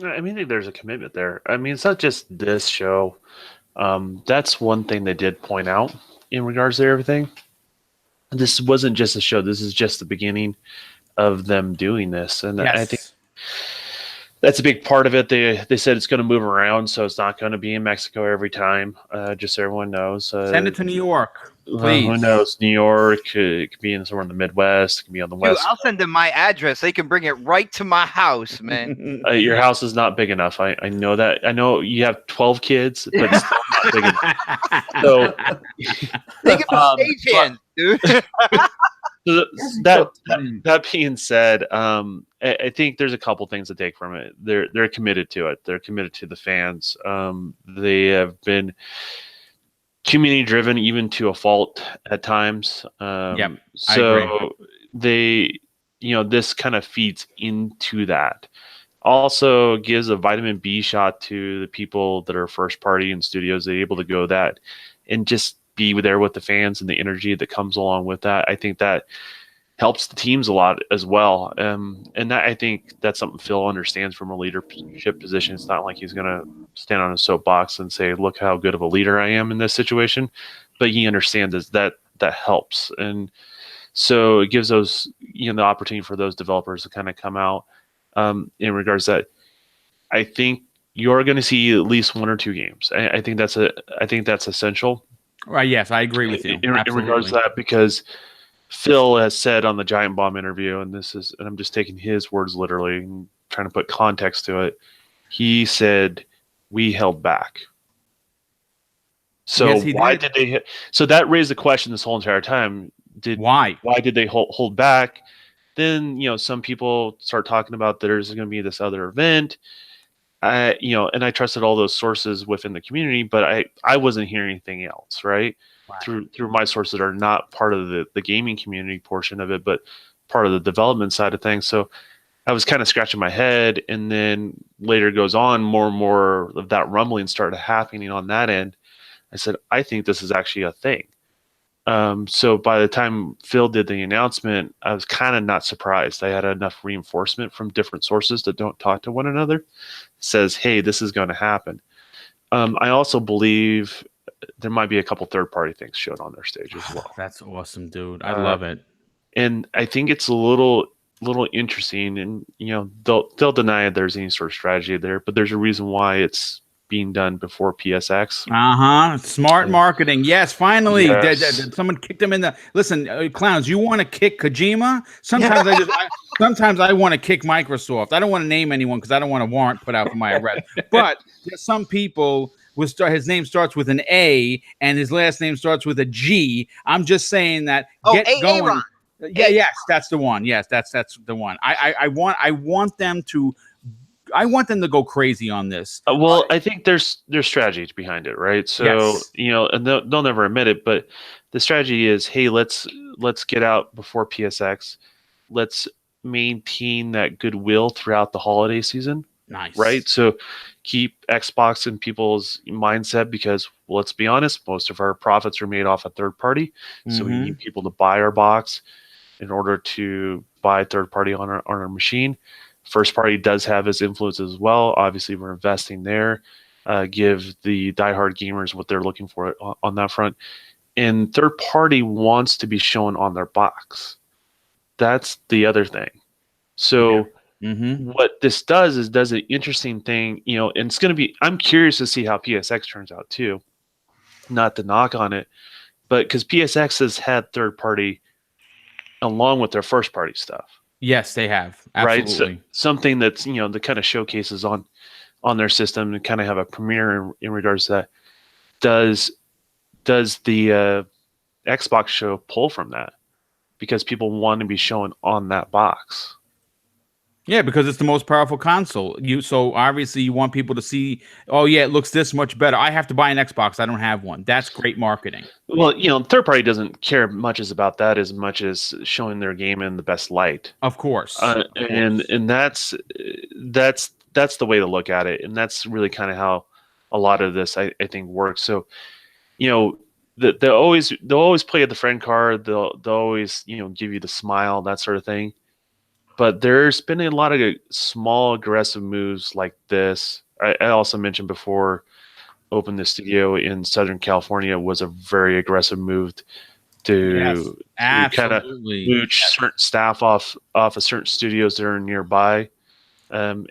I mean, there's a commitment there. I mean, it's not just this show. That's one thing they did point out in regards to everything. This wasn't just a show. This is just the beginning of them doing this, and yes. I think that's a big part of it. They said it's going to move around, so it's not going to be in Mexico every time. Just so everyone knows. Send it to New York, please. Who knows? New York. It could be somewhere in the Midwest. It could be on the West. I'll send them my address. They can bring it right to my house, man. Your house is not big enough. I know that. I know you have 12 kids, but it's still not big enough. So think of stagehands, dude. That being said, I think there's a couple things to take from it. They're committed to it. They're committed to the fans. They have been community driven, even to a fault at times. Yeah, so they, this kind of feeds into that. Also gives a vitamin B shot to the people that are first party and studios. They're able to go that and just be there with the fans and the energy that comes along with that. I think that helps the teams a lot as well. And that, I think that's something Phil understands from a leadership position. It's not like he's going to stand on a soapbox and say, look how good of a leader I am in this situation. But he understands that helps. And so it gives those, the opportunity for those developers to kind of come out in regards to that. I think you're going to see at least 1 or 2 games. I think that's essential. Right. Yes, I agree with you. In regards to that, because Phil has said on the Giant Bomb interview, and I'm just taking his words literally and trying to put context to it. He said, "We held back." So Yes, why did they? So that raised the question this whole entire time. Why did they hold back? Then some people start talking about there's going to be this other event. And I trusted all those sources within the community, but I wasn't hearing anything else, right? Through my sources that are not part of the gaming community portion of it, but part of the development side of things. So I was kind of scratching my head, and then later goes on, more and more of that rumbling started happening on that end. I said, I think this is actually a thing. So by the time Phil did the announcement, I was kind of not surprised. I had enough reinforcement from different sources that don't talk to one another. Says, hey, this is going to happen. I also believe there might be a couple third-party things shown on their stage as well. That's awesome, dude. I love it. And I think it's a little interesting, and they'll deny there's any sort of strategy there, but there's a reason why it's being done before PSX. Smart marketing. Yes, finally. Yes. Someone kicked him in the. Listen, clowns, you want to kick Kojima? Sometimes sometimes I want to kick Microsoft. I don't want to name anyone because I don't want a warrant put out for my arrest. But there's some people his name starts with an A and his last name starts with a G. I'm just saying that. Get going. Aaron. Yes, that's the one. Yes, that's the one. I want them to. I want them to go crazy on this. Well, I think there's strategy behind it, right? So yes. And they'll never admit it, but the strategy is, hey, let's get out before PSX. Let's maintain that goodwill throughout the holiday season. Nice, right? So keep Xbox in people's mindset, because let's be honest, most of our profits are made off a third party. So we need people to buy our box in order to buy third party on our machine. First party does have its influence as well. Obviously, we're investing there. Give the diehard gamers what they're looking for on that front. And third party wants to be shown on their box. That's the other thing. So what this does an interesting thing, and it's going to be, I'm curious to see how PSX turns out too. Not to knock on it, but because PSX has had third party along with their first party stuff. Yes, they have. Absolutely. Right. So something that's, that kind of showcases on their system and kind of have a premiere in regards to that. Does the Xbox show pull from that? Because people want to be shown on that box. Yeah, because it's the most powerful console. So obviously you want people to see, oh yeah, it looks this much better. I have to buy an Xbox. I don't have one. That's great marketing. Well, third party doesn't care much about that as much as showing their game in the best light. Of course. And that's the way to look at it. And that's really kind of how a lot of this I think works. So, they'll always play the friend card. They'll always, give you the smile, that sort of thing. But there's been a lot of small aggressive moves like this. I also mentioned before, Open the Studio in Southern California was a very aggressive move to kind of mooch certain staff off of certain studios that are nearby. And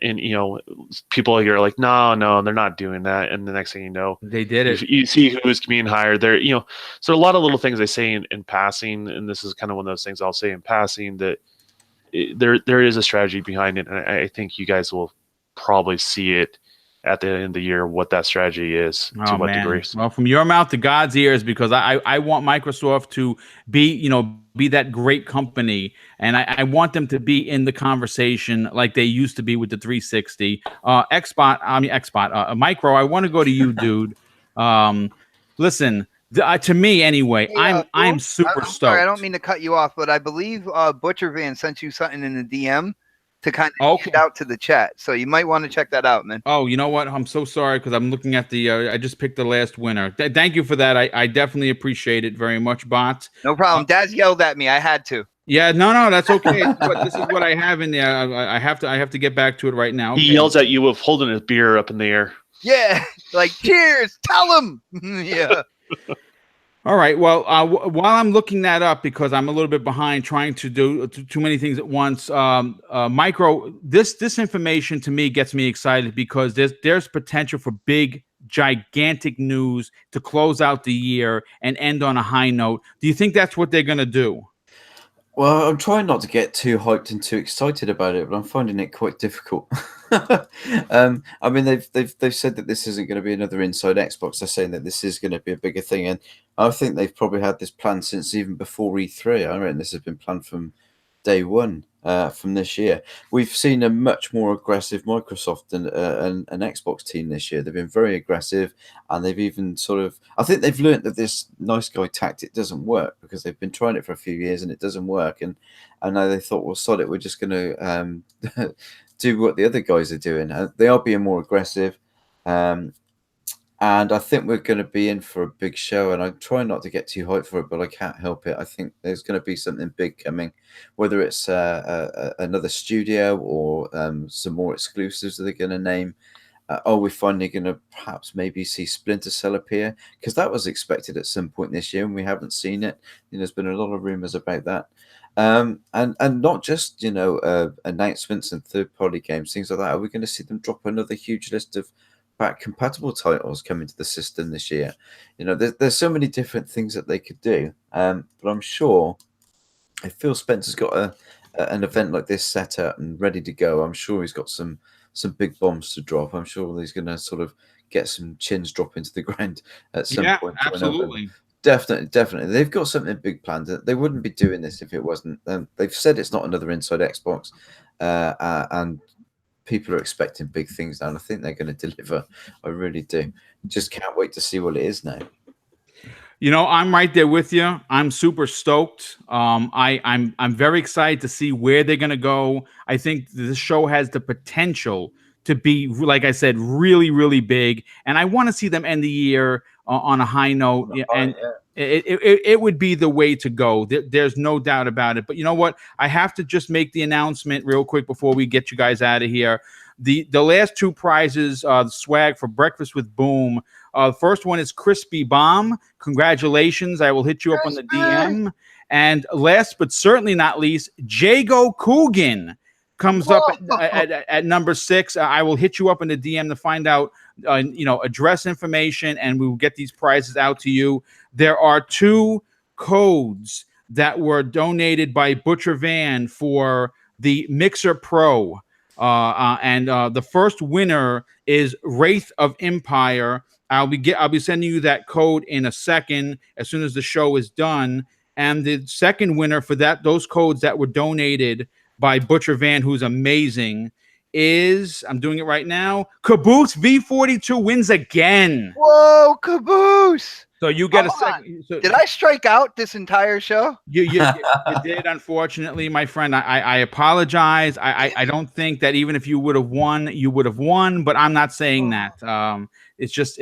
people are like, no, they're not doing that. And the next thing you know, they did it. You see who's being hired there. So a lot of little things they say in passing, and this is kind of one of those things I'll say in passing, that there is a strategy behind it, and I think you guys will probably see it at the end of the year what that strategy is to what degree. Well, from your mouth to God's ears, because I want Microsoft to be that great company, and I want them to be in the conversation like they used to be with the 360. Micro, I want to go to you, dude. Listen. To me, anyway, hey, I'm super stoked. Sorry, I don't mean to cut you off, but I believe Butcher Van sent you something in the DM to kind of get out to the chat. So you might want to check that out, man. Oh, you know what? I'm so sorry because I'm looking at the. I just picked the last winner. Thank you for that. I definitely appreciate it very much, Bot. No problem. Daz yelled at me. I had to. Yeah, no, that's okay. This is what I have in there. I have to get back to it right now. Okay. He yells at you with holding his beer up in the air. Yeah, like cheers. Tell him. Yeah. All right. Well, while I'm looking that up, because I'm a little bit behind trying to do too many things at once, Micro, this information to me gets me excited because there's potential for big, gigantic news to close out the year and end on a high note. Do you think that's what they're going to do? Well, I'm trying not to get too hyped and too excited about it, but I'm finding it quite difficult. I mean, they've said that this isn't going to be another Inside Xbox. They're saying that this is going to be a bigger thing, and I think they've probably had this planned since even before E3. I reckon this has been planned from day one from this year. We've seen a much more aggressive Microsoft and an Xbox team this year. They've been very aggressive, and they've even sort of, I think they've learned that this nice guy tactic doesn't work because they've been trying it for a few years and it doesn't work. And now they thought, well, sod it, we're just going to do what the other guys are doing. They are being more aggressive. And I think we're going to be in for a big show, and I'm trying not to get too hyped for it, but I can't help it. I think there's going to be something big coming, whether it's another studio or some more exclusives that they're going to name. Are we finally going to perhaps maybe see Splinter Cell appear? Because that was expected at some point this year, and we haven't seen it. There's been a lot of rumors about that. And not just, announcements and third-party games, things like that. Are we going to see them drop another huge list of back compatible titles coming to the system this year? There's so many different things that they could do, but I'm sure if Phil Spencer's got an event like this set up and ready to go, I'm sure he's got some big bombs to drop. I'm sure he's going to sort of get some chins drop into the ground at some point. Absolutely. Definitely. They've got something big planned. They wouldn't be doing this if it wasn't. They've said it's not another Inside Xbox, and people are expecting big things now, and I think they're going to deliver. I really do. Just can't wait to see what it is now. I'm right there with you. I'm super stoked. I'm very excited to see where they're going to go. I think this show has the potential to be, like I said, really, really big, and I want to see them end the year on a high note. It would be the way to go. There's no doubt about it. But you know what? I have to just make the announcement real quick before we get you guys out of here. The last two prizes, the swag for Breakfast with Boom. First one is Crispy Bomb. Congratulations. I will hit you up on the DM. And last but certainly not least, Jago Coogan comes up at number 6. I will hit you up in the DM to find out address information, and we will get these prizes out to you. There are 2 codes that were donated by Butcher Van for the Mixer Pro, and the first winner is Wraith of Empire. I'll be sending you that code in a second as soon as the show is done. And the second winner for those codes that were donated by Butcher Van, who's amazing, is, I'm doing it right now, Caboose V42 wins again. Whoa, Caboose! So you get a second. So, did I strike out this entire show? You did, unfortunately, my friend. I apologize. I don't think that even if you would have won, you would have won. But I'm not saying that. It's just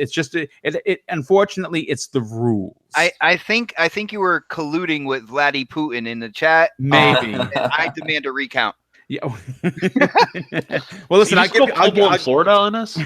unfortunately, it's the rules. I think you were colluding with Vladdy Putin in the chat. Maybe. I demand a recount. Yeah. Well, listen, I'll give Florida on us.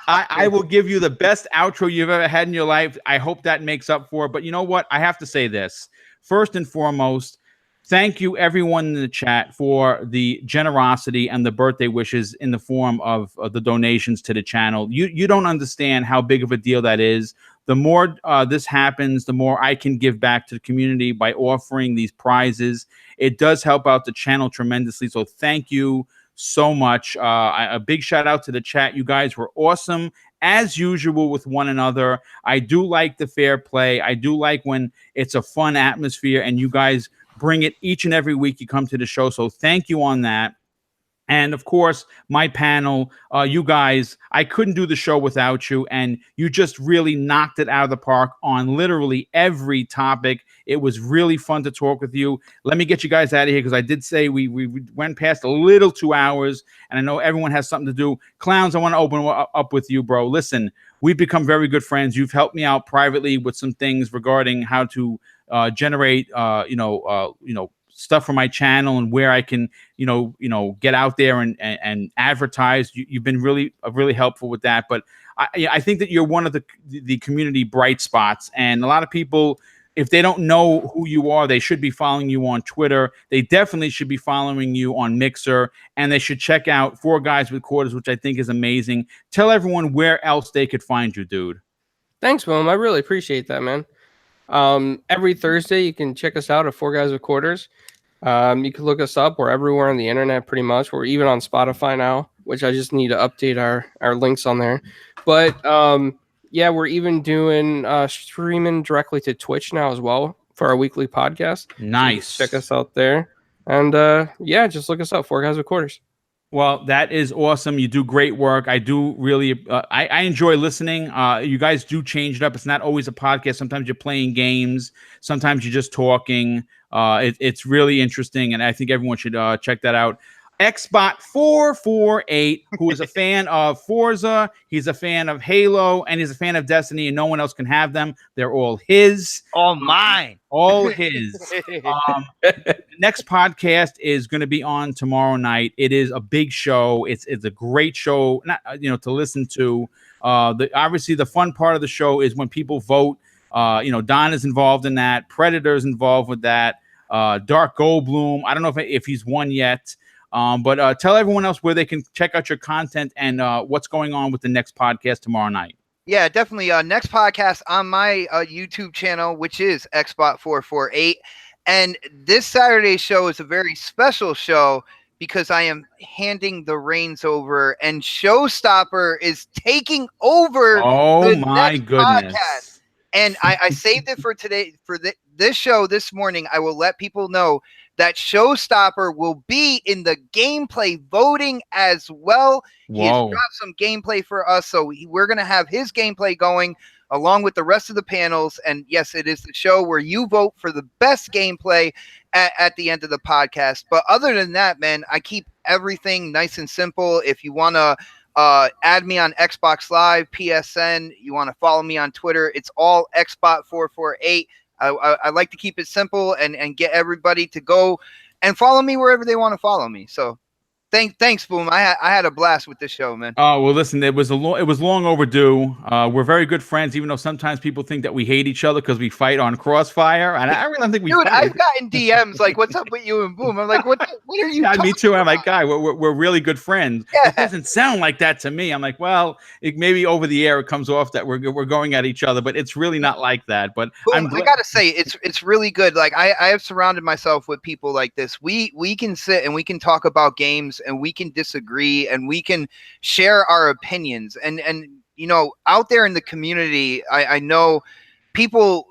I will give you the best outro you've ever had in your life. I hope that makes up for it. But you know what? I have to say this. First and foremost, thank you everyone in the chat for the generosity and the birthday wishes in the form of the donations to the channel. You don't understand how big of a deal that is. The more this happens, the more I can give back to the community by offering these prizes. It does help out the channel tremendously. So thank you so much. A big shout out to the chat. You guys were awesome as usual with one another. I do like the fair play. I do like when it's a fun atmosphere and you guys bring it each and every week you come to the show. So thank you on that. And of course, my panel, you guys, I couldn't do the show without you. And you just really knocked it out of the park on literally every topic. It was really fun to talk with you. Let me get you guys out of here because I did say we went past a little 2 hours. And I know everyone has something to do. Clowns, I want to open up with you, bro. Listen, we've become very good friends. You've helped me out privately with some things regarding how to generate, stuff for my channel and where I can, get out there and advertise. You've been really helpful with that. But I think that you're one of the community bright spots, and a lot of people, if they don't know who you are, they should be following you on Twitter. They definitely should be following you on Mixer, and they should check out Four Guys with Quarters, which I think is amazing. Tell everyone where else they could find you, dude. Thanks, Boom. I really appreciate that, man. Every Thursday, you can check us out at Four Guys with Quarters. You can look us up. We're everywhere on the internet, pretty much. We're even on Spotify now, which I just need to update our links on there. But yeah, we're even doing streaming directly to Twitch now as well for our weekly podcast. Nice. So check us out there. And yeah, just look us up, Four Guys with Quarters. Well, that is awesome. You do great work. I do really, I enjoy listening. You guys do change it up. It's not always a podcast. Sometimes you're playing games. Sometimes you're just talking. It's really interesting, and I think everyone should check that out. Xbot448, who is a fan of Forza, he's a fan of Halo, and he's a fan of Destiny, and no one else can have them. They're all his. All mine. All his. Next podcast is going to be on tomorrow night. It is a big show. It's a great show, not to listen to. Obviously, the fun part of the show is when people vote. Don is involved in that. Predator's involved with that. Dark Goldblum. I don't know if he's won yet. But tell everyone else where they can check out your content and what's going on with the next podcast tomorrow night. Yeah, definitely. Next podcast on my YouTube channel, which is Xbot448. And this Saturday's show is a very special show because I am handing the reins over, and Showstopper is taking over. Oh my goodness. Podcast. And I saved it for today, for this show this morning. I will let people know that Showstopper will be in the gameplay voting as well. He has dropped some gameplay for us, so we're going to have his gameplay going along with the rest of the panels. And yes, it is the show where you vote for the best gameplay at the end of the podcast. But other than that, man, I keep everything nice and simple. If you want to add me on Xbox Live, PSN, you want to follow me on Twitter, it's all Xbot448. I like to keep it simple and get everybody to go and follow me wherever they want to follow me. So thanks, Boom. I had a blast with this show, man. Oh, well, listen, it was long overdue. We're very good friends, even though sometimes people think that we hate each other because we fight on Crossfire. And I really don't think we Dude, fight. I've gotten DMs like, what's up with you and Boom? I'm like, what are you talking me too. I'm like, about? guy, we're really good friends. Yeah. It doesn't sound like that to me. I'm like, well, maybe over the air it comes off that we're going at each other, but it's really not like that. But Boom, I gotta say, it's really good. Like I have surrounded myself with people like this. We can sit and we can talk about games, and we can disagree, and we can share our opinions. And out there in the community, I know people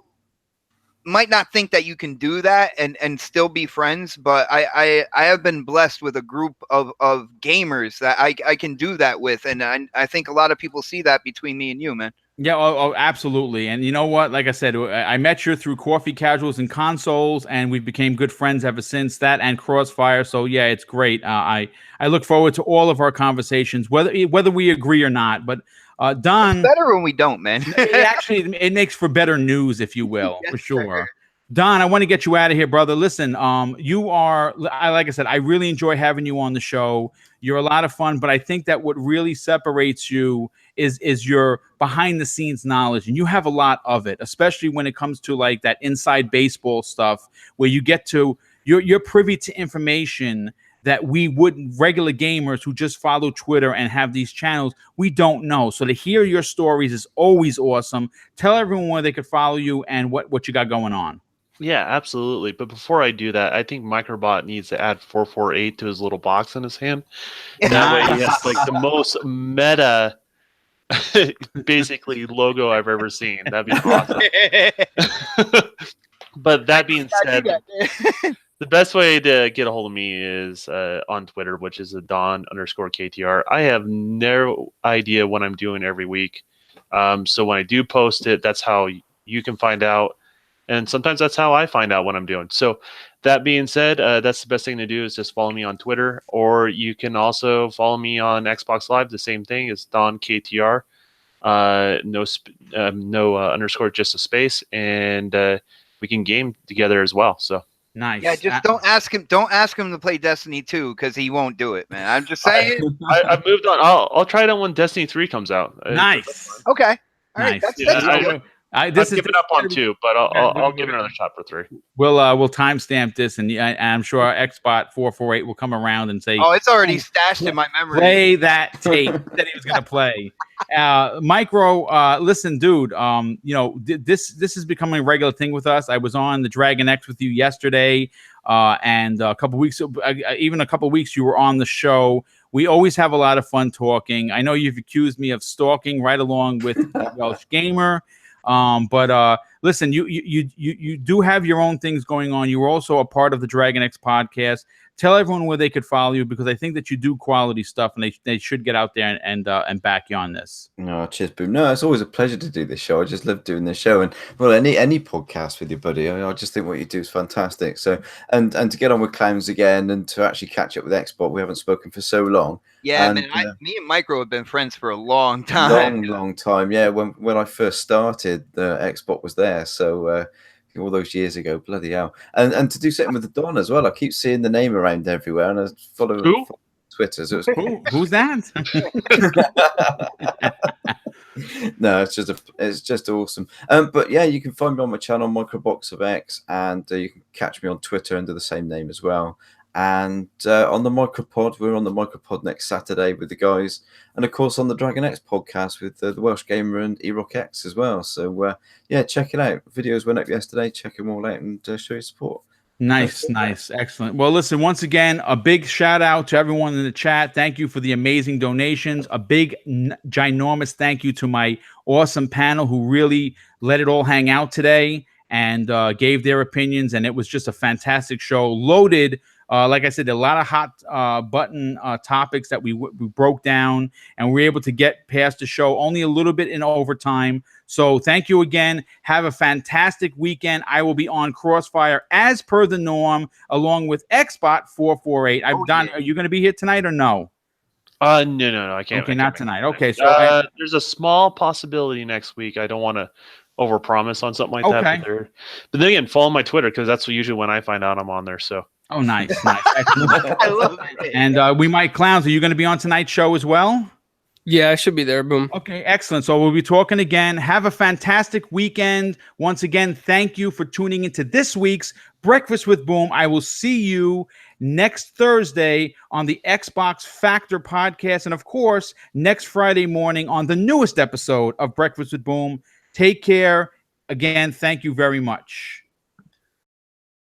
might not think that you can do that and still be friends, but I have been blessed with a group of gamers that I can do that with, and I think a lot of people see that between me and you, man. Yeah, absolutely. And you know what? Like I said, I met you through Coffee Casuals and Consoles, and we became good friends ever since that, and Crossfire. So yeah, it's great. I look forward to all of our conversations, whether we agree or not. But Don, it's better when we don't, man. it makes for better news, if you will, yes, for sure. sir. Don, I want to get you out of here, brother. Listen, you are, like I said, I really enjoy having you on the show. You're a lot of fun, but I think that what really separates you is your behind the scenes knowledge, and you have a lot of it, especially when it comes to like that inside baseball stuff, where you get to you're privy to information that we wouldn't, regular gamers who just follow Twitter and have these channels, we don't know. So to hear your stories is always awesome. Tell everyone where they could follow you and what you got going on. Yeah, absolutely. But before I do that, I think Microbot needs to add 448 to his little box in his hand. That way he has like the most meta, basically, logo I've ever seen. That'd be awesome. But that being said, the best way to get a hold of me is on Twitter, which is Don_KTR. I have no idea what I'm doing every week. So when I do post it, that's how you can find out. And sometimes that's how I find out what I'm doing. So that being said, that's the best thing to do is just follow me on Twitter, or you can also follow me on Xbox Live. The same thing is Don KTR, no underscore, just a space, and we can game together as well. So Nice. Yeah, just don't ask him. Don't ask him to play Destiny 2 because he won't do it, man. I'm just saying. I moved on. I'll try it out when Destiny 3 comes out. Nice. Okay. All right. Nice. That's good. I've given up on 2, but I'll give it another shot for 3. We'll timestamp this, and I'm sure our Xbot 448 will come around and say, "Oh, it's already stashed in my memory." Play that tape that he was going to play. Micro, listen, dude. This is becoming a regular thing with us. I was on the Dragon X with you yesterday, and a couple weeks you were on the show. We always have a lot of fun talking. I know you've accused me of stalking right along with Welsh Gamer. But listen, you do have your own things going on. You were also a part of the Dragon X podcast. Tell everyone where they could follow you, because I think that you do quality stuff, and they should get out there and back you on this. No, cheers, Boom. No, it's always a pleasure to do this show. I just love doing this show, and well, any podcast with you, buddy. I just think what you do is fantastic. So, and to get on with Clowns again, and to actually catch up with Xbox, we haven't spoken for so long. Yeah, man. Me and Micro have been friends for a long time. Long time. Yeah, when I first started, the Xbox was there. So. All those years ago, bloody hell! And to do something with the Don as well. I keep seeing the name around everywhere, and I follow Twitter. So it's who's that? No, it's just awesome. But yeah, you can find me on my channel, Microbox of X, and you can catch me on Twitter under the same name as well. And on the Micropod, we're on the Micropod next Saturday with the guys, and of course on the Dragon X podcast with the Welsh Gamer and Erock X as well. So yeah, check it out. Videos went up yesterday. Check them all out and show your support. Nice, excellent. Well, listen, once again, a big shout out to everyone in the chat. Thank you for the amazing donations. A big, ginormous thank you to my awesome panel who really let it all hang out today and gave their opinions, and it was just a fantastic show, loaded. Like I said, a lot of hot button topics that we broke down, and we were able to get past the show only a little bit in overtime. So thank you again. Have a fantastic weekend. I will be on Crossfire as per the norm, along with Xbot 448. Don, are you going to be here tonight or no? No, I can't. Okay, not tonight. Okay, so there's a small possibility next week. I don't want to overpromise on something like that. But then again, follow my Twitter, because that's usually when I find out I'm on there. So. Oh, nice. I love it. And we might Clowns. Are you going to be on tonight's show as well? Yeah, I should be there. Boom. Okay, excellent. So we'll be talking again. Have a fantastic weekend. Once again, thank you for tuning into this week's Breakfast with Boom. I will see you next Thursday on the Xbox Factor podcast, and of course, next Friday morning on the newest episode of Breakfast with Boom. Take care. Again, thank you very much.